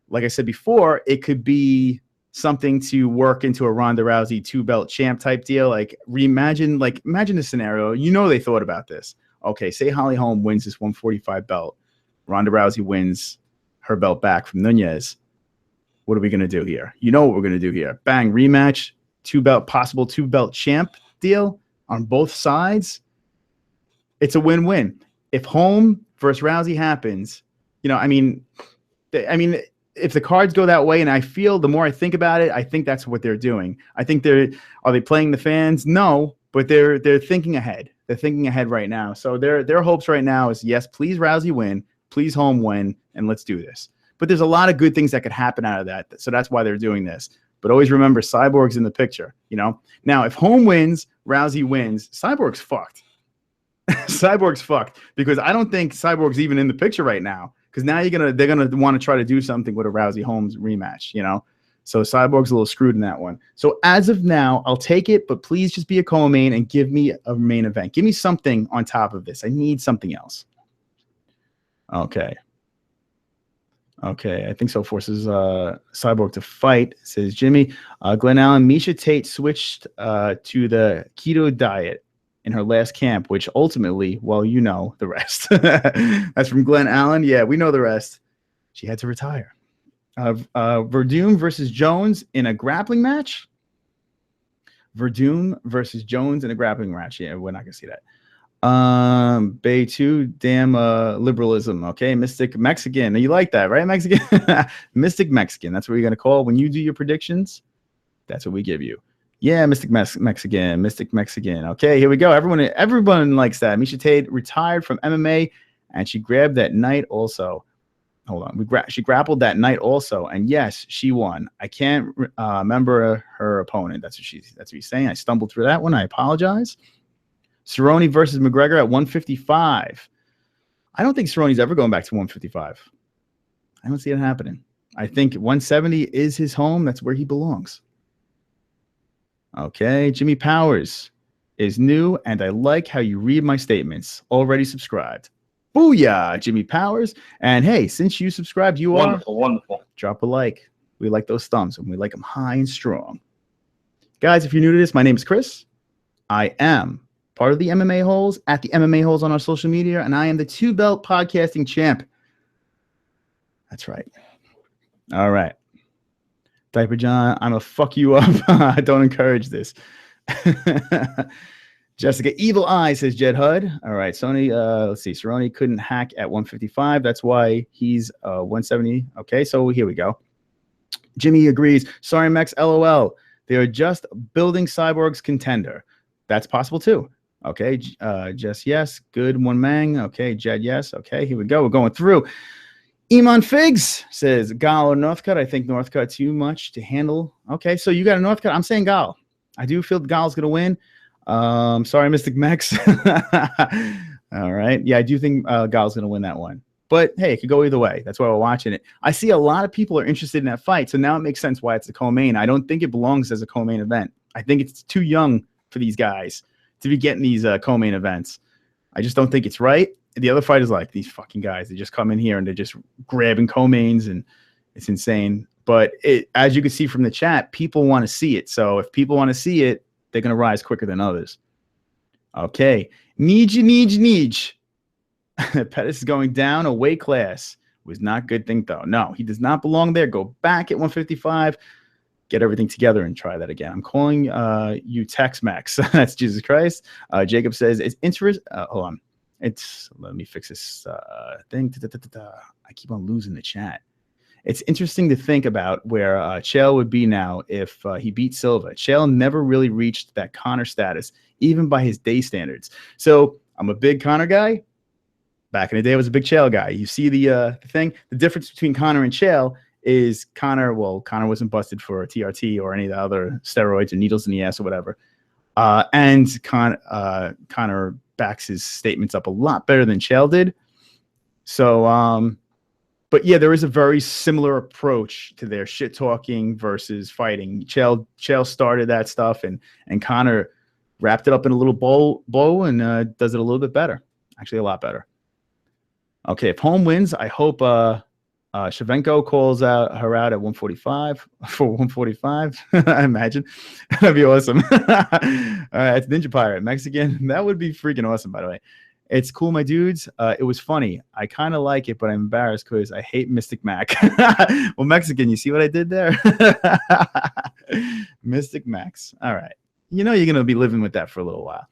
like I said before, it could be something to work into a Ronda Rousey 2-belt champ type deal. Imagine the scenario. You know, they thought about this. Okay, say Holly Holm wins this 145 belt. Ronda Rousey wins her belt back from Nunez. What are we going to do here? You know what we're going to do here. Bang, rematch, possible 2-belt champ deal on both sides. It's a win-win. If Holm versus Rousey happens, you know, I mean, if the cards go that way, and I feel the more I think about it, I think that's what they're doing. I think are they playing the fans? No, but they're thinking ahead. They're thinking ahead right now. So their hopes right now is, yes, please Rousey win, please Holm win, and let's do this. But there's a lot of good things that could happen out of that. So that's why they're doing this. But always remember, Cyborg's in the picture, you know? Now, if Holm wins, Rousey wins, Cyborg's fucked. Cyborg's fucked because I don't think Cyborg's even in the picture right now. Because now they're gonna want to try to do something with a Rousey Holmes rematch, you know. So Cyborg's a little screwed in that one. So as of now, I'll take it, but please just be a co-main and give me a main event. Give me something on top of this. I need something else. Okay. I think so. Forces Cyborg to fight, says Jimmy. Glenn Allen, Misha Tate switched to the keto diet in her last camp, which ultimately, well, you know the rest. That's from Glenn Allen. Yeah, we know the rest. She had to retire. Verdum versus Jones in a grappling match. Verdum versus Jones in a grappling match. Yeah, we're not going to see that. Bay 2, damn liberalism. Okay, Mystic Mexican. You like that, right, Mexican? Mystic Mexican. That's what you're gonna call when you do your predictions. That's what we give you. Yeah, Mystic Mexican. Mystic Mexican. Okay, here we go. Everyone likes that. Misha Tate retired from MMA, and she grabbed that night also. Hold on. She grappled that night also, and yes, she won. I can't remember her opponent. That's what he's saying. I stumbled through that one. I apologize. Cerrone versus McGregor at 155. I don't think Cerrone's ever going back to 155. I don't see it happening. I think 170 is his home. That's where he belongs. Okay, Jimmy Powers is new, and I like how you read my statements. Already subscribed. Booyah, Jimmy Powers. And hey, since you subscribed, you wonderful. Drop a like. We like those thumbs, and we like them high and strong. Guys, if you're new to this, my name is Chris. I am part of the MMA-Holes at the MMA-Holes on our social media, and I am the 2-belt podcasting champ. That's right. All right. Diaper John, I'm going to fuck you up. Don't encourage this. Jessica Evil Eye says Jed Hud. All right, Sony, let's see. Cerrone couldn't hack at 155. That's why he's 170. Okay, so here we go. Jimmy agrees. Sorry, Mex, LOL. They are just building Cyborg's contender. That's possible too. Okay, Jess, yes. Good one, Mang. Okay, Jed, yes. Okay, here we go. We're going through. Iman Figs says Gal or Northcutt. I think Northcutt too much to handle. Okay, so you got a Northcutt. I'm saying Gal. I do feel Gal's going to win. Sorry, Mystic Mex. All right. Yeah, I do think Gal's going to win that one. But hey, it could go either way. That's why we're watching it. I see a lot of people are interested in that fight, so now it makes sense why it's a co-main. I don't think it belongs as a co-main event. I think it's too young for these guys to be getting these co-main events. I just don't think it's right. The other fighters like these fucking guys. They just come in here and they're just grabbing co-mains, and it's insane. But as you can see from the chat, people want to see it. So if people want to see it, they're going to rise quicker than others. Okay. Neej. Pettis is going down a weight class. Was not a good thing, though. No, he does not belong there. Go back at 155. Get everything together and try that again. I'm calling you Tex-Mex. That's Jesus Christ. Jacob says, it's interesting. Hold on. Let me fix this thing. I keep on losing the chat. It's interesting to think about where Chael would be now if he beat Silva. Chael never really reached that Conor status, even by his day standards. So I'm a big Conor guy. Back in the day, I was a big Chael guy. You see the thing? The difference between Conor and Chael is Conor wasn't busted for TRT or any of the other steroids or needles in the ass or whatever. And Conor backs his statements up a lot better than Chael did. So, but yeah, there is a very similar approach to their shit talking versus fighting. Chael started that stuff, and Conor wrapped it up in a little bow and does it a little bit better. Actually, a lot better. Okay, if HOLM wins, I hope Shevchenko calls her out at 145 for 145. I imagine that'd be awesome. All right, it's Ninja Pirate Mexican. That would be freaking awesome, by the way. It's cool, my dudes. It was funny. I kind of like it, but I'm embarrassed because I hate Mystic Mac. Well, Mexican, you see what I did there? Mystic Max. All right. You know you're going to be living with that for a little while.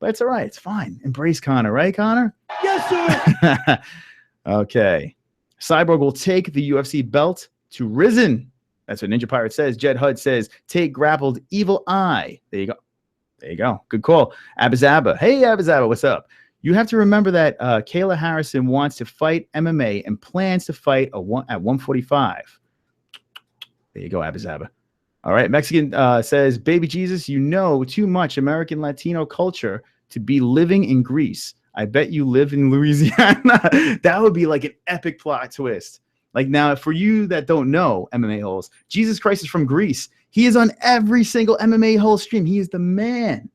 But it's all right. It's fine. Embrace Conor, right, Conor? Yes, sir. Okay. Cyborg will take the UFC belt to Risen. That's what Ninja Pirate says. Jed Hud says, take grappled Evil Eye. There you go. There you go. Good call. Abizaba. Hey, Abizaba, what's up? You have to remember that Kayla Harrison wants to fight MMA and plans to fight at 145. There you go, Abizaba. All right. Mexican says, Baby Jesus, you know too much American Latino culture to be living in Greece. I bet you live in Louisiana. That would be like an epic plot twist. Like now, for you that don't know MMA-Holes, Jesus Christ is from Greece. He is on every single MMA-Hole stream. He is the man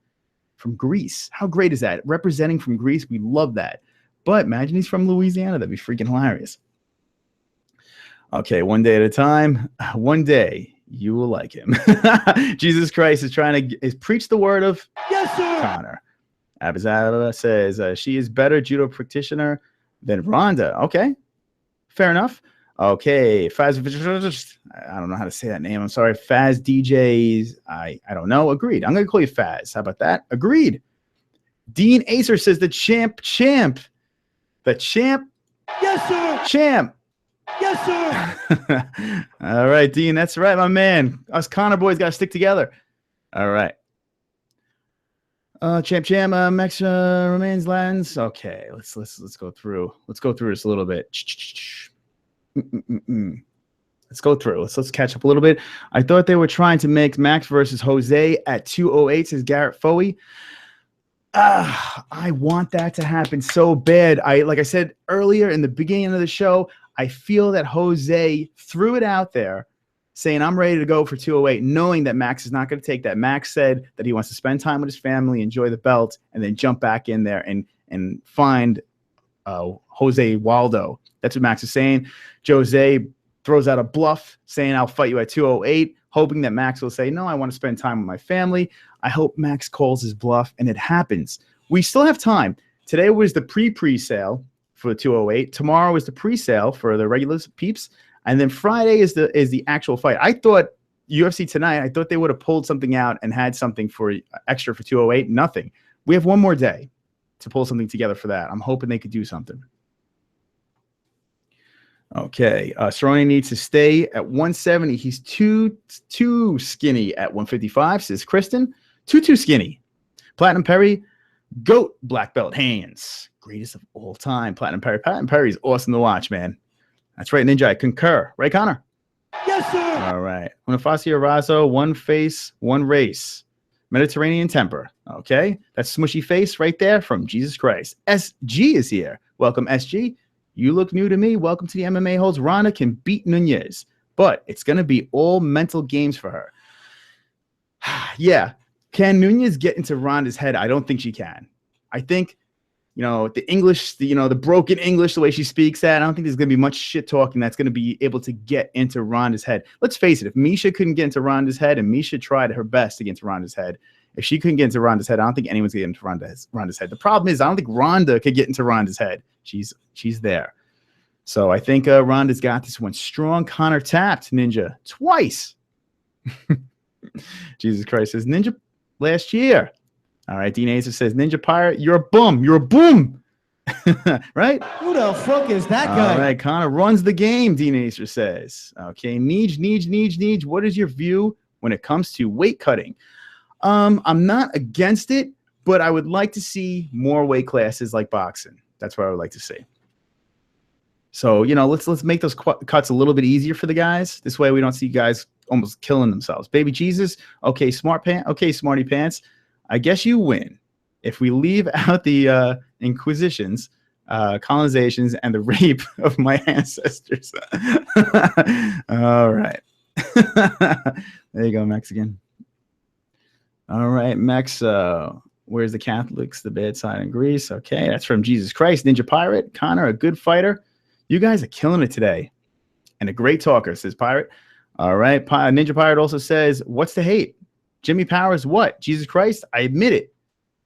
from Greece. How great is that? Representing from Greece, we love that. But imagine he's from Louisiana. That'd be freaking hilarious. Okay, one day at a time. One day you will like him. Jesus Christ is trying to preach the word of Yes, sir. Conor. Abizada says she is better judo practitioner than Ronda. Okay, fair enough. Okay, Faz. I don't know how to say that name. I'm sorry, Faz DJs. I don't know. Agreed. I'm gonna call you Faz. How about that? Agreed. Dean Acer says the champ. The champ. Yes, sir. Champ. Yes, sir. All right, Dean. That's right, my man. Us Connor boys got to stick together. All right. Champ, Max remains lands. Okay, let's go through. Let's go through this a little bit. Let's go through. Let's catch up a little bit. I thought they were trying to make Max versus Jose at 208, says Garrett Foey. I want that to happen so bad. Like I said earlier in the beginning of the show, I feel that Jose threw it out there saying, I'm ready to go for 208, knowing that Max is not going to take that. Max said that he wants to spend time with his family, enjoy the belt, and then jump back in there and find Jose Waldo. That's what Max is saying. Jose throws out a bluff saying, I'll fight you at 208, hoping that Max will say, no, I want to spend time with my family. I hope Max calls his bluff, and it happens. We still have time. Today was the pre-sale for 208. Tomorrow is the pre-sale for the regular peeps. And then Friday is the actual fight. I thought UFC tonight, I thought they would have pulled something out and had something for extra for 208. Nothing. We have one more day to pull something together for that. I'm hoping they could do something. Okay. Cerrone needs to stay at 170. He's too skinny at 155, says Kristen. Too skinny. Platinum Perry, GOAT black belt hands. Greatest of all time. Platinum Perry. Platinum Perry is awesome to watch, man. That's right, Ninja. I concur. Right, Connor? Yes, sir. All right. Bonifacio Razo, one face, one race. Mediterranean temper. Okay. That's smushy face right there from Jesus Christ. SG is here. Welcome, SG. You look new to me. Welcome to the MMA-Holes. Ronda can beat Nunez, but it's going to be all mental games for her. Yeah. Can Nunez get into Ronda's head? I don't think she can. I think, the English, the broken English, the way she speaks that, I don't think there's going to be much shit talking that's going to be able to get into Ronda's head. Let's face it. If Misha couldn't get into Ronda's head, and Misha tried her best to get into Ronda's head, if she couldn't get into Ronda's head, I don't think anyone's going to get into Ronda's head. The problem is I don't think Ronda could get into Ronda's head. She's there. So I think Ronda's got this one. Strong. Connor tapped Ninja twice. Jesus Christ, says Ninja last year. All right, Dean Acer says, Ninja Pirate, you're a bum. You're a boom. Right? Who the fuck is that guy? All right, Connor runs the game, Dean Acer says. Okay, Neej, what is your view when it comes to weight cutting? I'm not against it, but I would like to see more weight classes like boxing. That's what I would like to see. So, let's make those cuts a little bit easier for the guys. This way we don't see guys almost killing themselves. Baby Jesus, okay, Smarty Pants. I guess you win. If we leave out the inquisitions, colonizations, and the rape of my ancestors. All right. There you go, Mexican. All right, Mex. Where's the Catholics? The bad side in Greece. Okay, that's from Jesus Christ. Ninja Pirate. Connor, a good fighter. You guys are killing it today. And a great talker, says Pirate. All right. Ninja Pirate also says, what's the hate? Jimmy Powers, what? Jesus Christ, I admit it.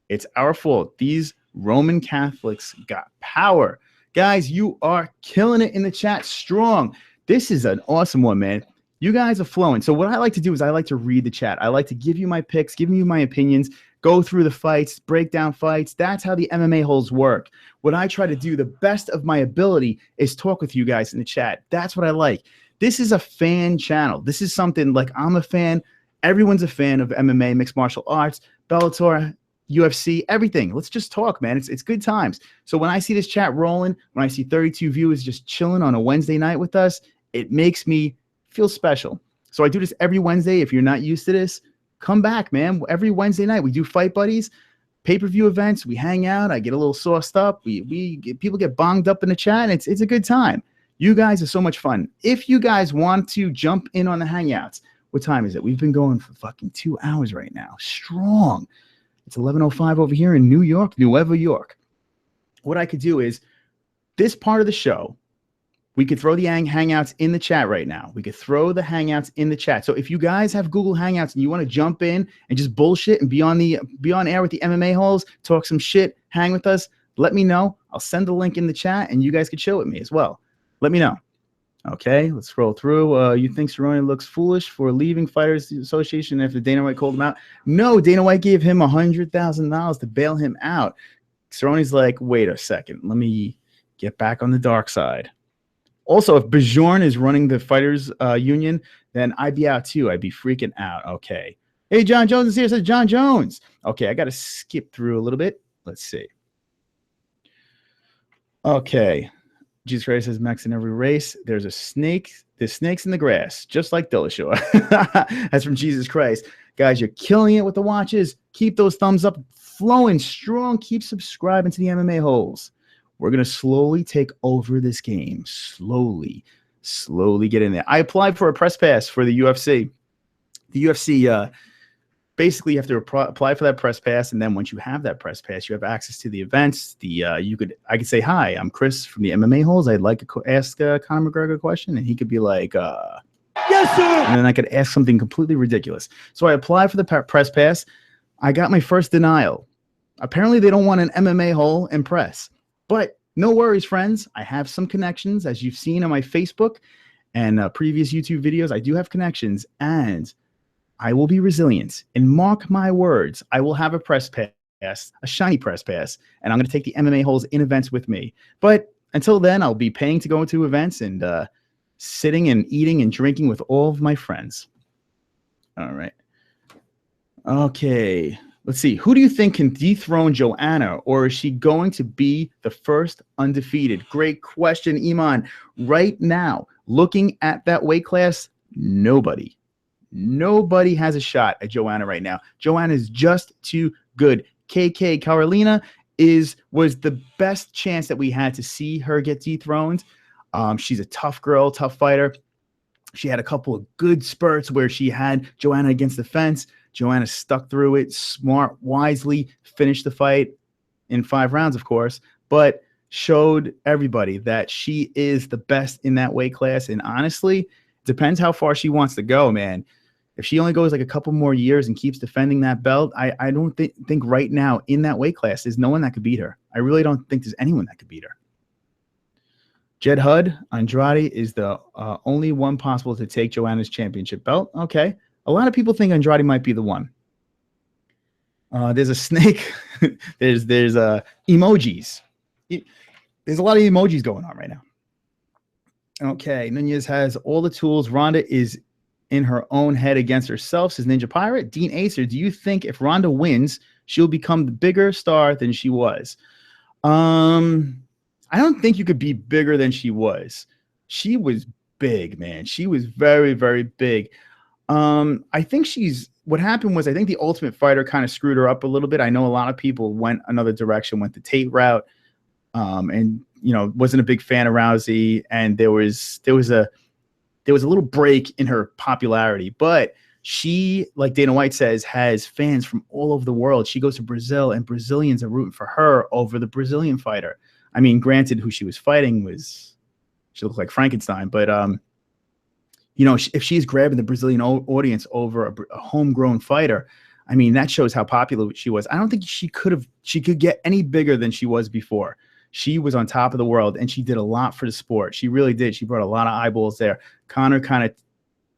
It's our fault. These Roman Catholics got power. Guys, you are killing it in the chat strong. This is an awesome one, man. You guys are flowing. So what I like to do is I like to read the chat. I like to give you my picks, give you my opinions, go through the fights, break down fights. That's how the MMA holes work. What I try to do, the best of my ability, is talk with you guys in the chat. That's what I like. This is a fan channel. This is something like I'm a fan. Everyone's a fan of MMA, mixed martial arts, Bellator, UFC, everything. Let's just talk, man. It's good times. So when I see this chat rolling, when I see 32 viewers just chilling on a Wednesday night with us, it makes me feel special. So I do this every Wednesday. If you're not used to this, come back, man. Every Wednesday night, we do Fight Buddies, pay-per-view events. We hang out. I get a little sauced up. People get bonged up in the chat. And it's a good time. You guys are so much fun. If you guys want to jump in on the Hangouts, what time is it? We've been going for fucking 2 hours right now. Strong. It's 11:05 over here in New York, Nueva York. What I could do is this part of the show, we could throw the Hangouts in the chat right now. We could throw the Hangouts in the chat. So if you guys have Google Hangouts and you want to jump in and just bullshit and be on air with the MMA holes, talk some shit, hang with us, let me know. I'll send the link in the chat and you guys could chill with me as well. Let me know. Okay, let's scroll through. You think Cerrone looks foolish for leaving Fighters Association after Dana White called him out? No, Dana White gave him $100,000 to bail him out. Cerrone's like, wait a second, let me get back on the dark side. Also, if Bjorn is running the Fighters Union, then I'd be out too. I'd be freaking out. Okay. Hey, John Jones is here. Says John Jones. Okay, I got to skip through a little bit. Let's see. Okay. Jesus Christ says Max in every race. There's a snake. There's snakes in the grass, just like Dillashaw. That's from Jesus Christ. Guys, you're killing it with the watches. Keep those thumbs up flowing strong. Keep subscribing to the MMA-Holes. We're going to slowly take over this game. Slowly get in there. I applied for a press pass for the UFC. The UFC, basically you have to apply for that press pass, and then once you have that press pass, you have access to the events. I could say, hi, I'm Chris from the MMA-Holes. I'd like to ask Conor McGregor a question, and he could be like, yes, sir. And then I could ask something completely ridiculous. So I applied for the press pass. I got my first denial. Apparently they don't want an MMA-Hole in press. But no worries, friends. I have some connections. As you've seen on my Facebook and previous YouTube videos, I do have connections, and I will be resilient. And mark my words, I will have a press pass, a shiny press pass, and I'm going to take the MMA-Holes in events with me. But until then, I'll be paying to go into events and sitting and eating and drinking with all of my friends. All right. Okay. Let's see. Who do you think can dethrone Joanna, or is she going to be the first undefeated? Great question, Iman. Right now, looking at that weight class, nobody has a shot at Joanna right now. Joanna is just too good. KK Carolina was the best chance that we had to see her get dethroned. She's a tough girl, tough fighter. She had a couple of good spurts where she had Joanna against the fence. Joanna stuck through it, smart, wisely finished the fight in 5 rounds, of course, but showed everybody that she is the best in that weight class. And honestly, it depends how far she wants to go, man. If she only goes like a couple more years and keeps defending that belt, I don't think right now in that weight class there's no one that could beat her. I really don't think there's anyone that could beat her. Jed Hudd, Andrade is the only one possible to take Joanna's championship belt. Okay. A lot of people think Andrade might be the one. There's a snake. there's emojis. There's a lot of emojis going on right now. Okay. Nunez has all the tools. Ronda is in her own head against herself, says Ninja Pirate. Dean Acer, do you think if Ronda wins, she'll become the bigger star than she was? I don't think you could be bigger than she was. She was big, man. She was very, very big. I think what happened was I think the Ultimate Fighter kind of screwed her up a little bit. I know a lot of people went another direction, went the Tate route, and wasn't a big fan of Rousey. And there was a little break in her popularity, but she, like Dana White says, has fans from all over the world. She goes to Brazil, and Brazilians are rooting for her over the Brazilian fighter. I mean, granted, who she was fighting she looked like Frankenstein, but if she's grabbing the Brazilian audience over a homegrown fighter, I mean, that shows how popular she was. I don't think she could get any bigger than she was before. She was on top of the world, and she did a lot for the sport. She really did. She brought a lot of eyeballs there. Conor kind of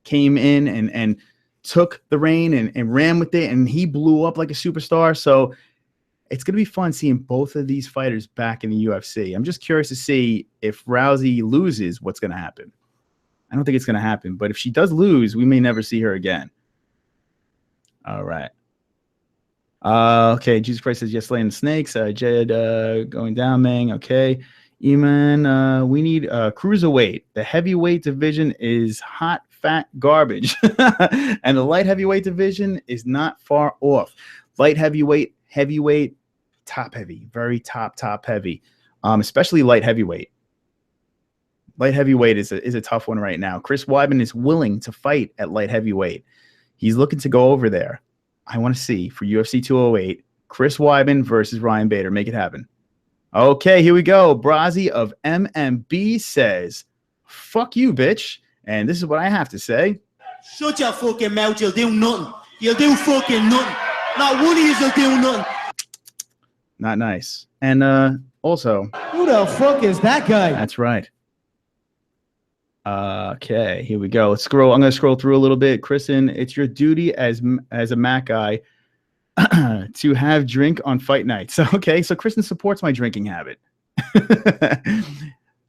came in and took the reign and ran with it, and he blew up like a superstar. So it's going to be fun seeing both of these fighters back in the UFC. I'm just curious to see if Rousey loses, what's going to happen. I don't think it's going to happen, but if she does lose, we may never see her again. All right. Okay, Jesus Christ says yes, slaying the snakes. Jed going down, Mang. Okay. Eman, we need cruiserweight. The heavyweight division is hot, fat garbage. And the light heavyweight division is not far off. Light heavyweight, heavyweight, top heavy, very top heavy, especially light heavyweight. Light heavyweight is a tough one right now. Chris Weidman is willing to fight at light heavyweight. He's looking to go over there. I want to see for UFC 208, Chris Weidman versus Ryan Bader. Make it happen. Okay, here we go. Brazzi of MMB says, fuck you, bitch. And this is what I have to say. Shut your fucking mouth. You'll do nothing. You'll do fucking nothing. Not one of you will do nothing. Not nice. And also, who the fuck is that guy? That's right. Okay, here we go. Let's scroll. I'm going to scroll through a little bit. Kristen, it's your duty as a Mac guy to have drink on fight nights. Okay, so Kristen supports my drinking habit.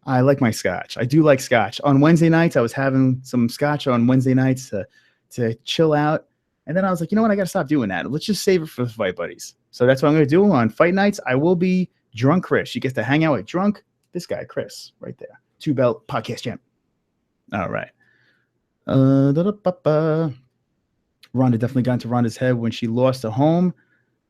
I like my scotch. I do like scotch. On Wednesday nights, I was having some scotch on Wednesday nights to chill out. And then I was like, you know what? I got to stop doing that. Let's just save it for the fight buddies. So that's what I'm going to do. On fight nights, I will be drunk Chris. She gets to hang out with drunk. This guy, Chris, right there. 2-belt podcast champ. All right. Ronda definitely got into Ronda's head when she lost to HOLM,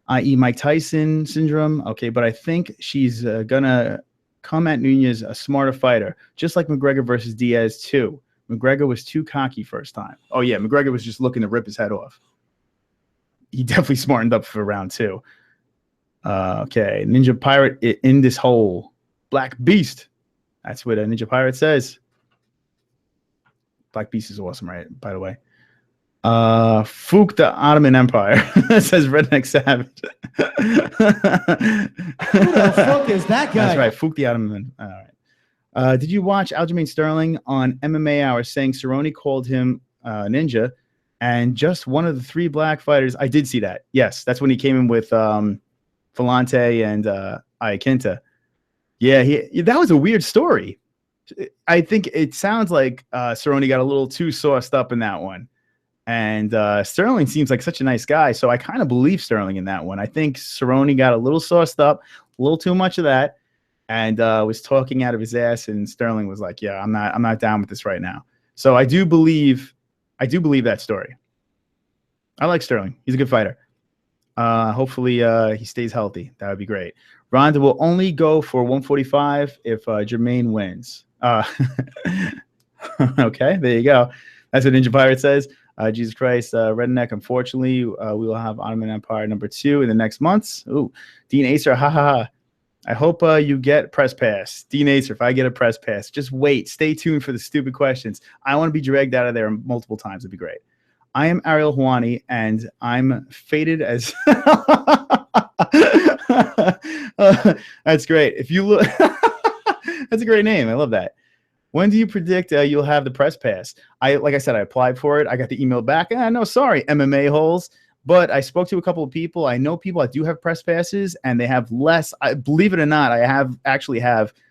i.e. Mike Tyson syndrome. Okay, but I think she's going to come at Nunez a smarter fighter, just like McGregor versus Diaz too. McGregor was too cocky first time. Oh, yeah, McGregor was just looking to rip his head off. He definitely smartened up for round 2. Okay, Ninja Pirate in this hole. Black Beast. That's what a Ninja Pirate says. Black Beast is awesome, right? By the way. Fook the Ottoman Empire. Says Redneck Savage. Who the fuck is that guy? That's right. Fook the Ottoman. All right. Did you watch Aljamain Sterling on MMA Hour saying Cerrone called him ninja and just one of the 3 black fighters? I did see that. Yes, that's when he came in with Falante and Iaquinta. Yeah, that was a weird story. I think it sounds like Cerrone got a little too sauced up in that one. And Sterling seems like such a nice guy, so I kind of believe Sterling in that one. I think Cerrone got a little sauced up, a little too much of that, and was talking out of his ass. And Sterling was like, "Yeah, I'm not down with this right now." So I do believe that story. I like Sterling; he's a good fighter. Hopefully, he stays healthy. That would be great. Ronda will only go for 145 if Jermaine wins. Okay, there you go. That's what Ninja Pirate says. Jesus Christ, Redneck, unfortunately, we will have Ottoman Empire #2 in the next months. Ooh, Dean Acer, ha ha ha. I hope you get press pass. Dean Acer, if I get a press pass, just wait. Stay tuned for the stupid questions. I want to be dragged out of there multiple times. It'd be great. I am Ariel Hawani, and I'm fated as... That's great. If you look... That's a great name. I love that. When do you predict you'll have the press pass? Like I said, I applied for it. I got the email back. No, sorry, MMA-holes. But I spoke to a couple of people. I know people that do have press passes, and they have less. Believe it or not, I have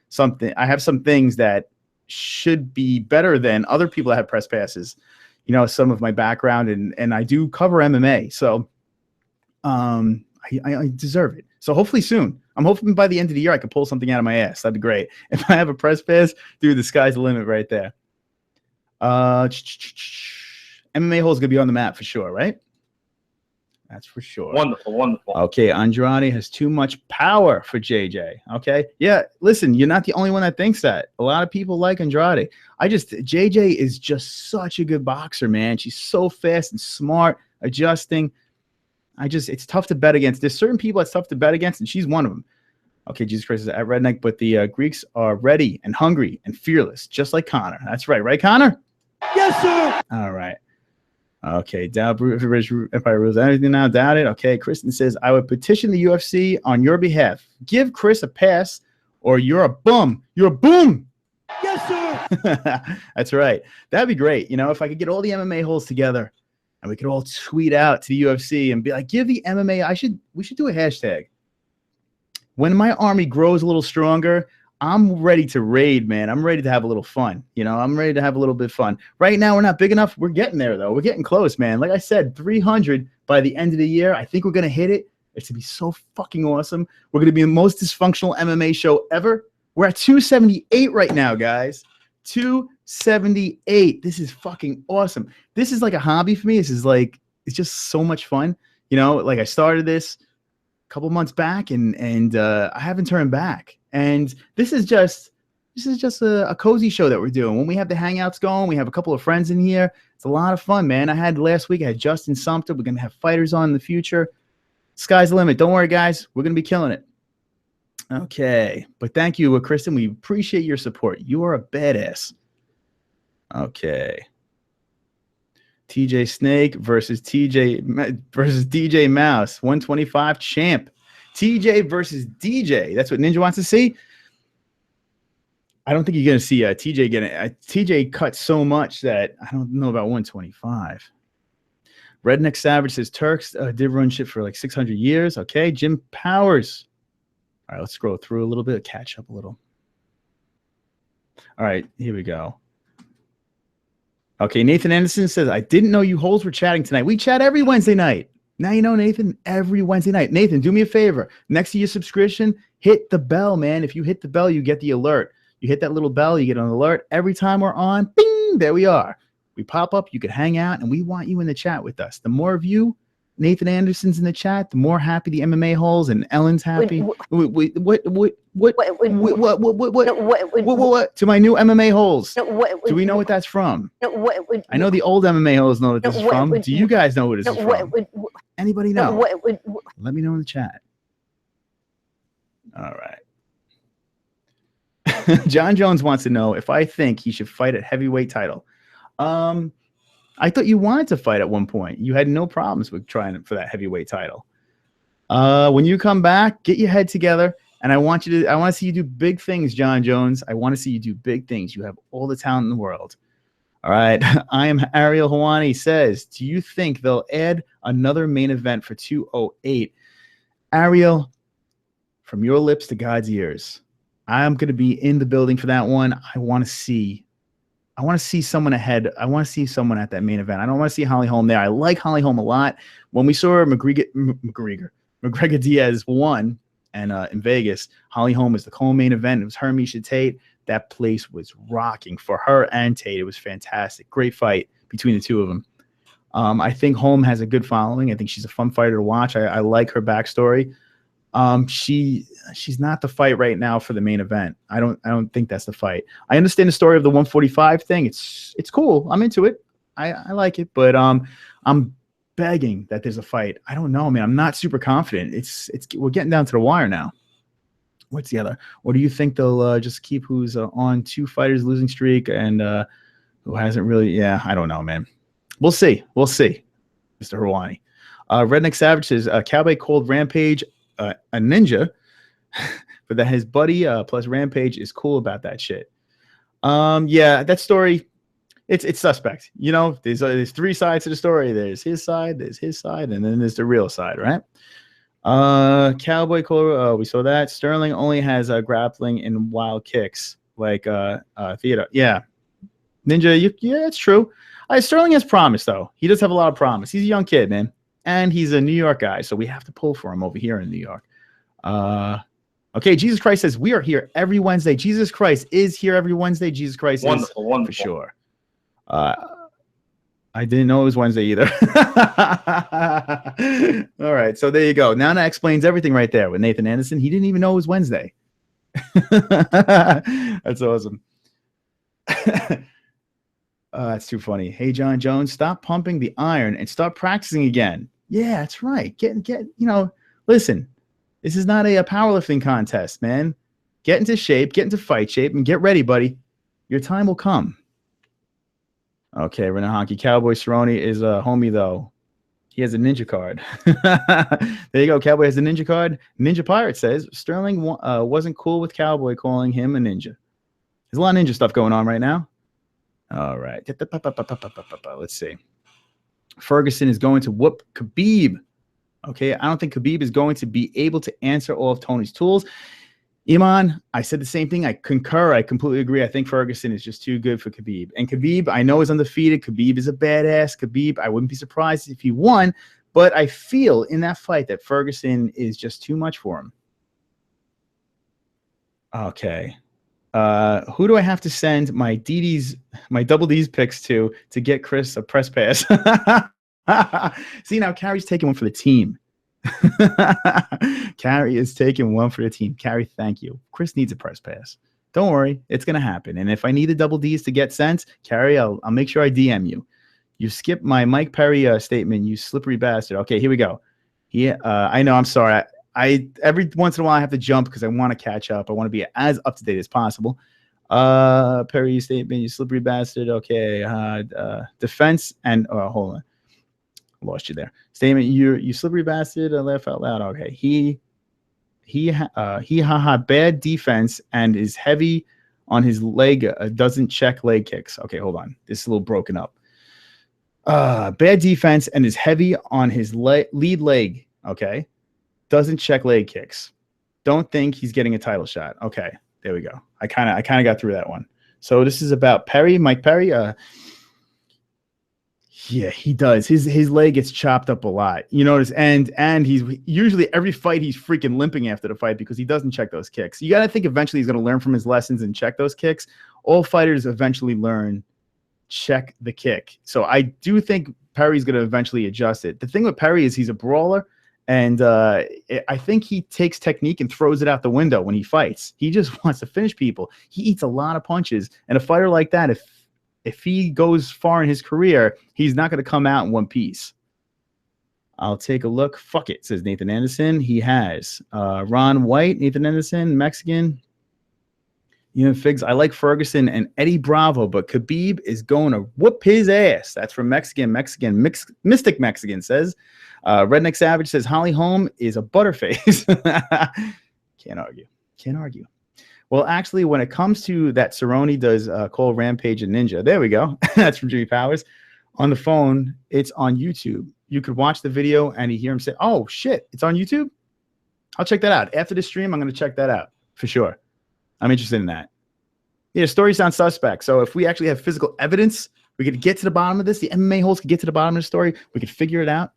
something. I have some things that should be better than other people that have press passes. You know, some of my background, and I do cover MMA, so I deserve it. So hopefully soon. I'm hoping by the end of the year I could pull something out of my ass. That'd be great. If I have a press pass, dude, the sky's the limit right there. MMA-hole is going to be on the map for sure, right? That's for sure. Wonderful, wonderful. Okay, Andrade has too much power for JJ. Okay, yeah, listen, you're not the only one that thinks that. A lot of people like Andrade. JJ is just such a good boxer, man. She's so fast and smart, adjusting. It's tough to bet against. There's certain people it's tough to bet against, and she's one of them. Okay, Jesus Christ is at Redneck, but the Greeks are ready and hungry and fearless, just like Connor. That's right, right, Connor? Yes, sir. All right. Okay, doubt Empire rules everything now. Doubt it. Okay, Kristen says, I would petition the UFC on your behalf. Give Chris a pass, or you're a bum. You're a boom. Yes, sir. That's right. That'd be great. You know, if I could get all the MMA holes together, and we could all tweet out to the UFC and be like, give the MMA, we should do a hashtag. When my army grows a little stronger, I'm ready to raid, man. I'm ready to have a little fun. You know, I'm ready to have a little bit of fun. Right now, we're not big enough. We're getting there, though. We're getting close, man. Like I said, 300 by the end of the year. I think we're going to hit it. It's going to be so fucking awesome. We're going to be the most dysfunctional MMA show ever. We're at 278 right now, guys. 278. This is fucking awesome. This is like a hobby for me. This is like, it's just so much fun. You know, like I started this a couple months back and I haven't turned back. And this is just a cozy show that we're doing. When we have the hangouts going, we have a couple of friends in here. It's a lot of fun, man. I had Justin Sumter. We're going to have fighters on in the future. Sky's the limit. Don't worry, guys. We're going to be killing it. Okay. But thank you, Kristen. We appreciate your support. You are a badass. Okay. TJ Snake versus DJ Mouse. 125 champ. TJ versus DJ. That's what Ninja wants to see. I don't think you're going to see TJ getting TJ cut so much that I don't know about 125. Redneck Savage says Turks did run shit for like 600 years. Okay. Jim Powers. All right, let's scroll through a little bit, catch up a little. All right, here we go. Okay, Nathan Anderson says, I didn't know you holes were chatting tonight. We chat every Wednesday night. Now you know, Nathan, every Wednesday night. Nathan, do me a favor. Next to your subscription, hit the bell, man. If you hit the bell, you get the alert. You hit that little bell, you get an alert. Every time we're on, bing, there we are. We pop up, you could hang out, and we want you in the chat with us. The more of you, Nathan Anderson's in the chat, the more happy the MMA-holes and Ellen's happy. What? To my new MMA-holes. Do we know what that's from? I know the old MMA-holes know what this is from. Do you guys know what this is from? Anybody know? Let me know in the chat. All right. John Jones wants to know if I think he should fight at heavyweight title. I thought you wanted to fight at one point. You had no problems with trying for that heavyweight title. When you come back, get your head together, and I want to see you do big things, John Jones. I want to see you do big things. You have all the talent in the world. All right. I am Ariel Hawani says, do you think they'll add another main event for 208? Ariel, from your lips to God's ears, I'm going to be in the building for that one. I want to see someone ahead. I want to see someone at that main event. I don't want to see Holly Holm there. I like Holly Holm a lot. When we saw McGregor Diaz won and in Vegas, Holly Holm was the co-main event. It was her, Miesha Tate. That place was rocking for her and Tate. It was fantastic. Great fight between the two of them. I think Holm has a good following. I think she's a fun fighter to watch. I like her backstory. She's not the fight right now for the main event. I don't think that's the fight. I understand the story of the 145 thing. It's cool. I'm into it. I like it, but I'm begging that there's a fight. I don't know, man. I'm not super confident. We're getting down to the wire now. What's the other? Or do you think they'll just keep who's on 2 fighters losing streak and who hasn't really? Yeah, I don't know, man. We'll see. We'll see. Mr. Hawani. Redneck Savage says Cowboy called Rampage a ninja, but that his buddy plus Rampage is cool about that shit. Yeah, that story, it's suspect. You know, there's 3 sides to the story. There's his side, and then there's the real side, right? Cowboy Cole, we saw that. Sterling only has grappling and wild kicks like Theodore. Yeah, Ninja. Yeah, it's true. Sterling has promise though. He does have a lot of promise. He's a young kid, man. And he's a New York guy, so we have to pull for him over here in New York. Okay, Jesus Christ says, we are here every Wednesday. Jesus Christ is here every Wednesday. Jesus Christ is for sure. I didn't know it was Wednesday either. All right, so there you go. Now that explains everything right there with Nathan Anderson. He didn't even know it was Wednesday. That's awesome. That's too funny. Hey, John Jones, stop pumping the iron and start practicing again. Yeah, that's right. Listen, this is not a powerlifting contest, man. Get into shape, get into fight shape, and get ready, buddy. Your time will come. Okay, Renan Honky. Cowboy Cerrone is a homie, though. He has a ninja card. There you go. Cowboy has a ninja card. Ninja Pirate says Sterling wasn't cool with Cowboy calling him a ninja. There's a lot of ninja stuff going on right now. All right. Let's see. Ferguson is going to whoop Khabib. Okay, I don't think Khabib is going to be able to answer all of Tony's tools. Iman, I said the same thing. I concur. I completely agree. I think Ferguson is just too good for Khabib. And Khabib, I know, is undefeated. Khabib is a badass. Khabib, I wouldn't be surprised if he won. But I feel in that fight that Ferguson is just too much for him. Okay. Who do I have to send my double D's picks to get Chris a press pass? See, now Carrie's taking one for the team. Carrie is taking one for the team. Carrie, thank you. Chris needs a press pass. Don't worry, it's gonna happen. And if I need a double D's to get sent, Carrie, I'll make sure I DM you. You skipped my Mike Perry statement, you slippery bastard. Okay, here we go. I know. I'm sorry. I every once in a while I have to jump because I want to catch up. I want to be as up to date as possible. Perry statement, you slippery bastard. Okay. Defense and hold on. Lost you there. Statement, you slippery bastard. Laugh out loud. Okay. He bad defense and is heavy on his leg, doesn't check leg kicks. Okay, hold on. This is a little broken up. Bad defense and is heavy on his lead leg. Okay. Doesn't check leg kicks. Don't think he's getting a title shot. Okay, there we go. I kind of got through that one. So this is about Perry, Mike Perry. Yeah, he does. His leg gets chopped up a lot. You notice, and he's usually every fight he's freaking limping after the fight because he doesn't check those kicks. You got to think eventually he's going to learn from his lessons and check those kicks. All fighters eventually learn check the kick. So I do think Perry's going to eventually adjust it. The thing with Perry is he's a brawler, and I think he takes technique and throws it out the window when he fights. He just wants to finish people. He eats a lot of punches, and a fighter like that, if he goes far in his career, he's not going to come out in one piece. I'll take a look. Fuck it, says Nathan Anderson. He has Ron White, Nathan Anderson, Mexican. You know, Figs, I like Ferguson and Eddie Bravo, but Khabib is going to whoop his ass. That's from Mystic Mexican says. Redneck Savage says Holly Holm is a butterface. Can't argue. Well, actually, when it comes to that, Cerrone does call Rampage a ninja. There we go. That's from Jimmy Powers. On the phone, it's on YouTube. You could watch the video and you hear him say, oh, shit, it's on YouTube? I'll check that out. After the stream, I'm going to check that out for sure. I'm interested in that. Yeah, story sounds suspect. So if we actually have physical evidence, we could get to the bottom of this. The MMA holes could get to the bottom of the story. We could figure it out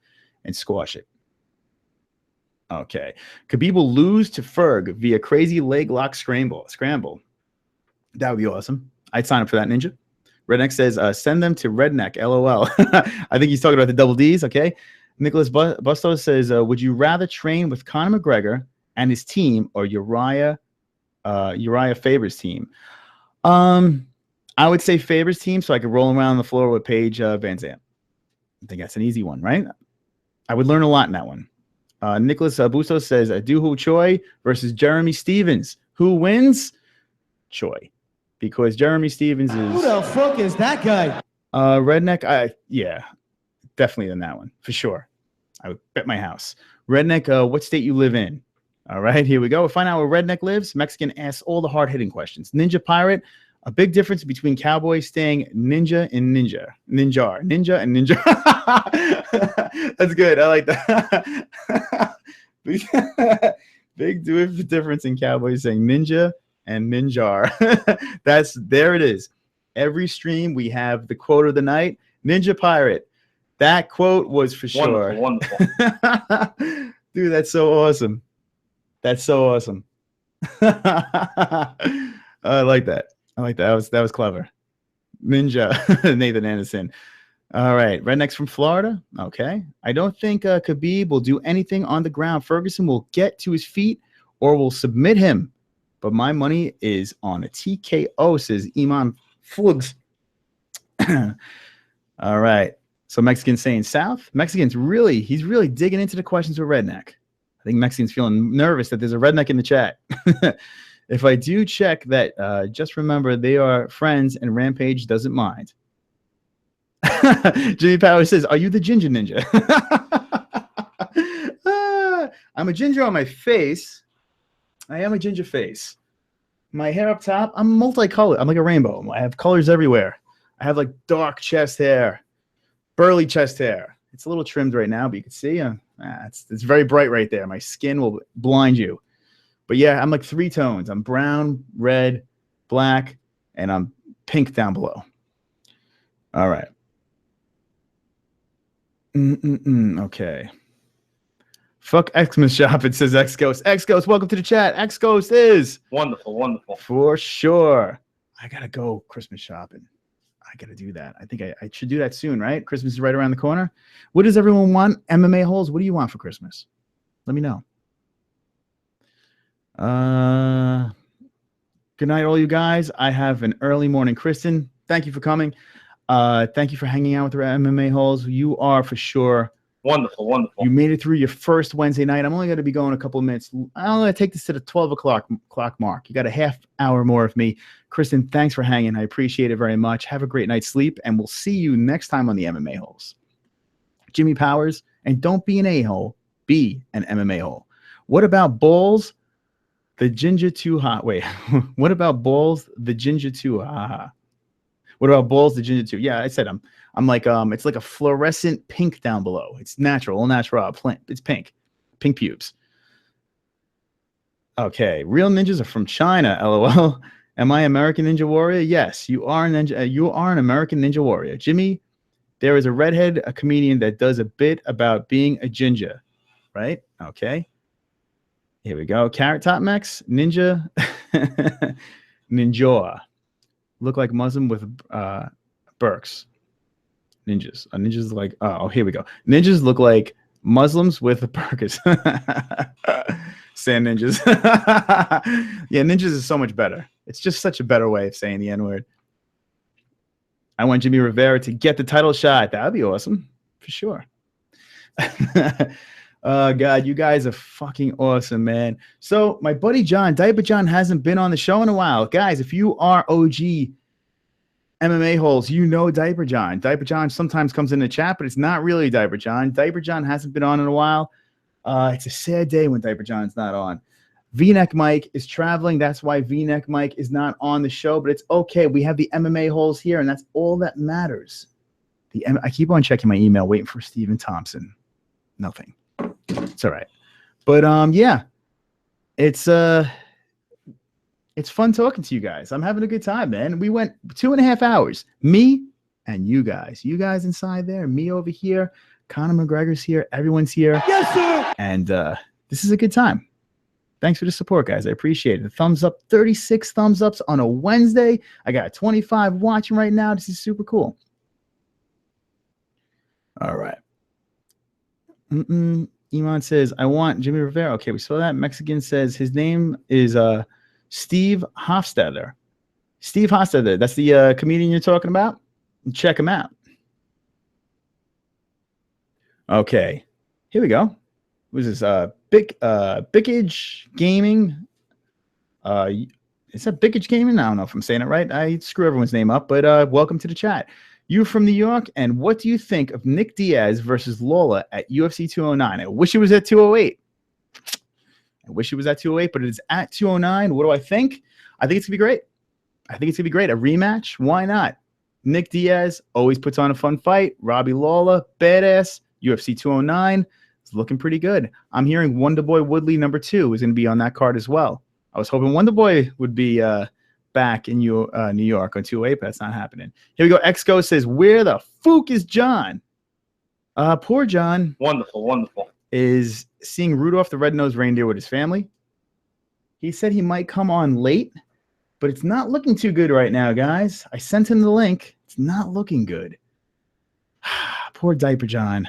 and squash it. Okay. Khabib will lose to Ferg via crazy leg lock scramble. That would be awesome. I'd sign up for that, Ninja. Redneck says, send them to Redneck, LOL. I think he's talking about the double Ds, okay? Nicholas Bustos says, would you rather train with Conor McGregor and his team or Uriah Faber's team? I would say Faber's team so I could roll around on the floor with Paige VanZandt. I think that's an easy one, right? I would learn a lot in that one. Nicholas Bustos says, Duho Choi versus Jeremy Stevens. Who wins? Choi. Because Jeremy Stevens is... Who the fuck is that guy? Redneck, yeah, definitely in that one, for sure. I would bet my house. Redneck, what state you live in? All right, here we go. We'll find out where Redneck lives. Mexican asks all the hard-hitting questions. Ninja Pirate, a big difference between cowboy saying ninja and ninja. Ninja and ninja. That's good. I like that. Big difference in cowboys saying ninja and ninjar. There it is. Every stream we have the quote of the night. Ninja Pirate. That quote was for sure. Wonderful. Dude, that's so awesome. That's so awesome. I like that. That was clever. Ninja, Nathan Anderson. All right. Redneck's from Florida. Okay. I don't think Khabib will do anything on the ground. Ferguson will get to his feet or will submit him. But my money is on a TKO, says Iman Flugs. All right. So Mexican saying South. He's really digging into the questions with Redneck. I think Mexican's feeling nervous that there's a Redneck in the chat. If I do check that, just remember they are friends and Rampage doesn't mind. Jimmy Power says, are you the ginger ninja? I'm a ginger on my face. I am a ginger face. My hair up top, I'm multicolored. I'm like a rainbow. I have colors everywhere. I have like dark chest hair, burly chest hair. It's a little trimmed right now, but you can see it's very bright right there. My skin will blind you. But yeah, I'm like 3 tones. I'm brown, red, black, and I'm pink down below. All right. Okay. Fuck Xmas shop. It says X Ghost. X Ghost, welcome to the chat. X Ghost is Wonderful. for sure. I gotta go Christmas shopping. I gotta do that. I think I should do that soon, right? Christmas is right around the corner. What does everyone want? MMA holes. What do you want for Christmas? Let me know. Good night, all you guys. I have an early morning. Kristen, thank you for coming. Thank you for hanging out with the MMA holes. You are for sure Wonderful. You made it through your first Wednesday night. I'm only going to be going a couple of minutes. I'm going to take this to the 12 o'clock mark. You got a half hour more of me. Kristen, thanks for hanging. I appreciate it very much. Have a great night's sleep, and we'll see you next time on the MMA holes. Jimmy Powers, and don't be an a-hole, be an MMA hole. What about balls The ginger too hot. Wait, what about balls? The ginger too hot. What about balls? The ginger too. Yeah, I said I'm like it's like a fluorescent pink down below. It's natural, all natural. It's pink pubes. Okay, real ninjas are from China. LOL. Am I American Ninja Warrior? Yes, you are an American Ninja Warrior, Jimmy. There is a redhead, a comedian that does a bit about being a ginger, right? Okay. Here we go. Carrot Top Max, Ninja, Ninja. Look like Muslim with Burks. Ninjas. Ninjas like, oh, here we go. Ninjas look like Muslims with burkas. Sand ninjas. Yeah, ninjas is so much better. It's just such a better way of saying the N-word. I want Jimmy Rivera to get the title shot. That would be awesome, for sure. God, you guys are fucking awesome, man. So my buddy John, Diaper John, hasn't been on the show in a while. Guys, if you are OG MMA holes, you know Diaper John. Diaper John sometimes comes in the chat, but it's not really Diaper John. Diaper John hasn't been on in a while. It's a sad day when Diaper John's not on. V-Neck Mike is traveling. That's why V-Neck Mike is not on the show, but it's okay. We have the MMA holes here, and that's all that matters. I keep on checking my email, waiting for Stephen Thompson. Nothing. It's all right. But yeah, it's fun talking to you guys. I'm having a good time, man. We went 2.5 hours. Me and you guys. You guys inside there, me over here. Conor McGregor's here. Everyone's here. Yes, sir. And this is a good time. Thanks for the support, guys. I appreciate it. Thumbs up, 36 thumbs ups on a Wednesday. I got 25 watching right now. This is super cool. All right. Iman says, I want Jimmy Rivera. Okay, we saw that. Mexican says his name is Steve Hofstadter. Steve Hofstadter. That's the comedian you're talking about? Check him out. Okay. Here we go. What is this? Bickage Gaming. Is that Bickage Gaming? I don't know if I'm saying it right. I screw everyone's name up, but welcome to the chat. You're from New York, and what do you think of Nick Diaz versus Lawler at UFC 209? I wish it was at 208. I wish it was at 208, but it is at 209. What do I think? I think it's going to be great. I think it's going to be great. A rematch? Why not? Nick Diaz always puts on a fun fight. Robbie Lawler, badass. UFC 209. It's looking pretty good. I'm hearing Wonderboy Woodley #2 is going to be on that card as well. I was hoping Wonderboy would be back in New York on 208, but that's not happening. Here we go. Exco says, where the fuck is John? Poor John. Wonderful. Is seeing Rudolph the Red-Nosed Reindeer with his family. He said he might come on late, but it's not looking too good right now, guys. I sent him the link. It's not looking good. Poor Diaper John.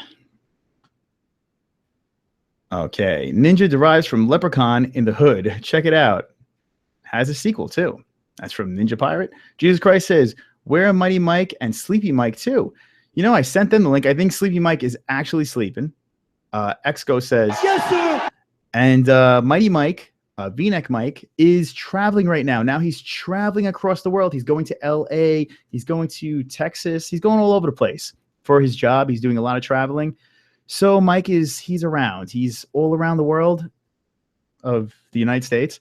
Okay. Ninja derives from Leprechaun in the Hood. Check it out. Has a sequel, too. That's from Ninja Pirate. Jesus Christ says, where are Mighty Mike and Sleepy Mike, too? You know, I sent them the link. I think Sleepy Mike is actually sleeping. Exco says, Yes, sir. And Mighty Mike, V-Neck Mike, is traveling right now. Now he's traveling across the world. He's going to L.A. He's going to Texas. He's going all over the place for his job. He's doing a lot of traveling. So Mike he's around. He's all around the world of the United States,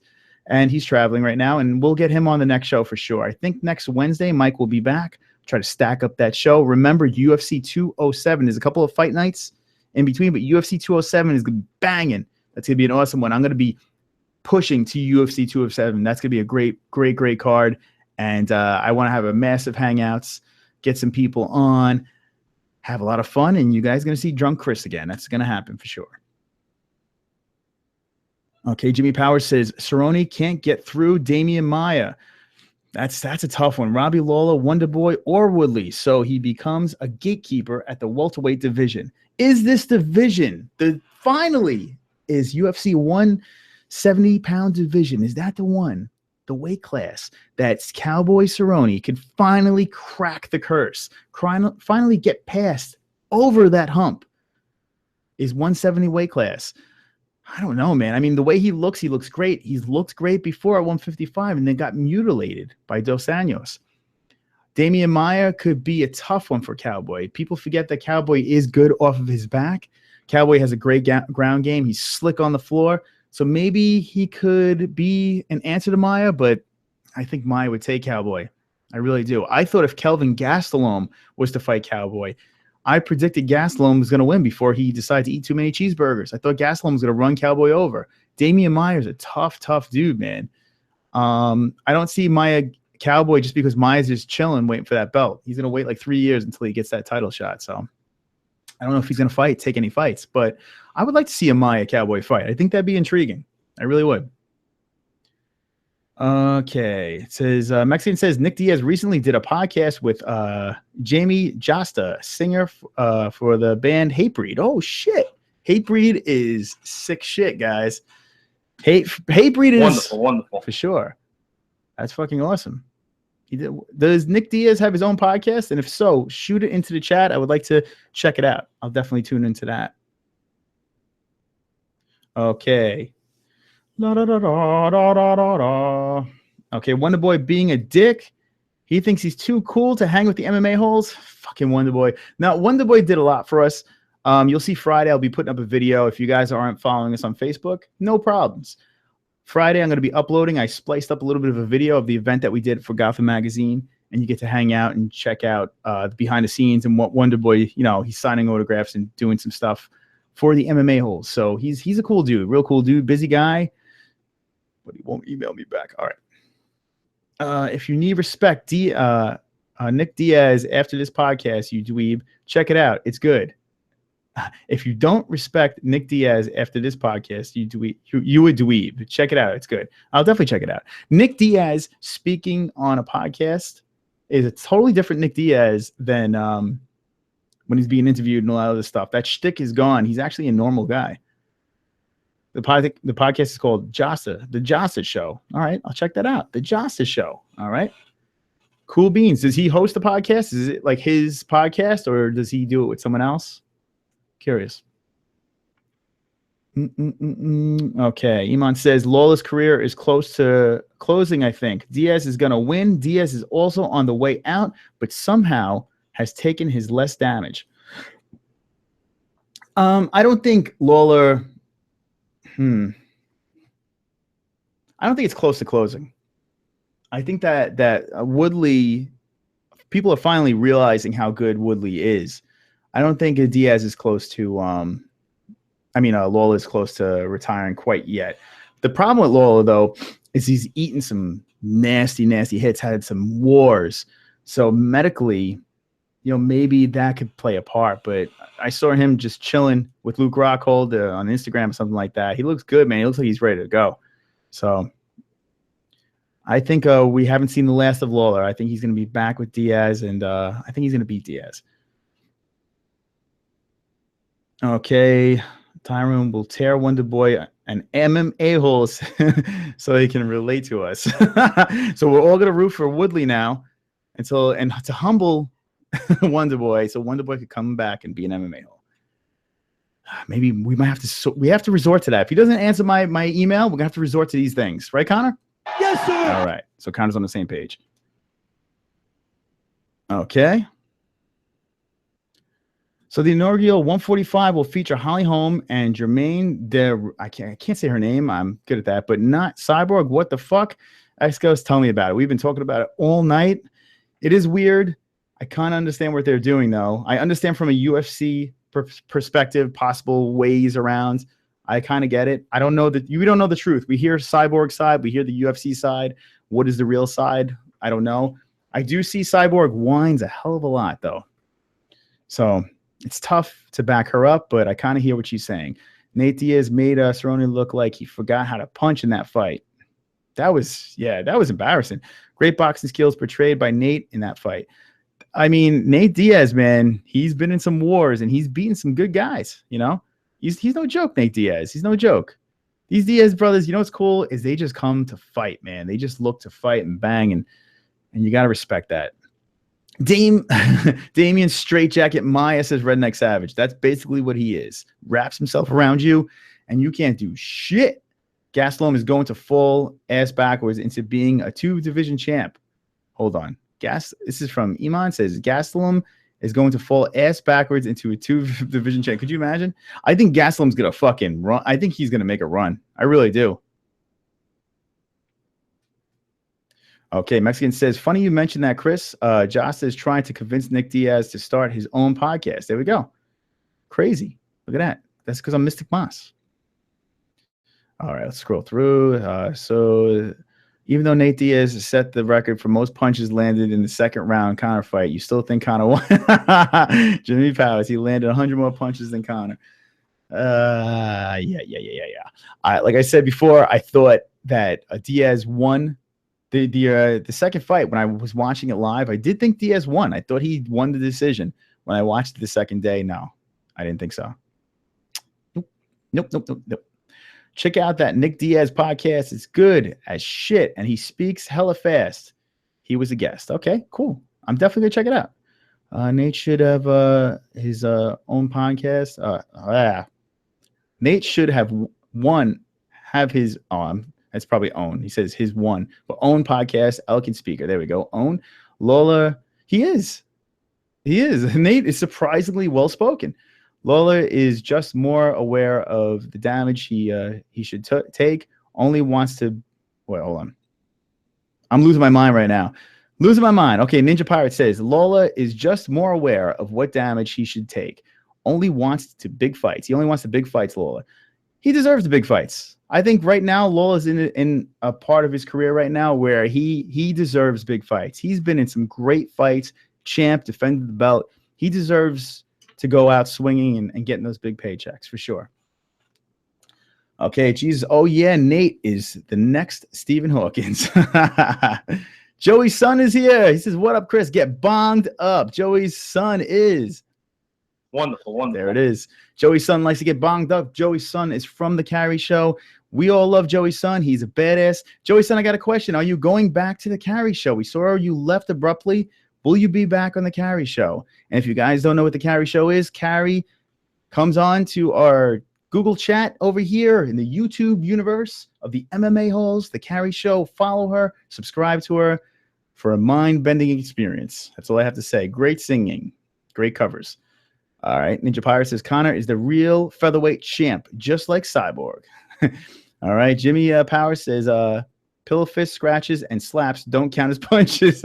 and he's traveling right now, and we'll get him on the next show for sure. I think next Wednesday, Mike will be back. Try to stack up that show. Remember, UFC 207. There's a couple of fight nights in between, but UFC 207 is banging. That's going to be an awesome one. I'm going to be pushing to UFC 207. That's going to be a great card, and I want to have a massive hangouts, get some people on, have a lot of fun, and you guys are going to see Drunk Chris again. That's going to happen for sure. Okay, Jimmy Powers says, Cerrone can't get through Damian Maia. That's a tough one. Robbie Lawler, Wonderboy, or Woodley. So he becomes a gatekeeper at the welterweight division. Is this division, finally, is UFC 170-pound division, is that the one? The weight class that's Cowboy Cerrone could finally crack the curse, finally get past over that hump. Is 170 weight class. I don't know, man. I mean, the way he looks great. He's looked great before at 155 and then got mutilated by Dos Anjos. Damian Maia could be a tough one for Cowboy. People forget that Cowboy is good off of his back. Cowboy has a great ground game. He's slick on the floor. So maybe he could be an answer to Maia, but I think Maia would take Cowboy. I really do. I thought if Kelvin Gastelum was to fight Cowboy, I predicted Gastelum was going to win before he decided to eat too many cheeseburgers. I thought Gastelum was going to run Cowboy over. Damian Maia's a tough dude, man. I don't see Maia Cowboy just because Maia's just chilling, waiting for that belt. He's going to wait like 3 years until he gets that title shot. So I don't know if he's going to take any fights, but I would like to see a Maia Cowboy fight. I think that'd be intriguing. I really would. Okay. It says, Mexican says, Nick Diaz recently did a podcast with Jamie Josta, singer for the band Hatebreed. Oh, shit. Hatebreed is sick shit, guys. Hatebreed is wonderful. For sure. That's fucking awesome. Does Nick Diaz have his own podcast? And if so, shoot it into the chat. I would like to check it out. I'll definitely tune into that. Okay. Okay, Wonder Boy being a dick. He thinks he's too cool to hang with the MMA-holes. Fucking Wonder Boy. Now, Wonder Boy did a lot for us. You'll see Friday, I'll be putting up a video. If you guys aren't following us on Facebook, no problems. Friday, I'm going to be uploading. I spliced up a little bit of a video of the event that we did for Gotham Magazine, and you get to hang out and check out the behind the scenes and what Wonder Boy, he's signing autographs and doing some stuff for the MMA-holes. So he's a cool dude, real cool dude, busy guy, but he won't email me back. All right. If you need respect, Nick Diaz, after this podcast, you dweeb, check it out. It's good. If you don't respect Nick Diaz after this podcast, you a dweeb. Check it out. It's good. I'll definitely check it out. Nick Diaz speaking on a podcast is a totally different Nick Diaz than when he's being interviewed and a lot of this stuff. That shtick is gone. He's actually a normal guy. The podcast is called Josta, The Josta Show. All right, I'll check that out. The Josta Show. All right. Cool beans. Does he host the podcast? Is it like his podcast, or does he do it with someone else? Curious. Okay. Iman says Lawler's career is close to closing, I think. Diaz is going to win. Diaz is also on the way out, but somehow has taken his less damage. I don't think Lawler... I don't think it's close to closing. I think that Woodley... People are finally realizing how good Woodley is. I don't think Diaz is close to, Lawler is close to retiring quite yet. The problem with Lawler, though, is he's eaten some nasty hits, had some wars. So medically, maybe that could play a part. But I saw him just chilling with Luke Rockhold on Instagram or something like that. He looks good, man. He looks like he's ready to go. So I think we haven't seen the last of Lawler. I think he's going to be back with Diaz, and I think he's going to beat Diaz. Okay, Tyrone will tear Wonder Boy an MMA-holes so he can relate to us. So we're all gonna root for Woodley now and to humble Wonder Boy, so Wonder Boy could come back and be an MMA-hole. Maybe we might have to resort to that. If he doesn't answer my email, we're gonna have to resort to these things, right, Connor? Yes, sir. All right. So Connor's on the same page. Okay. So the inaugural 145 will feature Holly Holm and Jermaine. I can't say her name. I'm good at that, but not Cyborg. What the fuck? X-Gho's telling me about it. We've been talking about it all night. It is weird. I kind of understand what they're doing, though. I understand from a UFC perspective, possible ways around. I kind of get it. I don't know that we don't know the truth. We hear Cyborg side. We hear the UFC side. What is the real side? I don't know. I do see Cyborg whines a hell of a lot, though. So it's tough to back her up, but I kind of hear what she's saying. Nate Diaz made Cerrone look like he forgot how to punch in that fight. That was embarrassing. Great boxing skills portrayed by Nate in that fight. I mean, Nate Diaz, man, he's been in some wars and he's beaten some good guys, He's no joke, Nate Diaz. He's no joke. These Diaz brothers, what's cool is they just come to fight, man. They just look to fight and bang, and you got to respect that. Damian Straightjacket Maya says Redneck Savage. That's basically what he is. Wraps himself around you, and you can't do shit. Gastelum is going to fall ass backwards into being a 2-division champ. Hold on. This is from Iman. Says Gastelum is going to fall ass backwards into a 2-division champ. Could you imagine? I think Gaslam's going to fucking run. I think he's going to make a run. I really do. Okay, Mexican says, funny you mentioned that, Chris. Josh is trying to convince Nick Diaz to start his own podcast. There we go. Crazy. Look at that. That's because I'm Mystic Moss. All right, let's scroll through. So even though Nate Diaz set the record for most punches landed in the second round Conor fight, you still think Conor won? Jimmy Powers, he landed 100 more punches than Conor. Yeah. Like I said before, I thought that Diaz won the second fight. When I was watching it live, I did think Diaz won. I thought he won the decision. When I watched it the second day, no, I didn't think so. Nope. Check out that Nick Diaz podcast. It's good as shit, and he speaks hella fast. He was a guest. Okay, cool. I'm definitely gonna check it out. Nate should have his own podcast. Nate should have his that's probably own. He says his one, but own podcast, Elkin Speaker. There we go. Own Lola. He is. Nate is surprisingly well spoken. Lola is just more aware of the damage he should take. Only wants to. Wait, hold on. I'm losing my mind right now. Losing my mind. Okay, Ninja Pirate says Lola is just more aware of what damage he should take. Only wants to big fights. He only wants the big fights, Lola. He deserves the big fights. I think right now Lola's in a part of his career right now where he deserves big fights. He's been in some great fights. Champ, defended the belt. He deserves to go out swinging and getting those big paychecks for sure. Okay, Jesus. Oh, yeah, Nate is the next Stephen Hawkins. Joey's son is here. He says, what up, Chris? Get bonged up. Joey's son is. Wonderful. There it is. Joey's son likes to get bonged up. Joey's son is from the Carry Show. We all love Joey's son. He's a badass. Joey's son, I got a question. Are you going back to the Carry Show? We saw you left abruptly. Will you be back on the Carry Show? And if you guys don't know what the Carry Show is, Carry comes on to our Google chat over here in the YouTube universe of the MMA-Holes, the Carry Show. Follow her, subscribe to her for a mind-bending experience. That's all I have to say. Great singing, great covers. All right, Ninja Pirate says Conor is the real featherweight champ, just like Cyborg. All right, Jimmy Power says pillow fist scratches and slaps don't count as punches.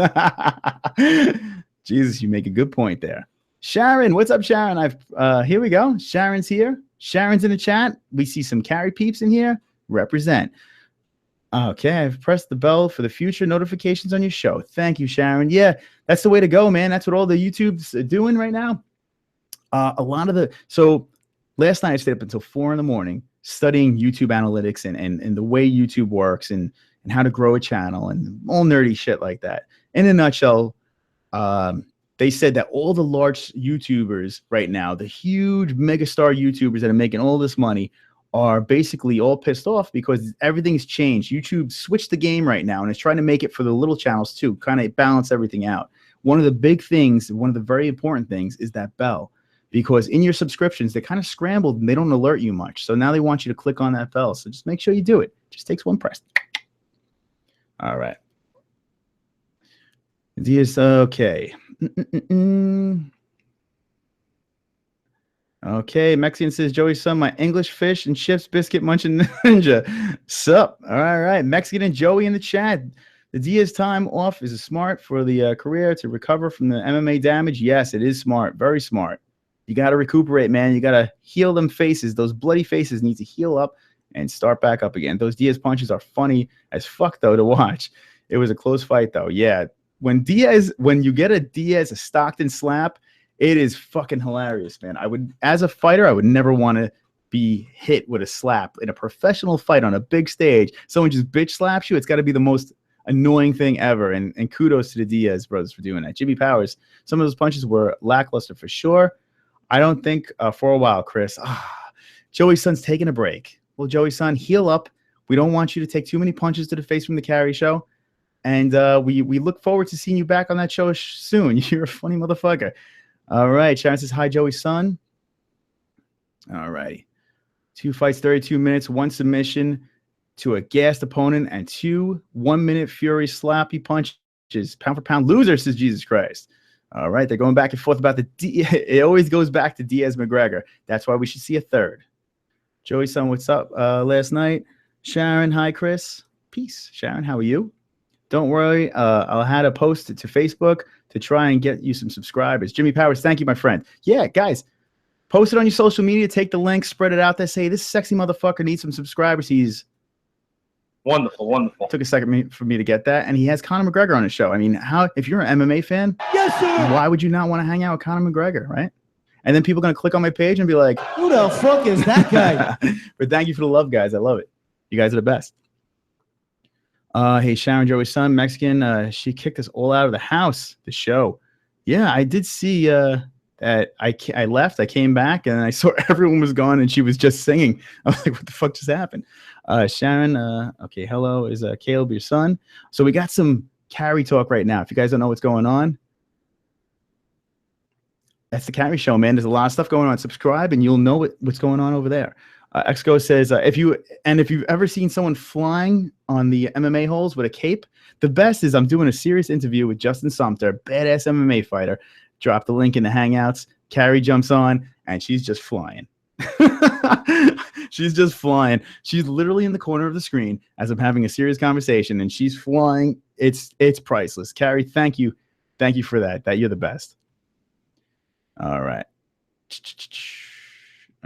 Jesus, you make a good point there. Sharon, what's up, Sharon? Here we go. Sharon's here. Sharon's in the chat. We see some Carry peeps in here. Represent. Okay, I've pressed the bell for the future notifications on your show. Thank you, Sharon. Yeah, that's the way to go, man. That's what all the YouTube's doing right now. So last night I stayed up until 4 a.m. studying YouTube analytics and the way YouTube works and how to grow a channel and all nerdy shit like that. In a nutshell, they said that all the large YouTubers right now, the huge megastar YouTubers that are making all this money, are basically all pissed off because everything's changed. YouTube switched the game right now and it's trying to make it for the little channels too, kind of balance everything out. One of the big things, one of the very important things is that bell. Because in your subscriptions, they're kind of scrambled and they don't alert you much. So now they want you to click on that bell. So just make sure you do it. Just takes one press. All right. Okay. Okay. Mexican says, Joey's son, my English fish and chips biscuit munching ninja. Sup? All right. Mexican and Joey in the chat. The Diaz time off is smart for the career to recover from the MMA damage. Yes, it is smart. Very smart. You got to recuperate, man. You got to heal them faces. Those bloody faces need to heal up and start back up again. Those Diaz punches are funny as fuck, though, to watch. It was a close fight, though. Yeah. When you get a Stockton slap, it is fucking hilarious, man. As a fighter, I would never want to be hit with a slap in a professional fight on a big stage. Someone just bitch slaps you. It's got to be the most annoying thing ever. And kudos to the Diaz brothers for doing that. Jimmy Powers, some of those punches were lackluster for sure. I don't think for a while, Chris. Joey's son's taking a break. Well, Joey's son, heal up. We don't want you to take too many punches to the face from the Carry Show. And we look forward to seeing you back on that show soon. You're a funny motherfucker. All right. Sharon says, hi, Joey's son. All righty. 2 fights, 32 minutes, 1 submission to a gassed opponent, and 2 1-minute Fury slappy punches. Pound for pound loser, says Jesus Christ. All right, they're going back and forth about the it always goes back to Diaz McGregor. That's why we should see a third. Joey son, what's up? Last night. Sharon, hi Chris. Peace. Sharon, how are you? Don't worry. I'll have to post it to Facebook to try and get you some subscribers. Jimmy Powers, thank you, my friend. Yeah, guys, post it on your social media. Take the link, spread it out there. Say this sexy motherfucker needs some subscribers. He's Wonderful, wonderful. took a second for me to get that, and he has Conor McGregor on his show. I mean, how if you're an MMA fan, Yes, sir. why would you not want to hang out with Conor McGregor, right? And then people are gonna click on my page and be like, Who the fuck is that guy? but thank you for the love, guys. I love it. You guys are the best. Hey, Sharon, Joey's son, Mexican. She kicked us all out of the house. The show. Yeah, I did see that. I left. I came back and I saw everyone was gone and she was just singing. I was like, what the fuck just happened? Sharon. Okay, hello. Is Caleb your son? So we got some carry talk right now. If you guys don't know what's going on, that's the carry show, man. There's a lot of stuff going on. Subscribe and you'll know what's going on over there. Exco says, if you've ever seen someone flying on the MMA-holes with a cape, the best is I'm doing a serious interview with Justin Sumter, badass MMA fighter. Drop the link in the Hangouts. Carrie jumps on, and she's just flying. She's just flying. She's literally in the corner of the screen as I'm having a serious conversation, and she's flying. It's priceless. Carrie, thank you. Thank you for that. You're the best. All right.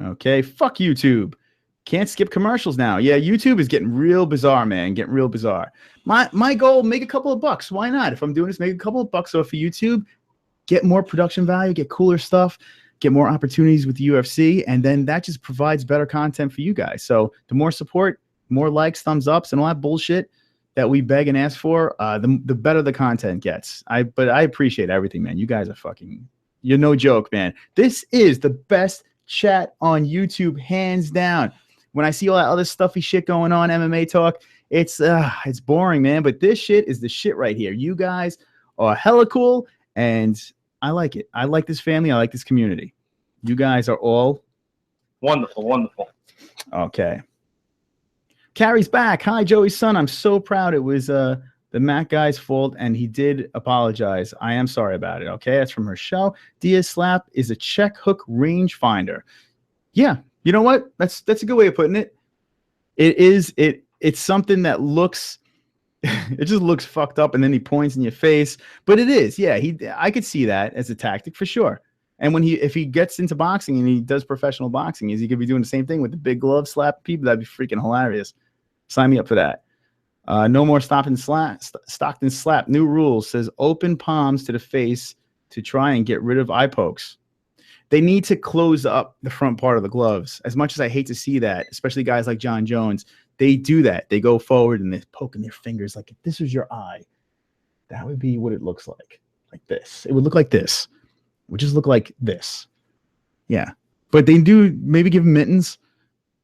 Okay, fuck YouTube. Can't skip commercials now. Yeah, YouTube is getting real bizarre, man. Getting real bizarre. My goal, make a couple of bucks. Why not? If I'm doing this, make a couple of bucks off of YouTube, get more production value, get cooler stuff, get more opportunities with the UFC, and then that just provides better content for you guys. So the more support, more likes, thumbs ups, and all that bullshit that we beg and ask for, the better the content gets. But I appreciate everything, man. You guys are fucking, you're no joke, man. This is the best chat on YouTube, hands down. When I see all that other stuffy shit going on, MMA talk, it's boring, man. But this shit is the shit right here. You guys are hella cool, and I like it. I like this family. I like this community. You guys are all wonderful, wonderful. Okay. Carrie's back. Hi, Joey's son. I'm so proud. It was the Mac guy's fault, and he did apologize. I am sorry about it. Okay, that's from her show. Diaz slap is a check hook range finder. Yeah, you know what? That's a good way of putting it. It's something that looks, it just looks fucked up, and then he points in your face. But it is, yeah. I could see that as a tactic for sure. And if he gets into boxing and he does professional boxing, is he gonna be doing the same thing with the big glove slap people? That'd be freaking hilarious. Sign me up for that. No more Stockton slap. New rules says open palms to the face to try and get rid of eye pokes. They need to close up the front part of the gloves. As much as I hate to see that, especially guys like John Jones, they do that. They go forward and they're poking their fingers like, if this was your eye, that would be what it looks like this. It would look like this. It would just look like this. Yeah. But they do maybe give mittens.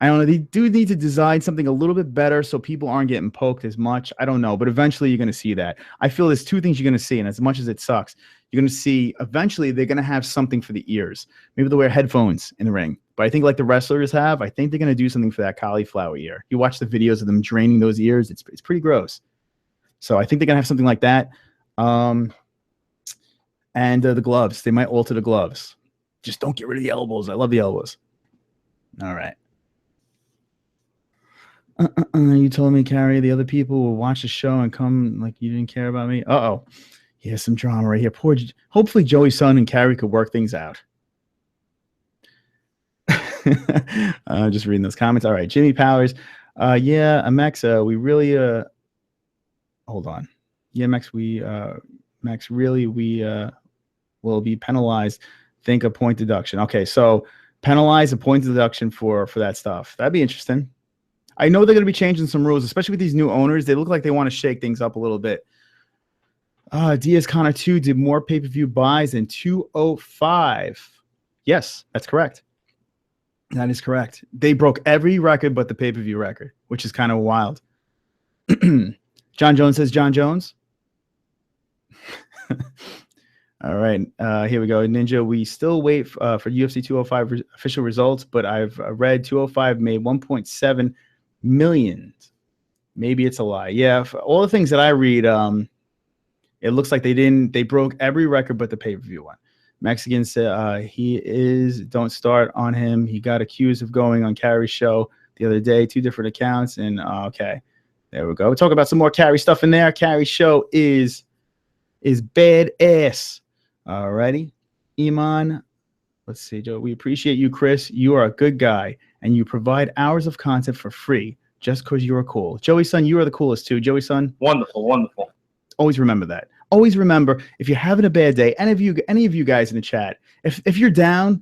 I don't know. They do need to design something a little bit better so people aren't getting poked as much. I don't know. But eventually you're going to see that. I feel there's two things you're going to see. And as much as it sucks, you're going to see eventually they're going to have something for the ears. Maybe they'll wear headphones in the ring. But I think like the wrestlers have, I think they're going to do something for that cauliflower ear. You watch the videos of them draining those ears. It's pretty gross. So I think they're going to have something like that. And the gloves. They might alter the gloves. Just don't get rid of the elbows. I love the elbows. All right. You told me, Carrie, the other people will watch the show and come like you didn't care about me. Uh-oh. Here's some drama right here. Hopefully Joey's son and Carrie could work things out. Just reading those comments. All right. Jimmy Powers. Yeah, Max, we really hold on. Yeah, Max, Max, really, we will be penalized. Think a point deduction. Okay, so penalize a point deduction for that stuff. That'd be interesting. I know they're going to be changing some rules, especially with these new owners. They look like they want to shake things up a little bit. Diaz Conor 2 did more pay-per-view buys than 205. Yes, that's correct. That is correct. They broke every record but the pay-per-view record, which is kind of wild. John Jones says John Jones. All right, here we go. Ninja, we still wait for UFC 205 official results, but I've read 205 made 1.7 million. Maybe it's a lie. Yeah, all the things that I read, It looks like they broke every record but the pay-per-view one. Mexican said don't start on him. He got accused of going on Carrie's show the other day, 2 different accounts. And okay, there we go. We'll talk about some more Carrie stuff in there. Carrie's show is badass. Alrighty. Iman, let's see, Joe. We appreciate you, Chris. You are a good guy, and you provide hours of content for free just because you are cool. Joey son, you are the coolest too. Joey son. Wonderful, wonderful. Always remember that. Always remember, if you're having a bad day, any of you guys in the chat, if you're down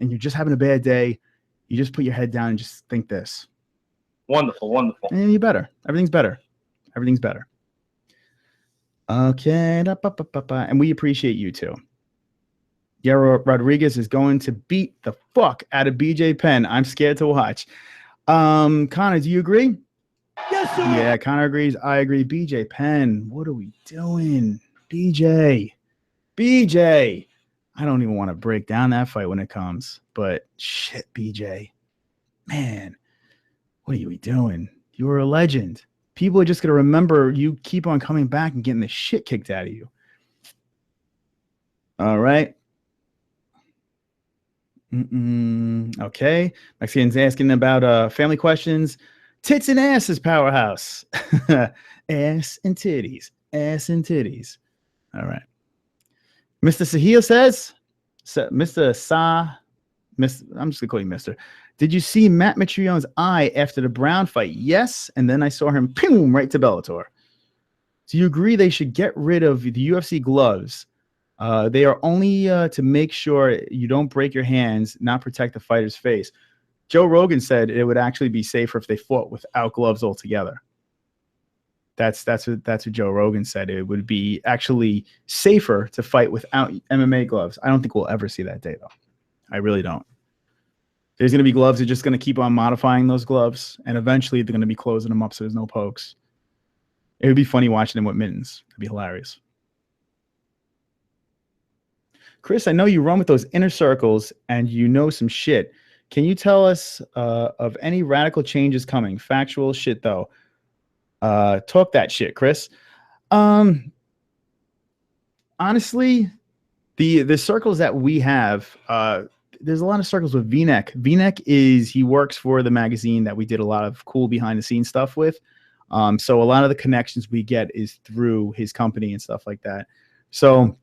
and you're just having a bad day, you just put your head down and just think this. Wonderful, wonderful. And you're better. Everything's better. Everything's better. Okay. And we appreciate you too. Guerrero Rodriguez is going to beat the fuck out of BJ Penn. I'm scared to watch. Connor, do you agree? Yes, sir. Yeah, Connor agrees. I agree. BJ Penn, what are we doing? BJ. I don't even want to break down that fight when it comes, but shit, BJ. Man, what are we doing? You were a legend. People are just going to remember you keep on coming back and getting the shit kicked out of you. All right. Okay. Mexican's asking about family questions. Tits and asses, powerhouse. Ass and titties. Ass and titties. All right. Mr. Sahil says, I'm just going to call you Mr. Did you see Matt Mitrione's eye after the Brown fight? Yes. And then I saw him, boom, right to Bellator. Do you agree they should get rid of the UFC gloves? They are only to make sure you don't break your hands, not protect the fighter's face. Joe Rogan said it would actually be safer if they fought without gloves altogether. That's what Joe Rogan said. It would be actually safer to fight without MMA gloves. I don't think we'll ever see that day, though. I really don't. There's going to be gloves. They're just going to keep on modifying those gloves, and eventually they're going to be closing them up so there's no pokes. It would be funny watching them with mittens. It'd be hilarious. Chris, I know you run with those inner circles and you know some shit. Can you tell us of any radical changes coming? Factual shit, though. Talk that shit, Chris. Honestly, the circles that we have, there's a lot of circles with V-Neck. V-Neck he works for the magazine that we did a lot of cool behind the scenes stuff with. So a lot of the connections we get is through his company and stuff like that. So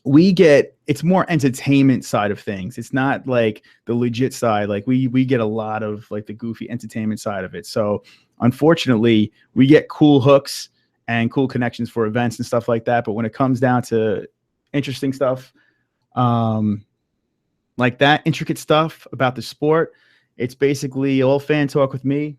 it's more entertainment side of things. It's not like the legit side. Like we get a lot of like the goofy entertainment side of it. So unfortunately we get cool hooks and cool connections for events and stuff like that. But when it comes down to interesting stuff, like that intricate stuff about the sport, it's basically all fan talk with me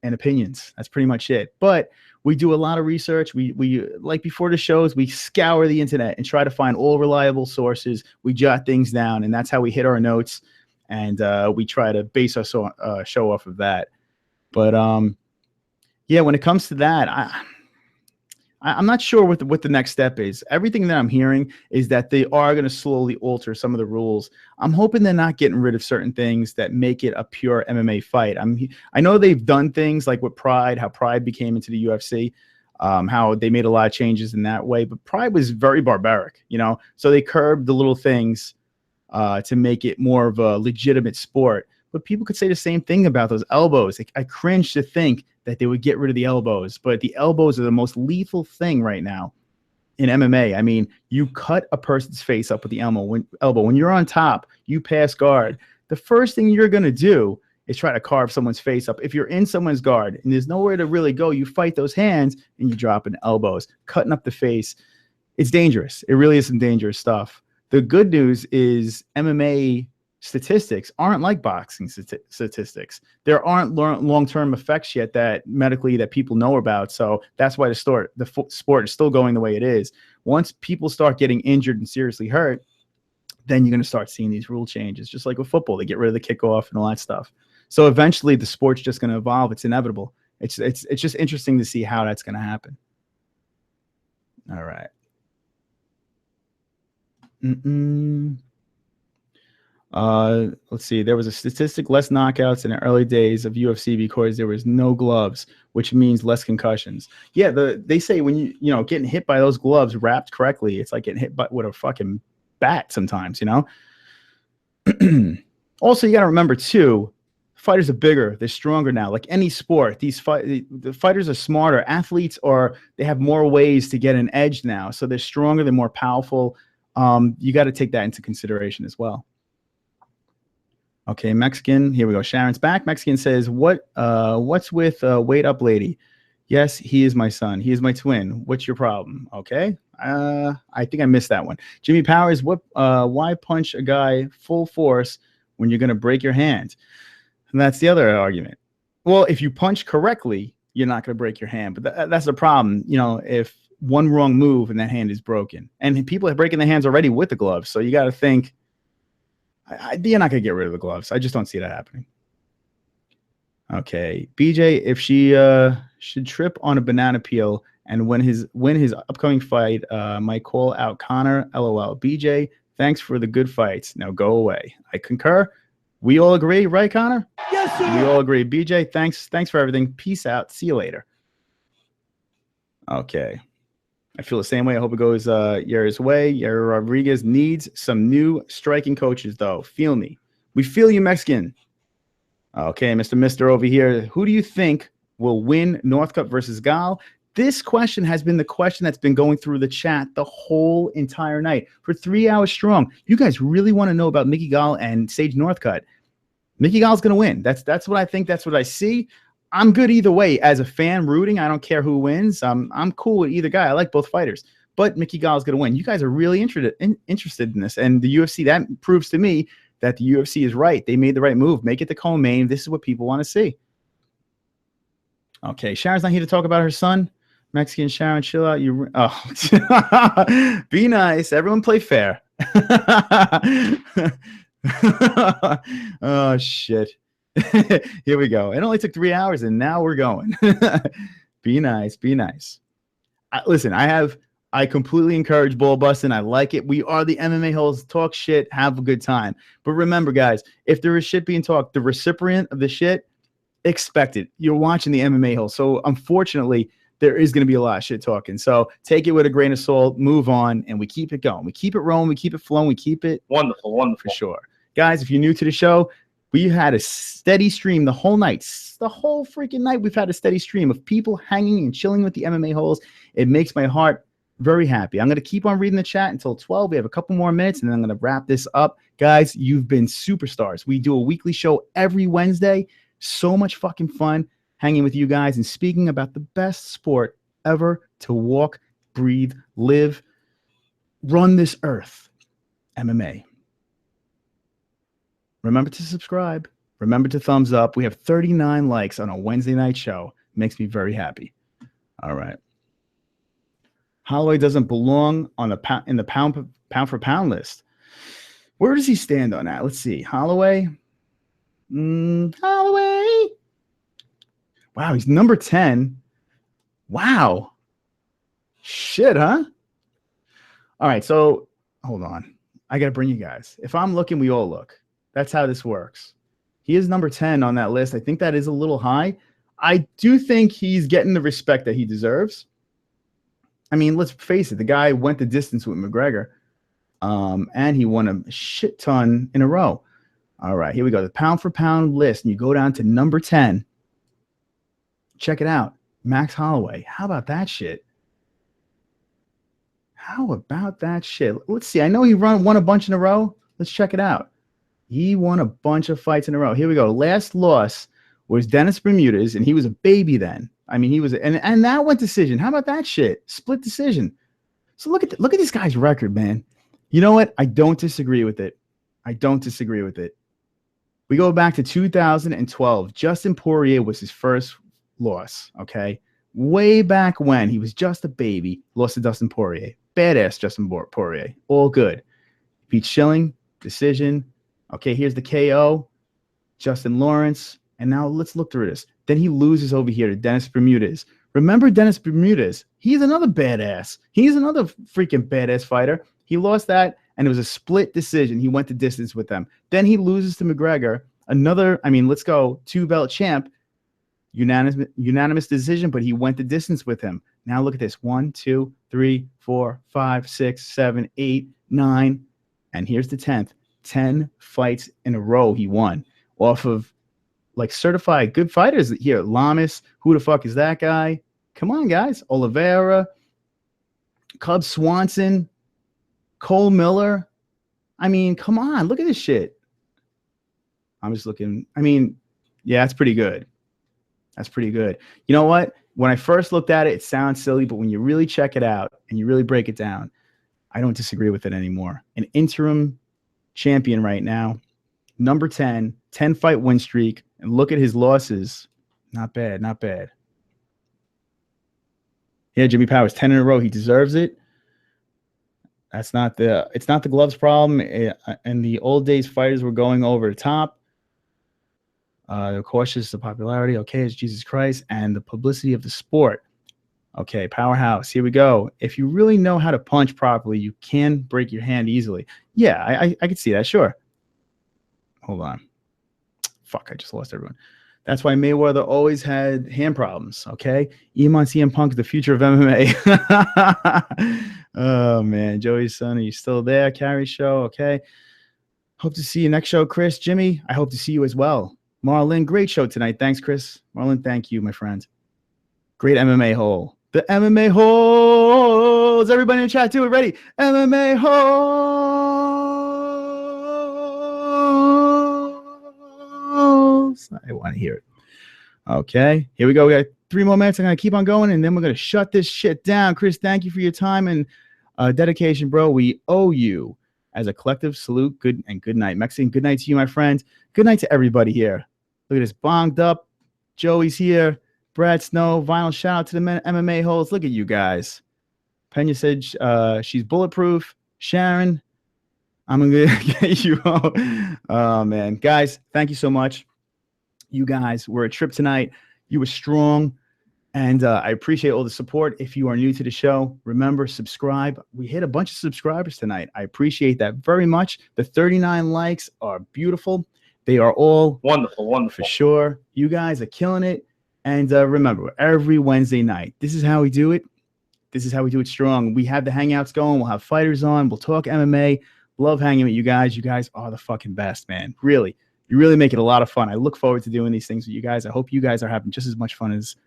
and opinions. That's pretty much it. But we do a lot of research. We like before the shows, we scour the internet and try to find all reliable sources. We jot things down, and that's how we hit our notes. And we try to base our show off of that. But yeah, when it comes to that, I'm not sure what the next step is. Everything that I'm hearing is that they are going to slowly alter some of the rules. I'm hoping they're not getting rid of certain things that make it a pure MMA fight. I know they've done things like with Pride, how Pride became into the UFC, how they made a lot of changes in that way. But Pride was very barbaric, so they curbed the little things to make it more of a legitimate sport. But people could say the same thing about those elbows. I cringe to think that they would get rid of the elbows, but the elbows are the most lethal thing right now in MMA. I mean, you cut a person's face up with the elbow. When you're on top, you pass guard. The first thing you're going to do is try to carve someone's face up. If you're in someone's guard and there's nowhere to really go, you fight those hands and you drop in elbows, cutting up the face. It's dangerous. It really is some dangerous stuff. The good news is MMA statistics aren't like boxing statistics. There aren't long-term effects yet that people know about. So that's why the sport is still going the way it is. Once people start getting injured and seriously hurt, then you're going to start seeing these rule changes, just like with football. They get rid of the kickoff and all that stuff. So eventually the sport's just going to evolve. It's inevitable. It's just interesting to see how that's going to happen. All right. Let's see. There was a statistic less knockouts in the early days of UFC because there was no gloves, which means less concussions. Yeah, they say when you know getting hit by those gloves wrapped correctly, it's like getting hit with a fucking bat sometimes, you know. Also, you got to remember too, fighters are bigger, they're stronger now. Like any sport, the fighters are smarter. Athletes they have more ways to get an edge now, so they're stronger, they're more powerful. You got to take that into consideration as well. Okay, Mexican. Here we go. Sharon's back. Mexican says, what's with Wait Up Lady? Yes, he is my son. He is my twin. What's your problem? Okay. I think I missed that one. Jimmy Powers, why punch a guy full force when you're going to break your hand? And that's the other argument. Well, if you punch correctly, you're not going to break your hand. But that's the problem. You know, if one wrong move and that hand is broken. And people are breaking their hands already with the gloves. So you got to think, you're not going to get rid of the gloves. I just don't see that happening. Okay. BJ, if she should trip on a banana peel and win his upcoming fight, might call out Connor, LOL. BJ, thanks for the good fights. Now go away. I concur. We all agree, right, Connor? Yes, sir. We all agree. BJ, thanks for everything. Peace out. See you later. Okay. I feel the same way. I hope it goes Yair's way. Yair Rodriguez needs some new striking coaches, though. Feel me. We feel you, Mexican. Okay, Mr. over here. Who do you think will win Northcutt versus Gall? This question has been the question that's been going through the chat the whole entire night for 3 hours strong. You guys really want to know about Mickey Gall and Sage Northcutt. Mickey Gall's going to win. That's what I think. That's what I see. I'm good either way. As a fan rooting, I don't care who wins. I'm cool with either guy. I like both fighters. But Mickey Gall is going to win. You guys are really interested in this. And the UFC, that proves to me that the UFC is right. They made the right move. Make it the co-main. This is what people want to see. Okay, Sharon's not here to talk about her son. Mexican Sharon, chill out. Be nice. Everyone play fair. Oh, shit. Here we go. It only took 3 hours, and now we're going. Be nice. Be nice. Listen, I completely encourage ball busting. I like it. We are the MMA holes. Talk shit. Have a good time. But remember, guys, if there is shit being talked, the recipient of the shit, expect it. You're watching the MMA hole. So, unfortunately, there is going to be a lot of shit talking. So, take it with a grain of salt. Move on, and we keep it going. We keep it rolling. We keep it flowing. We keep it wonderful. For sure. Guys, if you're new to the show, we had a steady stream the whole night. The whole freaking night, we've had a steady stream of people hanging and chilling with the MMA holes. It makes my heart very happy. I'm going to keep on reading the chat until 12. We have a couple more minutes, and then I'm going to wrap this up. Guys, you've been superstars. We do a weekly show every Wednesday. So much fucking fun hanging with you guys and speaking about the best sport ever to walk, breathe, live, run this earth. MMA. Remember to subscribe. Remember to thumbs up. We have 39 likes on a Wednesday night show. Makes me very happy. All right. Holloway doesn't belong on in the pound for pound list. Where does he stand on that? Let's see. Holloway. Holloway. Wow, he's number 10. Wow. Shit, huh? All right, so hold on. I got to bring you guys. If I'm looking, we all look. That's how this works. He is number 10 on that list. I think that is a little high. I do think he's getting the respect that he deserves. I mean, let's face it. The guy went the distance with McGregor, and he won a shit ton in a row. All right, here we go. The pound for pound list, and you go down to number 10. Check it out. Max Holloway. How about that shit? How about that shit? Let's see. I know he won a bunch in a row. Let's check it out. He won a bunch of fights in a row. Here we go. Last loss was Dennis Bermudez, and he was a baby then. I mean, he was, and that went decision. How about that shit? Split decision. So look at this guy's record, man. You know what? I don't disagree with it. I don't disagree with it. We go back to 2012. Justin Poirier was his first loss. Okay, way back when he was just a baby, lost to Dustin Poirier. Badass Justin Poirier. All good. Beat Schilling, decision. Okay, here's the KO. Justin Lawrence. And now let's look through this. Then he loses over here to Dennis Bermudez. Remember Dennis Bermudez? He's another badass. He's another freaking badass fighter. He lost that and it was a split decision. He went the distance with them. Then he loses to McGregor. Another, I mean, let's go, 2-belt champ, unanimous decision, but he went the distance with him. Now look at this. 1, 2, 3, 4, 5, 6, 7, 8, 9. And here's the 10th. 10 fights in a row he won off of like certified good fighters here. Lamas, who the fuck is that guy? Come on, guys. Oliveira, Cub Swanson, Cole Miller. I mean, come on. Look at this shit. I'm just looking. I mean, yeah, that's pretty good. That's pretty good. You know what? When I first looked at it, it sounds silly, but when you really check it out and you really break it down, I don't disagree with it anymore. An interim champion right now, number 10, 10-fight win streak, and look at his losses. Not bad, not bad. Yeah, Jimmy Powers, 10 in a row. He deserves it. It's not the gloves problem. In the old days, fighters were going over the top. They're cautious of popularity. Okay, it's Jesus Christ. And the publicity of the sport. Okay, powerhouse. Here we go. If you really know how to punch properly, you can break your hand easily. Yeah, I can see that. Sure. Hold on. Fuck, I just lost everyone. That's why Mayweather always had hand problems. Okay, Iman CM Punk is the future of MMA. Oh man, Joey's son, are you still there? Carrie show. Okay. Hope to see you next show, Chris. Jimmy, I hope to see you as well. Marlon, great show tonight. Thanks, Chris. Marlon, thank you, my friend. Great MMA hole. The MMA holes. Everybody in the chat, do it. Ready? MMA holes. I want to hear it. Okay, here we go. We got 3 more minutes. I'm going to keep on going, and then we're going to shut this shit down. Chris, thank you for your time and dedication, bro. We owe you as a collective salute. Good night. Mexican, good night to you, my friend. Good night to everybody here. Look at this. Bonged up. Joey's here. Brad Snow. Vinyl shout out to the MMA holes. Look at you guys. Pena said she's bulletproof. Sharon, I'm going to get you home. Oh, man. Guys, thank you so much. You guys were a trip tonight. You were strong. And I appreciate all the support. If you are new to the show, remember, subscribe. We hit a bunch of subscribers tonight. I appreciate that very much. The 39 likes are beautiful. They are all wonderful for sure. You guys are killing it. And remember, every Wednesday night, this is how we do it. This is how we do it strong. We have the hangouts going. We'll have fighters on. We'll talk MMA. Love hanging with you guys. You guys are the fucking best, man. Really. You really make it a lot of fun. I look forward to doing these things with you guys. I hope you guys are having just as much fun as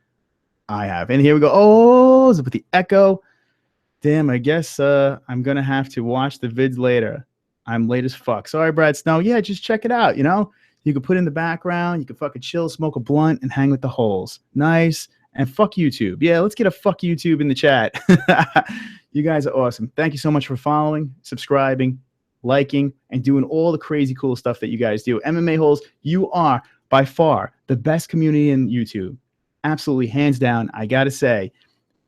I have. And here we go. Oh, with the echo. Damn, I guess I'm going to have to watch the vids later. I'm late as fuck. Sorry, Brad Snow. Yeah, just check it out, you know? You can put in the background. You can fucking chill, smoke a blunt, and hang with the holes. Nice. And fuck YouTube. Yeah, let's get a fuck YouTube in the chat. You guys are awesome. Thank you so much for following, subscribing, liking, and doing all the crazy cool stuff that you guys do. MMA holes, you are by far the best community in YouTube. Absolutely, hands down. I got to say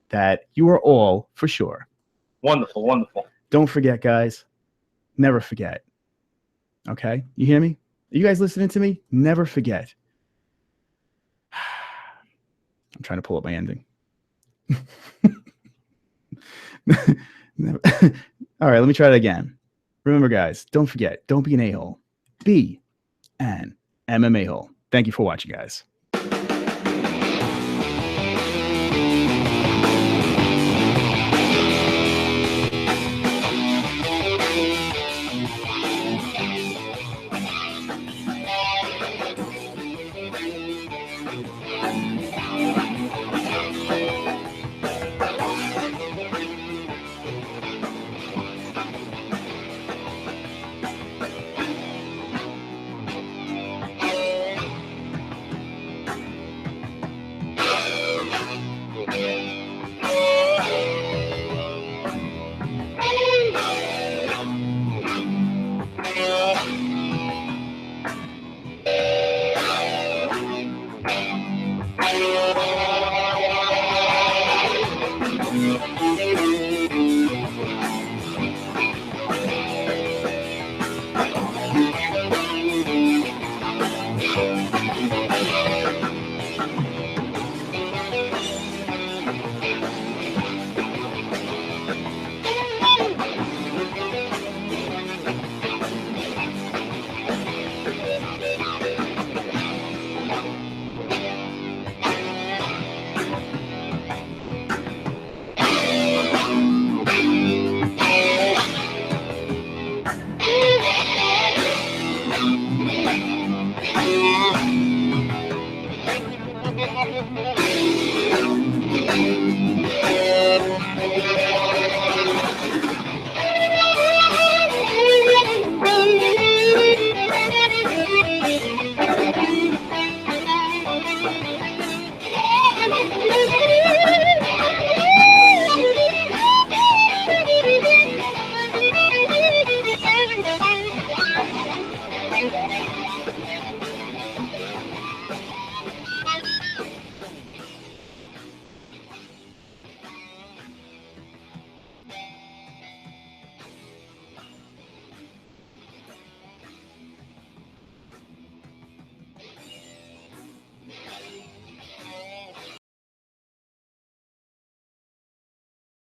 that you are all for sure. Wonderful, wonderful. Don't forget, guys. Never forget. Okay? You hear me? Are you guys listening to me? Never forget. I'm trying to pull up my ending. All right, let me try it again. Remember, guys, don't forget, don't be an a-hole. Be an MMA hole. Thank you for watching, guys. MMA